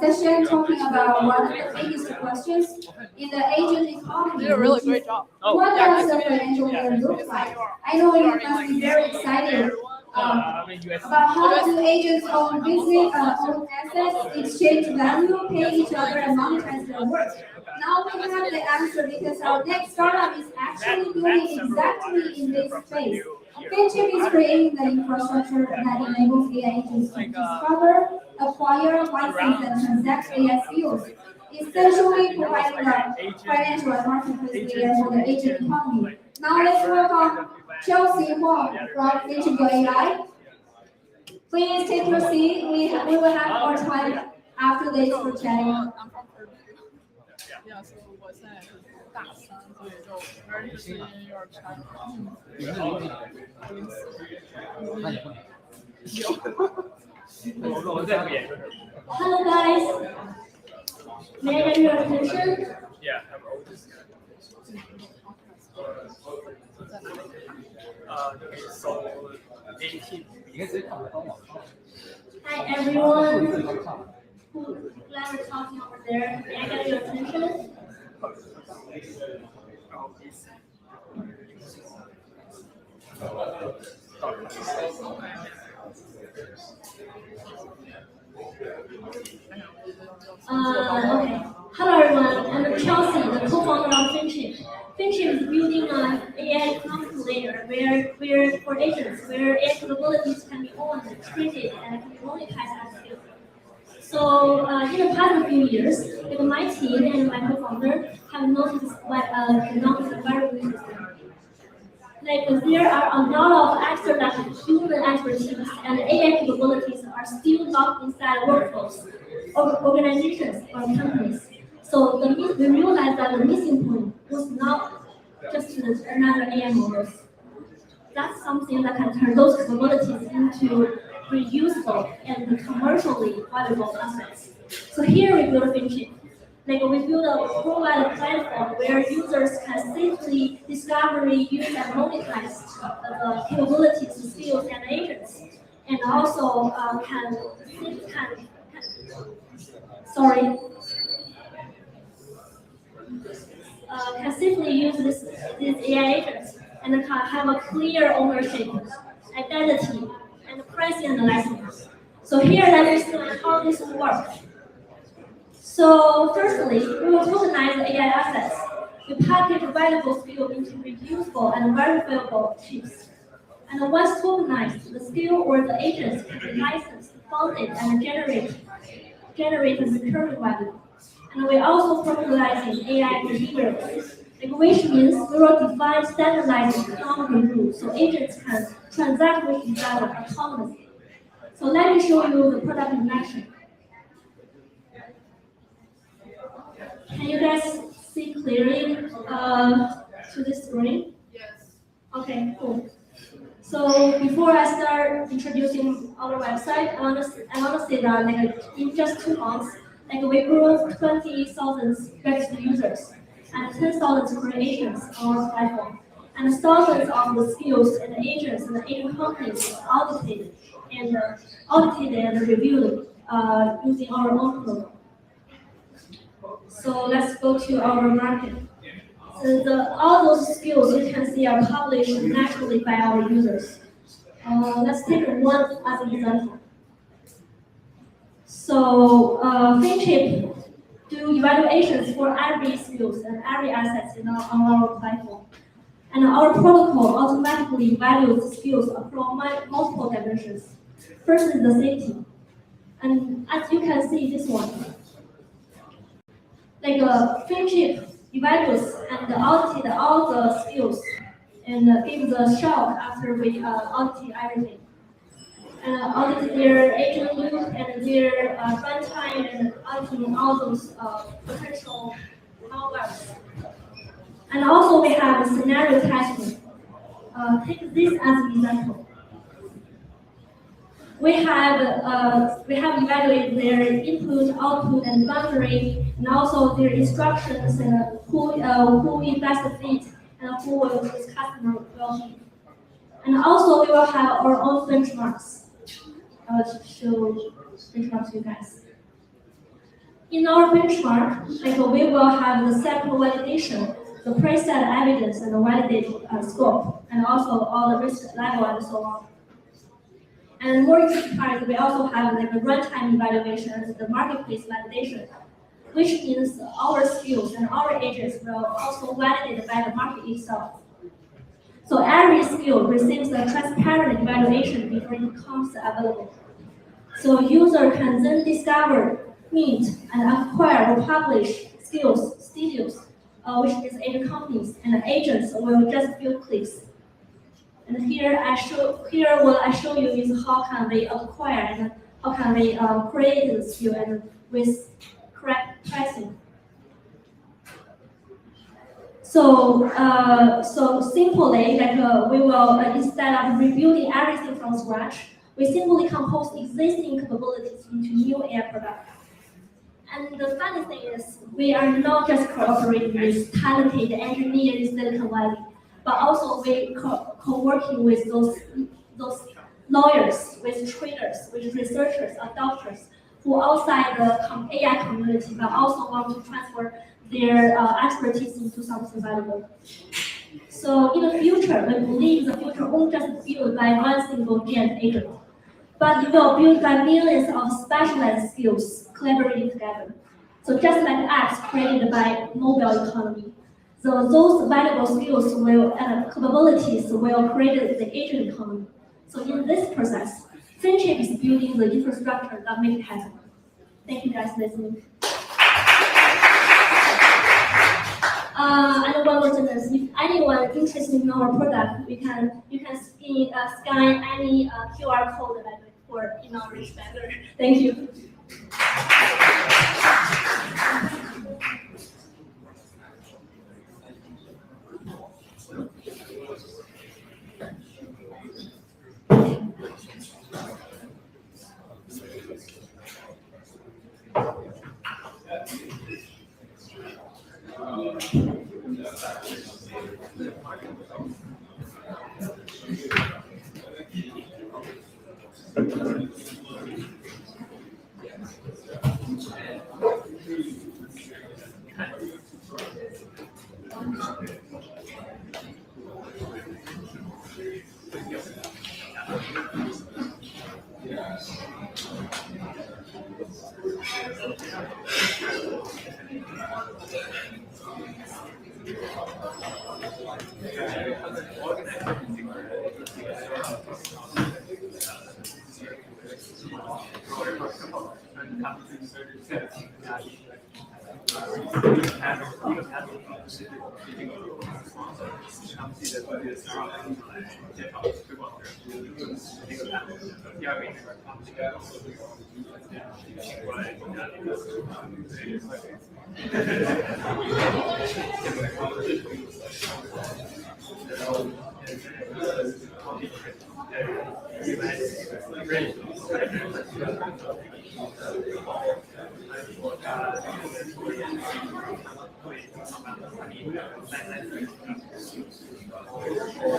session talking about one of the biggest questions in the agent economy. You did a really great job. What does the financial year look like? I know you must be very excited about how do agents own business, own assets, exchange value, pay each other, and monetize their work. Now we have the answer because our next startup is actually doing exactly in this space. FinChip is creating the infrastructure that enables AI agents to discover, acquire, license, and transact AI skills, essentially providing the financial and marketplace layer for the agent economy. Now let's welcome Chelsea Huang from Agent.ai. Please take your seat. We will have more time after this for chatting. Yeah, so 我现在是大三，所以就 very interested in your channel. ，Hello guys. May I get your attention? Yeah. So 18. Hi everyone. Glad we're talking over there. May I get your attention? Okay. Hello everyone. I'm Chelsea, the co-founder of FinChip. FinChip is building an AI economic layer where for agents, where AI capabilities can be owned, traded, and can be monetized at scale. So in the past few years, my team and my co-founder have noticed economics very interesting. Like there are a lot of extra human expertise and AI capabilities are still locked inside workflows of organizations or companies. So we realized that the missing point was not just another AI models. That's something that can turn those capabilities into reusable and commercially valuable assets. So here we build FinChip. Like we build a provide platform where users can safely discover, use, and monetize the capabilities, skills, and agents, and also can safely use these AI agents and can have a clear ownership, identity, and pricing analysis. So here let me explain how this will work. So firstly, we will tokenize the AI assets. We package valuable skill into reusable and verifiable chips. And once tokenized, the skill or the agents can be licensed, funded, and generate a recurring value. And we're also formalizing AI behaviors, which means we will define standardized economic rules so agents can transact with each other autonomously. So let me show you the product in action. Can you guys see clearly to this screen? Yes. Okay, cool. So before I start introducing our website, I want to say that in just 2 months, we grew 20,000 registered users and 10,000 creations on our platform, and thousands of the skills and the agents and the agent companies audited and reviewed using our own program. So let's go to our market. So all those skills you can see are published naturally by our users. Let's take one as an example. So FinChip do evaluations for every skills and every assets on our platform. And our protocol automatically evaluates skills across multiple dimensions. First is the safety. And as you can see this one, FinChip evaluates and audit all the skills and give the shout after we audit everything. Audit their agent loop and their runtime and auditing all those potential malwares. And also we have a scenario testing. Take this as an example. We have evaluated their input, output, and boundary, and also their instructions and who is best fit and who will use customer well-being. And also we will have our own benchmarks to show benchmarks to you guys. In our benchmark, we will have the sample validation, the preset evidence, and the validated scope, and also all the risk level and so on. And more interesting part is we also have like a runtime evaluation and the marketplace validation, which means our skills and our agents will also validate by the market itself. So every skill receives a transparent evaluation before it becomes available. So user can then discover, mint, and acquire or publish skills, studios, which is agent companies, and agents will just build clicks. And here what I show you is how can we acquire and how can we create the skill and with correct pricing. So simply, like we will instead of rebuilding everything from scratch, we simply compose existing capabilities into new AI products. And the funny thing is, we are not just cooperating with talented engineers in Silicon Valley, but also we co-working with those lawyers, with traders, with researchers, or doctors who outside the AI community, but also want to transfer their expertise into something valuable. So in the future, we believe the future won't just be built by one single GAN agent, but it will build by millions of specialized skills collaborating together. So just like apps created by mobile economy, so those valuable skills and capabilities will create the agent economy. So in this process, FinChip is building the infrastructure that makes it happen. Thank you guys for listening. And one more sentence. If anyone interested in our product, you can scan any QR code for reach better. Thank you.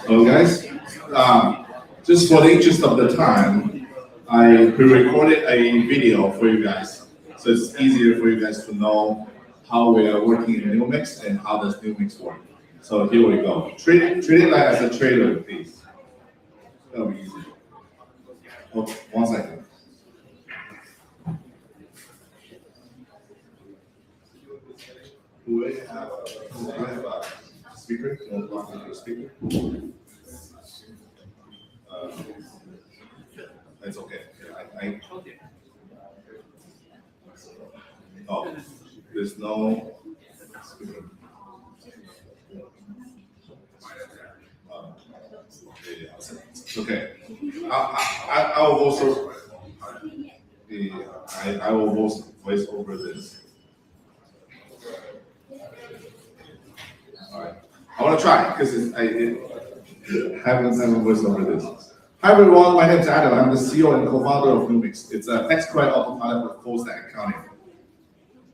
Hello guys, just for the interest of the time, I pre-recorded a video for you guys, so it's easier for you guys to know how we are working in Numix and how does Numix work. So here we go. Treat it like as a trailer, please. That'll be easy. Oh, 1 second. Do we have a speaker? No, not a speaker. It's okay. Oh, there's no speaker. Okay. I will also I will voice over this. All right. I want to try because I haven't voiced over this. Hi everyone, my name is Adam. I'm the CEO and co-founder of Numix. It's a text-to-credit autopilot with full-stack accounting.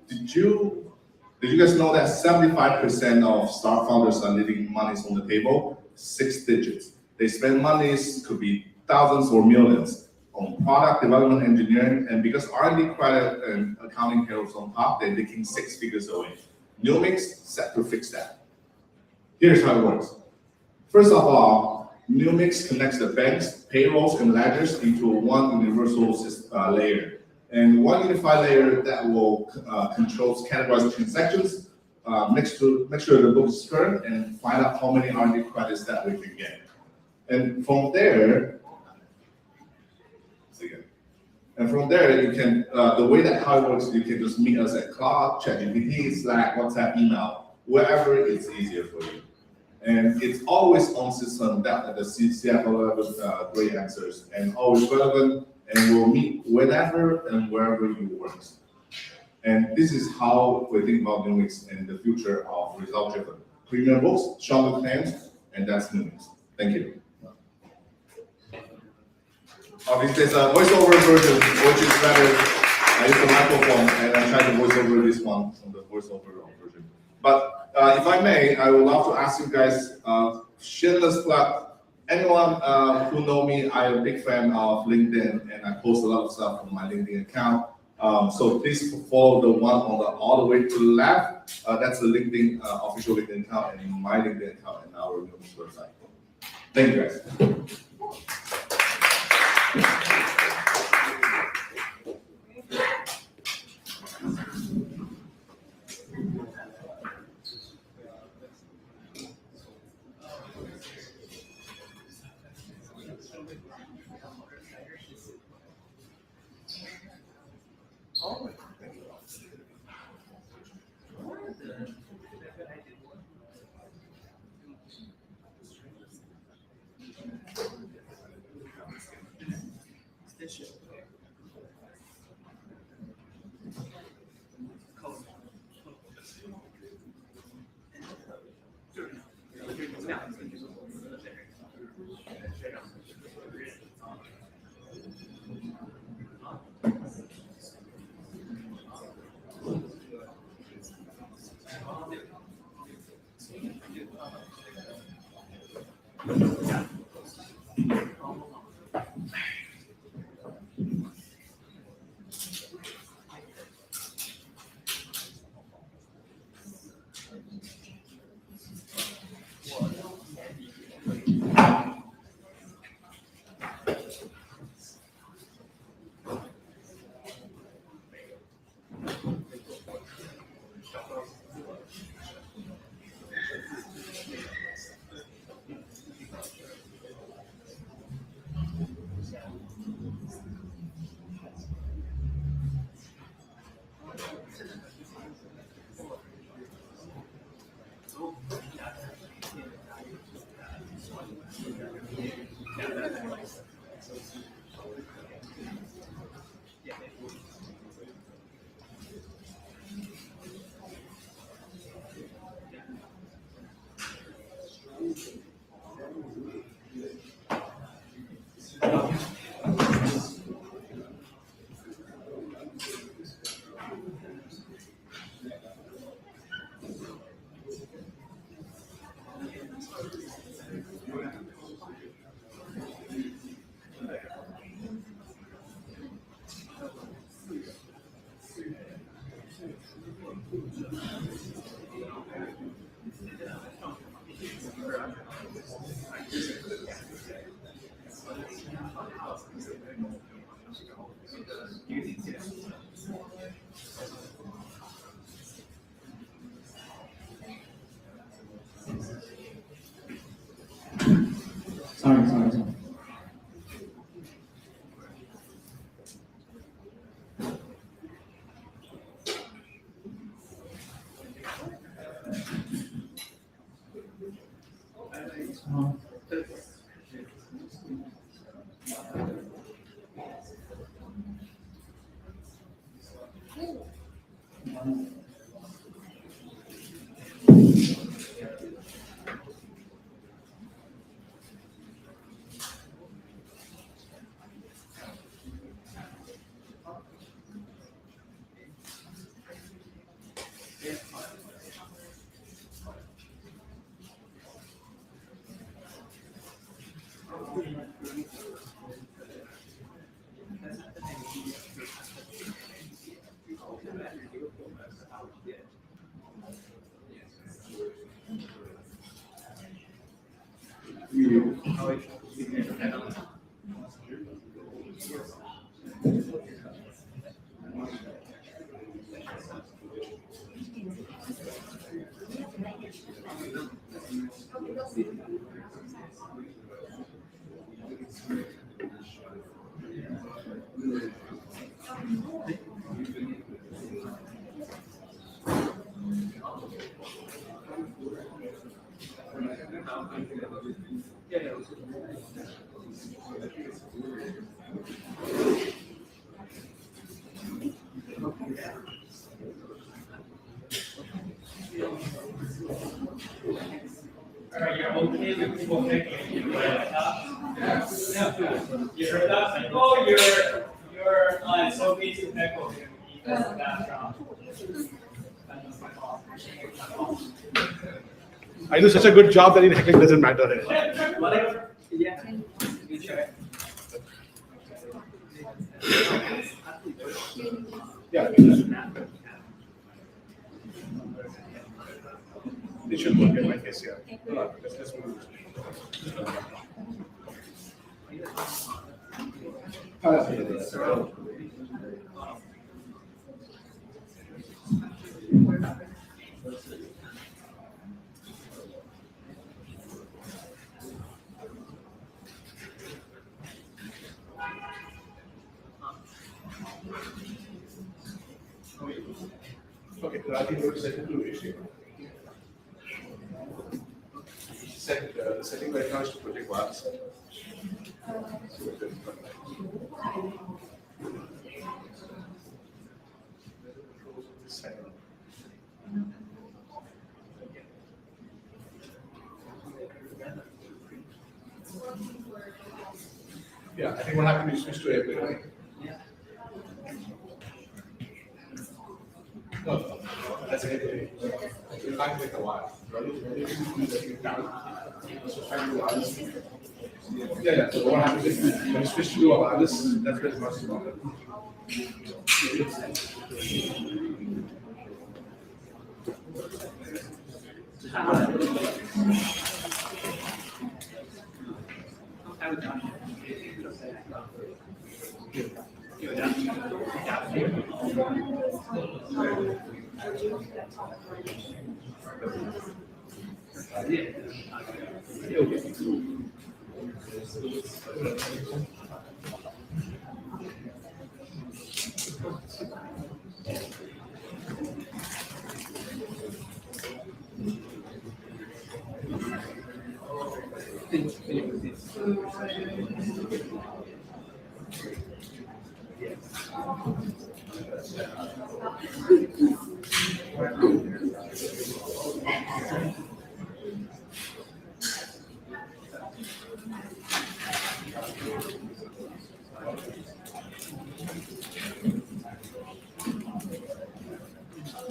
Did you guys know that 75% of startup founders are leaving monies on the table? 6 digits. They spend monies, could be thousands or millions, on product development, engineering, and because R&D credit and accounting heroes on top, they're taking 6 figures away. Numix set to fix that. Here's how it works. First of all, Numix connects the banks, payrolls, and ledgers into one universal layer. And one unified layer that will controls categorize transactions, make sure the book is current, and find out how many R&D credits that we can get. And from there, you can, the way that how it works, you can just meet us at Claude, ChatGPT, Slack, WhatsApp, email, wherever it's easier for you. And it's always on system that the CFO level great answers and always relevant, and we'll meet whenever and wherever you work. And this is how we think about Numix and the future of result-driven. Premium books, shorter claims, and that's Numix. Thank you. Obviously, there's a voiceover version, which is better. I use the microphone and I try to voice over this one on the voiceover version. But if I may, I would love to ask you guys, shameless plug. Anyone who know me, I'm a big fan of LinkedIn, and I post a lot of stuff on my LinkedIn account. So please follow the one on the all the way to the left. That's the LinkedIn official LinkedIn account, and my LinkedIn account, and our Numix website. Thank you, guys. Sorry. Alright, you're okay with people picking you yeah. You heard that? Like, oh, you're so easy to pickle him. He does a bad job. I do such a good job that in heckling doesn't matter. Yeah. You try. Yeah. It should work in my case, yeah. Let's move. Okay, so I think go to second to issue. The setting right now is to project one. Yeah, I think what happened is switch to airplane. No, that's it. It might take a while. Yeah. So what happens is when you switch to a wireless, that's where it's much smaller.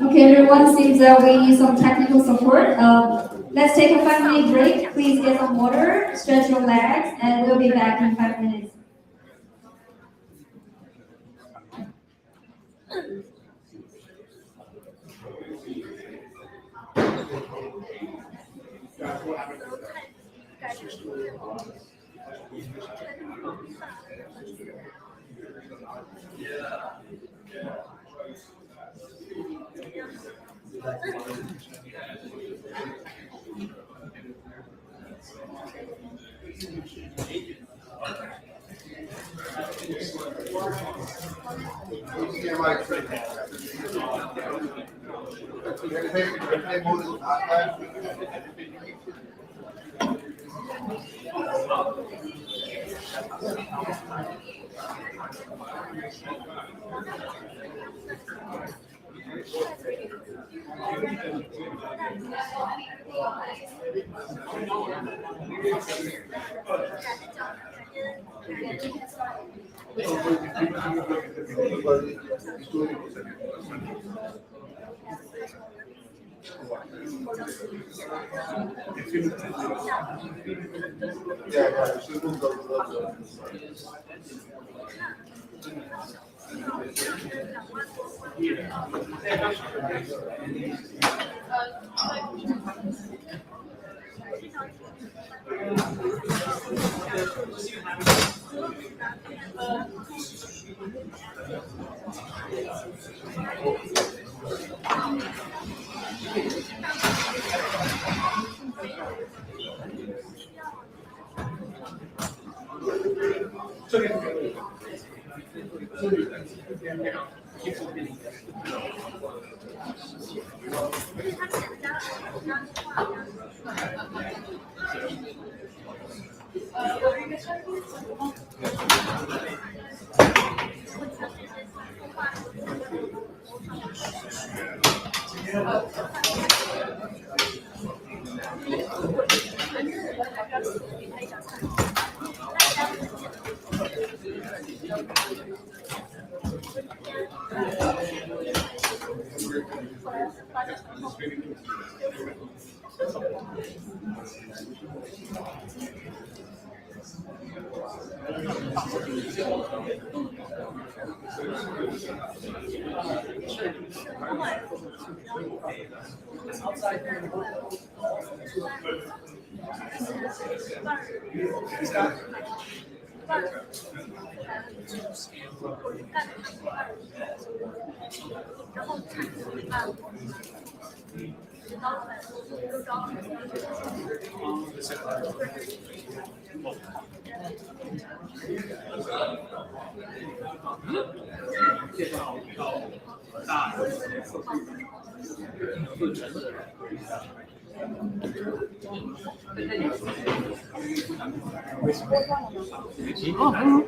Okay, everyone, seems that we need some technical support. Let's take a 5-minute break. Please get some water, stretch your legs, and we'll be back in 5 minutes.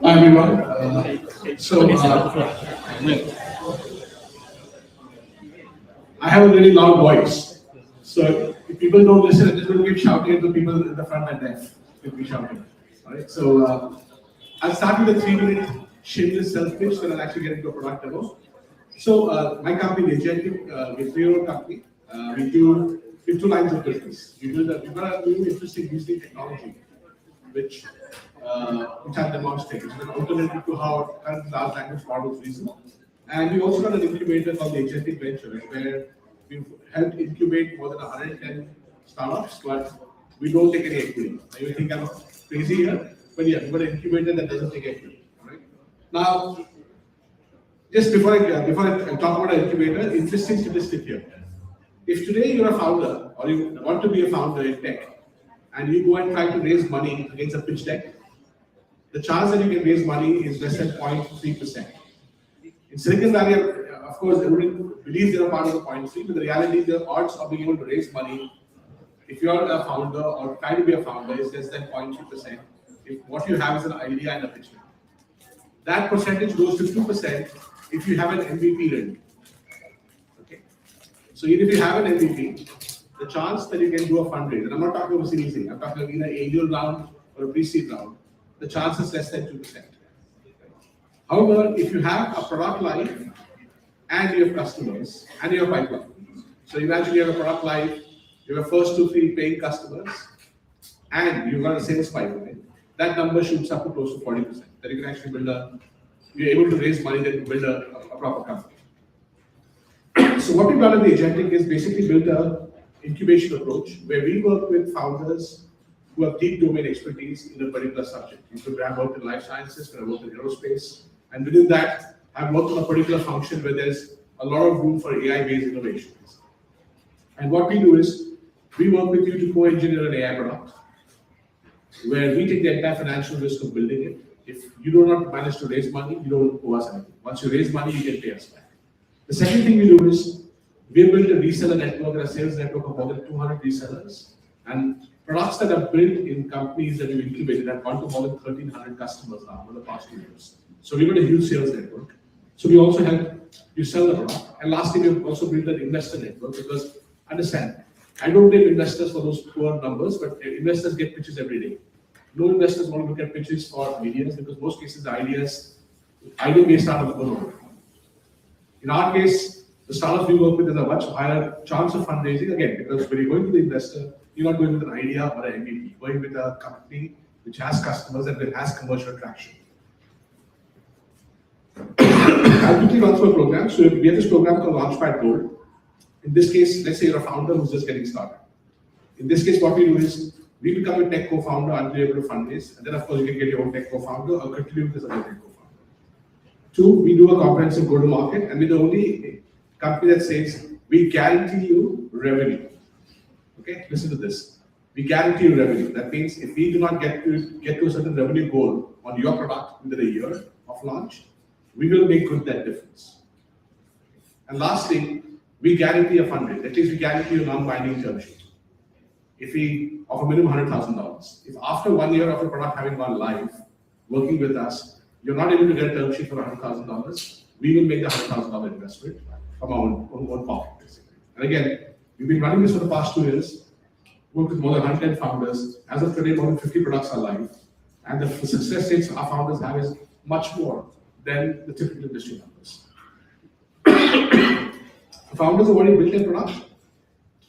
Hi everyone. I have a really loud voice. So if people don't listen, I'm just going to keep shouting at the people in the front and deaf. If we shouting. Alright. So I'll start with a 3-minute shameless self-pitch, then I'll actually get into a product demo. So my company, Agentic, we're a 3-year-old company. We do 2 lines of business. We've got a new interesting using technology, which I'll demonstrate. It's an alternative to how current large language models reason. And we also got an incubator called the Agentic Venture, where we've helped incubate more than 110 startups, but we don't take any equity. You think I'm crazy here? But yeah, we've got an incubator that doesn't take equity. Right? Now, just before I talk about an incubator, interesting statistic here. If today you're a founder, or you want to be a founder in tech, and you go and try to raise money against a pitch deck, the chance that you can raise money is less than 0.3%. In Silicon Valley, of course, everybody believes they're a part of the 0.3, but the reality is the odds of being able to raise money, if you're a founder or try to be a founder, is less than 0.3%. If what you have is an idea and a pitch deck. That percentage goes to 2% if you have an MVP ready. Okay. So even if you have an MVP, the chance that you can do a fundraiser, and I'm not talking about Series A, I'm talking about either an angel round or a pre-seed round, the chance is less than 2%. However, if you have a product live and you have customers and you have pipeline, so imagine you have a product live, you have first 2-3 paying customers, and you've got a sales pipeline, that number shoots up to close to 40%. That you can actually you're able to raise money that you build a proper company. So what we've done in the Agentic is basically build an incubation approach where we work with founders who have deep domain expertise in a particular subject. You could have worked in life sciences, could have worked in aerospace, and within that, I've worked on a particular function where there's a lot of room for AI-based innovations. And what we do is, we work with you to co-engineer an AI product, where we take the entire financial risk of building it. If you do not manage to raise money, you don't owe us anything. Once you raise money, you can pay us back. The second thing we do is, we built a reseller network and a sales network of more than 200 resellers. And products that are built in companies that we've incubated have gone to more than 1,300 customers now over the past 2 years. So we've got a huge sales network. So we also help you sell the product. And lastly, we've also built an investor network because, understand, I don't blame investors for those poor numbers, but investors get pitches every day. No investors want to look at pitches for ideas because most cases the idea-based startups don't work. In our case, the startups we work with has a much higher chance of fundraising, again, because when you're going to the investor, you're not going with an idea or an MVP. You're going with a company which has customers and that has commercial traction. I'll quickly run through a program. So we have this program called Launchpad Gold. In this case, let's say you're a founder who's just getting started. In this case, what we do is we become a tech co-founder until you're able to fundraise. And then, of course, you can get your own tech co-founder or continue with this other tech co-founder. 2, we do a comprehensive go-to-market, and we're the only company that says we guarantee you revenue. Okay, listen to this. We guarantee you revenue. That means if we do not get to a certain revenue goal on your product within a year of launch, we will make good that difference. And lastly, we guarantee a fundraise. At least we guarantee a non-binding term sheet. If we offer minimum $100,000, if after 1 year of the product having gone live, working with us, you're not able to get a term sheet for $100,000, we will make the $100,000 investment from our own pocket, basically. And again, we've been running this for the past 2 years, worked with more than 110 founders. As of today, more than 50 products are live. And the success rates our founders have is much more than the typical industry numbers. Founders have already built their product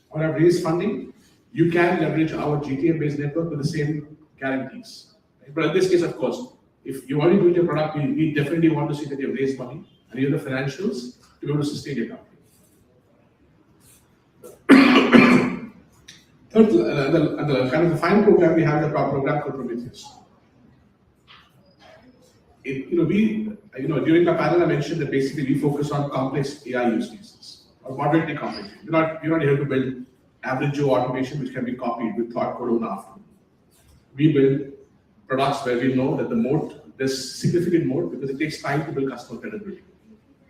or have raised funding. You can leverage our GTM-based network with the same guarantees. Right? But in this case, of course, if you already built your product, we definitely want to see that you've raised money and you have the financials to be able to sustain your company. Third, the kind of the final program we have is a program called Prometheus. During my panel, I mentioned that basically we focus on complex AI use cases or moderately complex. We're not here to build average Joe automation which can be copied with Talok code on after. We build products where we know that the moat, there's significant moat because it takes time to build customer credibility.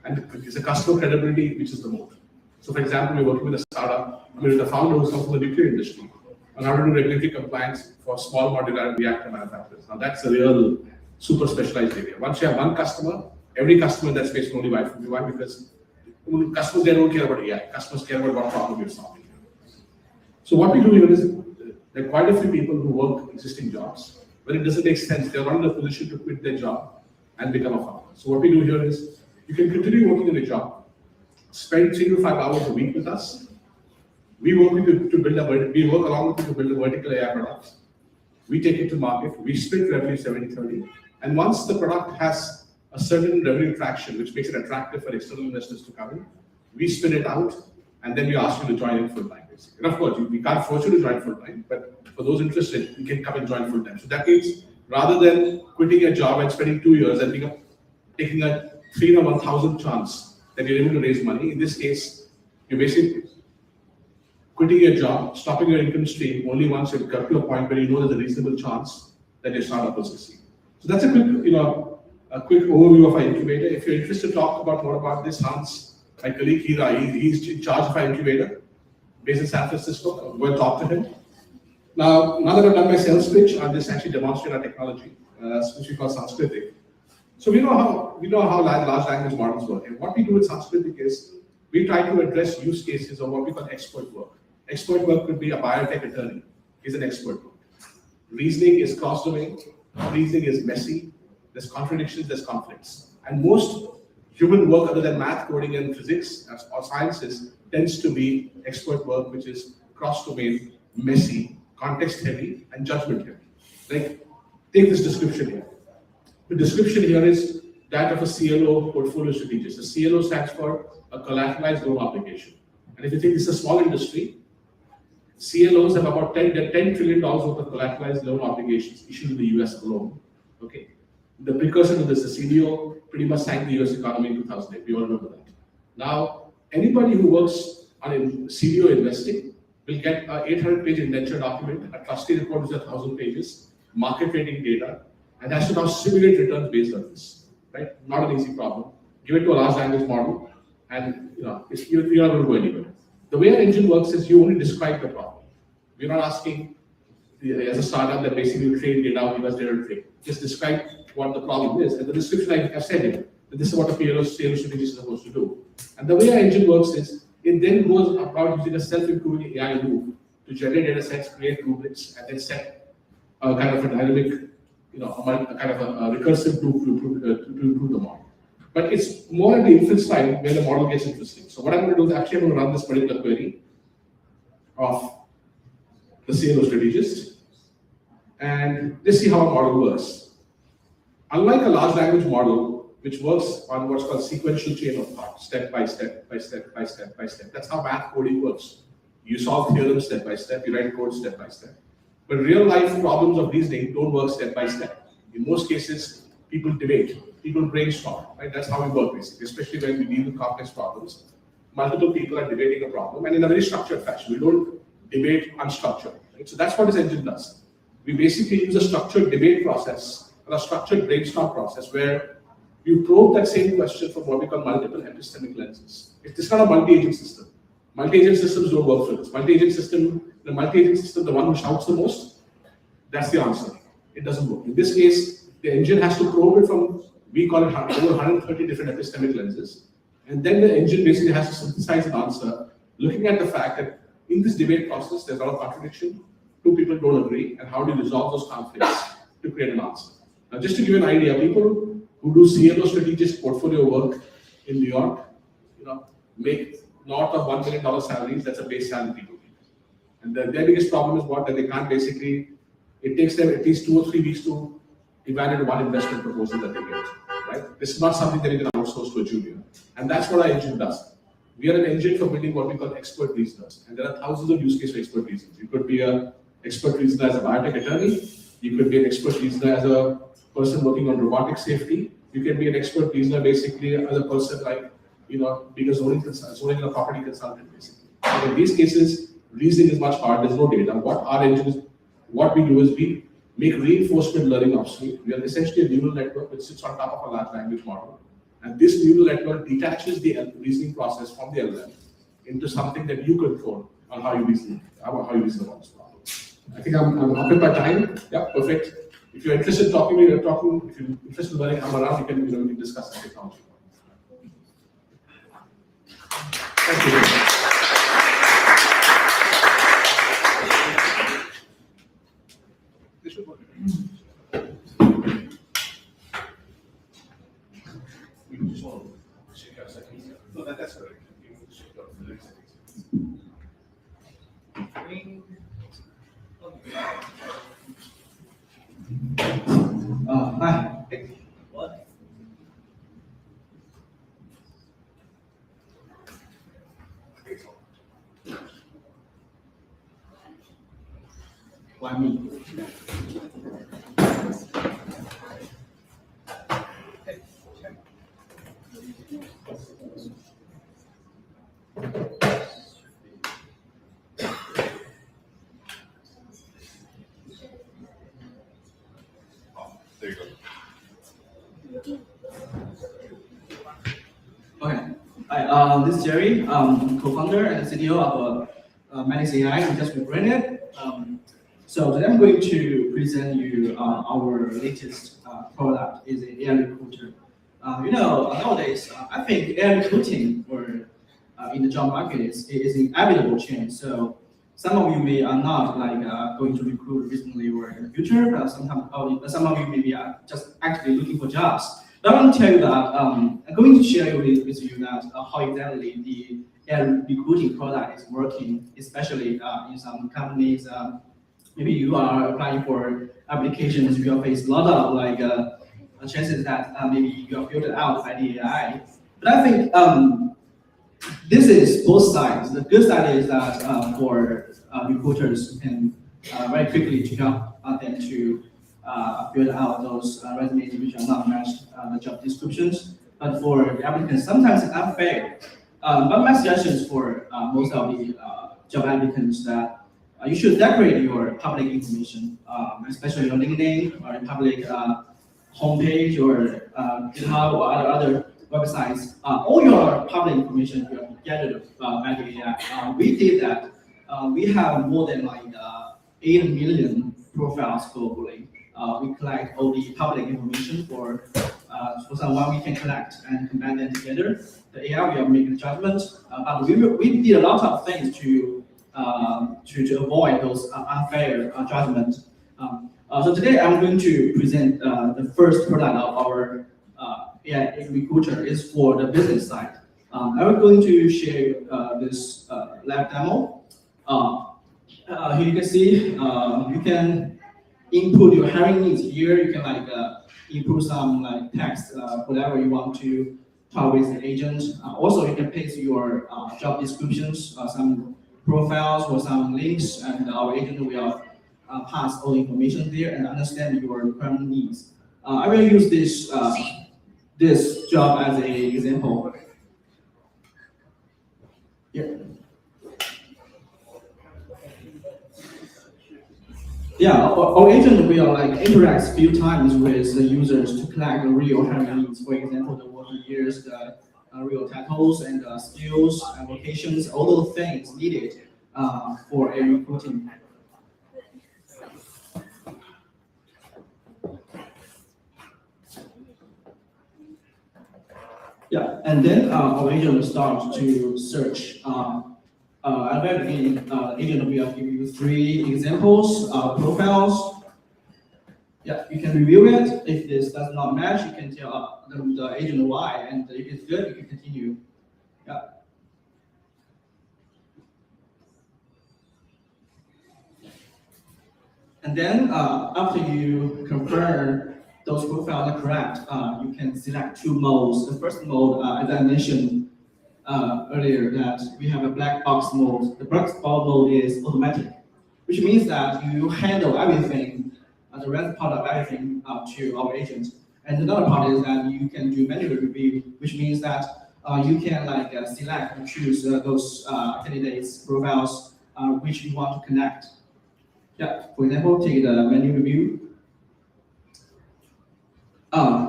And it's a customer credibility which is the moat. So for example, we're working with a startup, with a founder who's come from the nuclear industry on how to do regulatory compliance for small modular reactor manufacturers. Now that's a real super specialized area. Once you have one customer, every customer in that space will only buy from you. Why? Because customers, they don't care about AI. Customers care about what problem you're solving. So what we do here is there are quite a few people who work existing jobs, but it doesn't make sense. They're not in a position to quit their job and become a founder. So what we do here is you can continue working in a job, spend 3 to 5 hours a week with us. We work with you to build we work along with you to build a vertical AI product. We take it to market. We split revenue 70-30. And once the product has a certain revenue traction, which makes it attractive for external investors to come in, we spin it out, and then we ask you to join in full time. And of course, we can't force you to join full time, but for those interested, you can come and join full time. So that means rather than quitting a job and spending 2 years and taking a 3 or 1,000 chance that you're able to raise money, in this case, you're basically quitting your job, stopping your income stream only once you get to a point where you know there's a reasonable chance that your startup will succeed. So that's a quick overview of our incubator. If you're interested to talk about more about this, Hans, my colleague Hira, he's in charge of our incubator based in San Francisco. Go and talk to him. Now that I've done my sales pitch, I'll just actually demonstrate our technology, which we call Sanskritic. So we know how large language models work. And what we do with Sanskritic is we try to address use cases of what we call expert work. Expert work could be a biotech attorney. He's an expert work. Reasoning is cross-domain. Reasoning is messy. There's contradictions, there's conflicts. And most human work other than math, coding, and physics or sciences tends to be expert work, which is cross-domain, messy, context-heavy, and judgment-heavy. Like, take this description here. The description here is that of a CLO portfolio strategist. The CLO stands for a collateralized loan obligation. And if you think this is a small industry, CLOs have about $10 trillion worth of collateralized loan obligations issued in the US alone. Okay. The precursor to this, the CDO, pretty much sank the US economy in 2008. We all remember that. Now, anybody who works on CDO investing will get an 800-page indenture document, a trustee report which is 1,000 pages, market rating data, and has to now simulate returns based on this. Right? Not an easy problem. Give it to a large language model, and you're not going to go anywhere. The way our engine works is you only describe the problem. We're not asking, as a startup, that basically you train data or give us data to train. Just describe what the problem is. And the description I've said here, that this is what a sales strategist is supposed to do. And the way our engine works is, it then goes about using a self-improving AI loop to generate data sets, create rubrics, and then set a kind of a dynamic, a kind of a recursive loop to improve the model. But it's more at the inference time where the model gets interesting. So what I'm going to do is actually I'm going to run this particular query of the CLO strategist and just see how a model works. Unlike a large language model, which works on what's called sequential chain of thought, step by step, by step, by step, by step. That's how math coding works. You solve theorems step by step, you write code step by step. But real life problems of reasoning don't work step by step. In most cases, people debate, people brainstorm, right? That's how we work basically, especially when we deal with complex problems. Multiple people are debating a problem and in a very structured fashion. We don't debate unstructured, right? So that's what this engine does. We basically use a structured debate process or a structured brainstorm process where you probe that same question from what we call multiple epistemic lenses. It's not a multi-agent system. Multi-agent systems don't work for this. The multi-agent system, the one who shouts the most, that's the answer. It doesn't work. In this case, the engine has to probe it from, we call it over 130 different epistemic lenses. And then the engine basically has to synthesize an answer, looking at the fact that in this debate process, there's a lot of contradiction, two people don't agree, and how do you resolve those conflicts to create an answer. Now, just to give you an idea, people who do CLO strategic portfolio work in New York, make north of $1 million salaries. That's a base salary to me. And their biggest problem is what? That they can't basically, it takes them at least 2 or 3 weeks to evaluate one investment proposal that they get, right? This is not something that you can outsource to a junior. And that's what our engine does. We are an engine for building what we call expert reasoners. And there are thousands of use cases for expert reasoners. You could be an expert reasoner as a biotech attorney. You could be an expert reasoner as a person working on robotic safety. You can be an expert reasoner basically as a person like, being a zoning and a property consultant basically. And in these cases, reasoning is much harder. There's no data. What we do is we make reinforcement learning obsolete. We are essentially a neural network which sits on top of a large language model. And this neural network detaches the reasoning process from the LLM into something that you control on how you reason about this problem. I think I'm up with my time. Yeah, perfect. If you're interested in talking, if you're interested in learning, I'm around. We can discuss the technology. Thank you. This should work. We can just want to shake out seconds. No, that's correct. You can shake out the next seconds. Hi. What? Why me? There you go. Okay. Hi, this is Jerry, co-founder and CTO of Metix.ai. We just rebranded. So today I'm going to present you our latest product is an AI recruiter. Nowadays, I think AI recruiting or in the job market is an inevitable change. So some of you may are not going to recruit recently or in the future, but some of you maybe are just actually looking for jobs. But I want to tell you that I'm going to share with you that how exactly the AI recruiting product is working, especially in some companies. Maybe you are applying for applications, you will face a lot of chances that maybe you are filtered out by the AI. But I think this is both sides. The good side is that for recruiters can very quickly to help them to build out those resumes which are not matched the job descriptions. But for the applicants, sometimes it's unfair. But my suggestion is for most of the job applicants that you should decorate your public information, especially your LinkedIn or your public homepage or GitHub or other websites. All your public information will be gathered by the AI. We did that. We have more than 8 million profiles globally. We collect all the public information for someone we can collect and combine them together. The AI will make a judgment, but we did a lot of things to avoid those unfair judgments. So today I'm going to present the first product of our AI recruiter is for the business side. I'm going to share this lab demo. Here you can see you can input your hiring needs here. You can input some text, whatever you want to talk with the agent. Also, you can paste your job descriptions, some profiles or some links, and our agent will pass all the information there and understand your requirement needs. I will use this job as an example. Yeah, our agent will interact a few times with the users to collect the real hiring needs. For example, the working years, the real titles and skills, applications, all those things needed for a recruiting. Yeah, and then our agent will start to search. At the very beginning, agent will give you 3 examples, profiles. Yeah, you can review it. If this does not match, you can tell the agent why, and if it's good, you can continue. Yeah. And then after you confirm those profiles are correct, you can select two modes. The first mode, as I mentioned earlier, that we have a black box mode. The black box mode is automatic, which means that you handle everything, the rest part of everything to our agent. And another part is that you can do manual review, which means that you can select and choose those candidates profiles which you want to connect. Yeah, for example, take the menu review.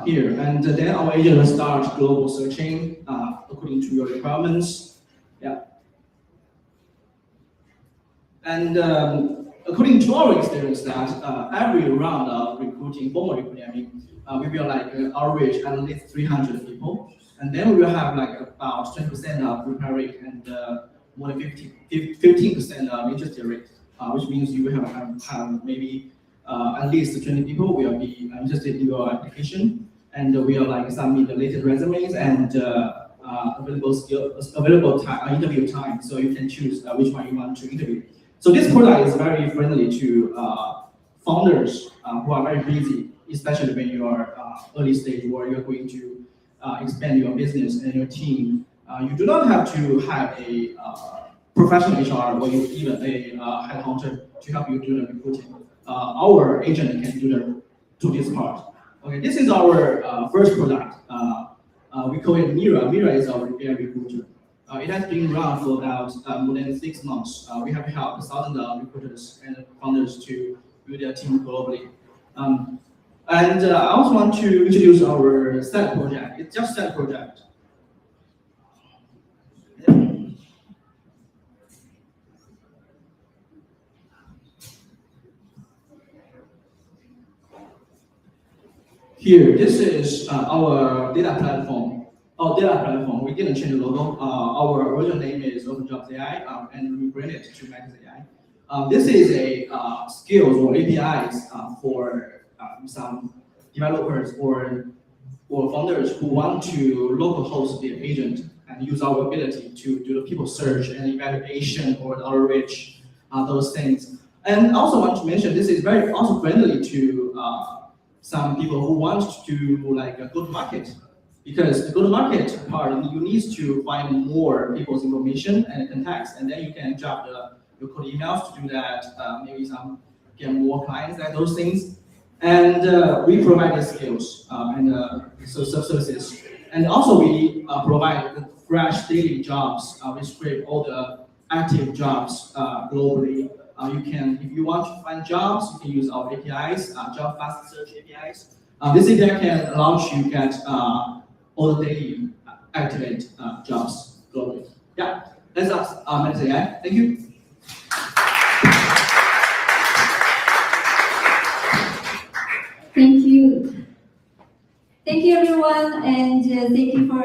Here, and then our agent will start global searching according to your requirements. Yeah. And according to our experience, that every round of recruiting, formal recruiting, we will average at least 300 people, and then we will have about 20% of reply rate and more than 15% of interest rate. Which means you will have maybe at least 20 people will be interested in your application, and we will submit the latest resumes and available time, interview time, so you can choose which one you want to interview. So this product is very friendly to founders who are very busy, especially when you are early stage or you're going to expand your business and your team. You do not have to have a professional HR or even a headhunter to help you do the recruiting. Our agent can do this part. Okay, this is our first product. We call it Mira. Mira is our AI recruiter. It has been around for about more than 6 months. We have helped thousands of recruiters and founders to build their team globally. And I also want to introduce our side project. It's just a side project. Here, this is our data platform. We didn't change the logo. Our original name is OpenJobs.ai, and we bring it to Metix.ai. This is a skills or APIs for some developers or founders who want to local host their agent and use our ability to do the people search and evaluation or outreach, those things. And also want to mention this is very also friendly to some people who want to go to market, because the go to market part you need to find more people's information and contacts, and then you can drop your cold emails to do that. Maybe get more clients and those things. And we provide the skills and services, and also we provide fresh daily jobs. We scrape all the active jobs globally. You can, if you want to find jobs, you can use our APIs, job fast search APIs. This API can allow you to get all the daily activate jobs globally. Yeah, that's us, Metix.ai. Thank you. Thank you. Thank you, everyone, and thank you for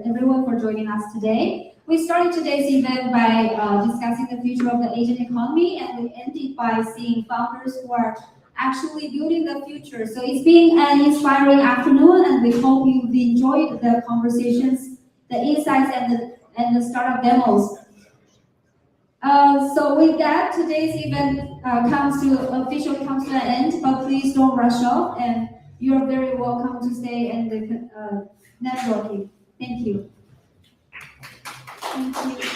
everyone for joining us today. We started today's event by discussing the future of the agent economy, and we ended by seeing founders who are actually building the future. So it's been an inspiring afternoon, and we hope you've enjoyed the conversations, the insights, and the startup demos. So with that, today's event officially comes to an end, but please don't rush off, and you're very welcome to stay and networking. Thank you. Thank you.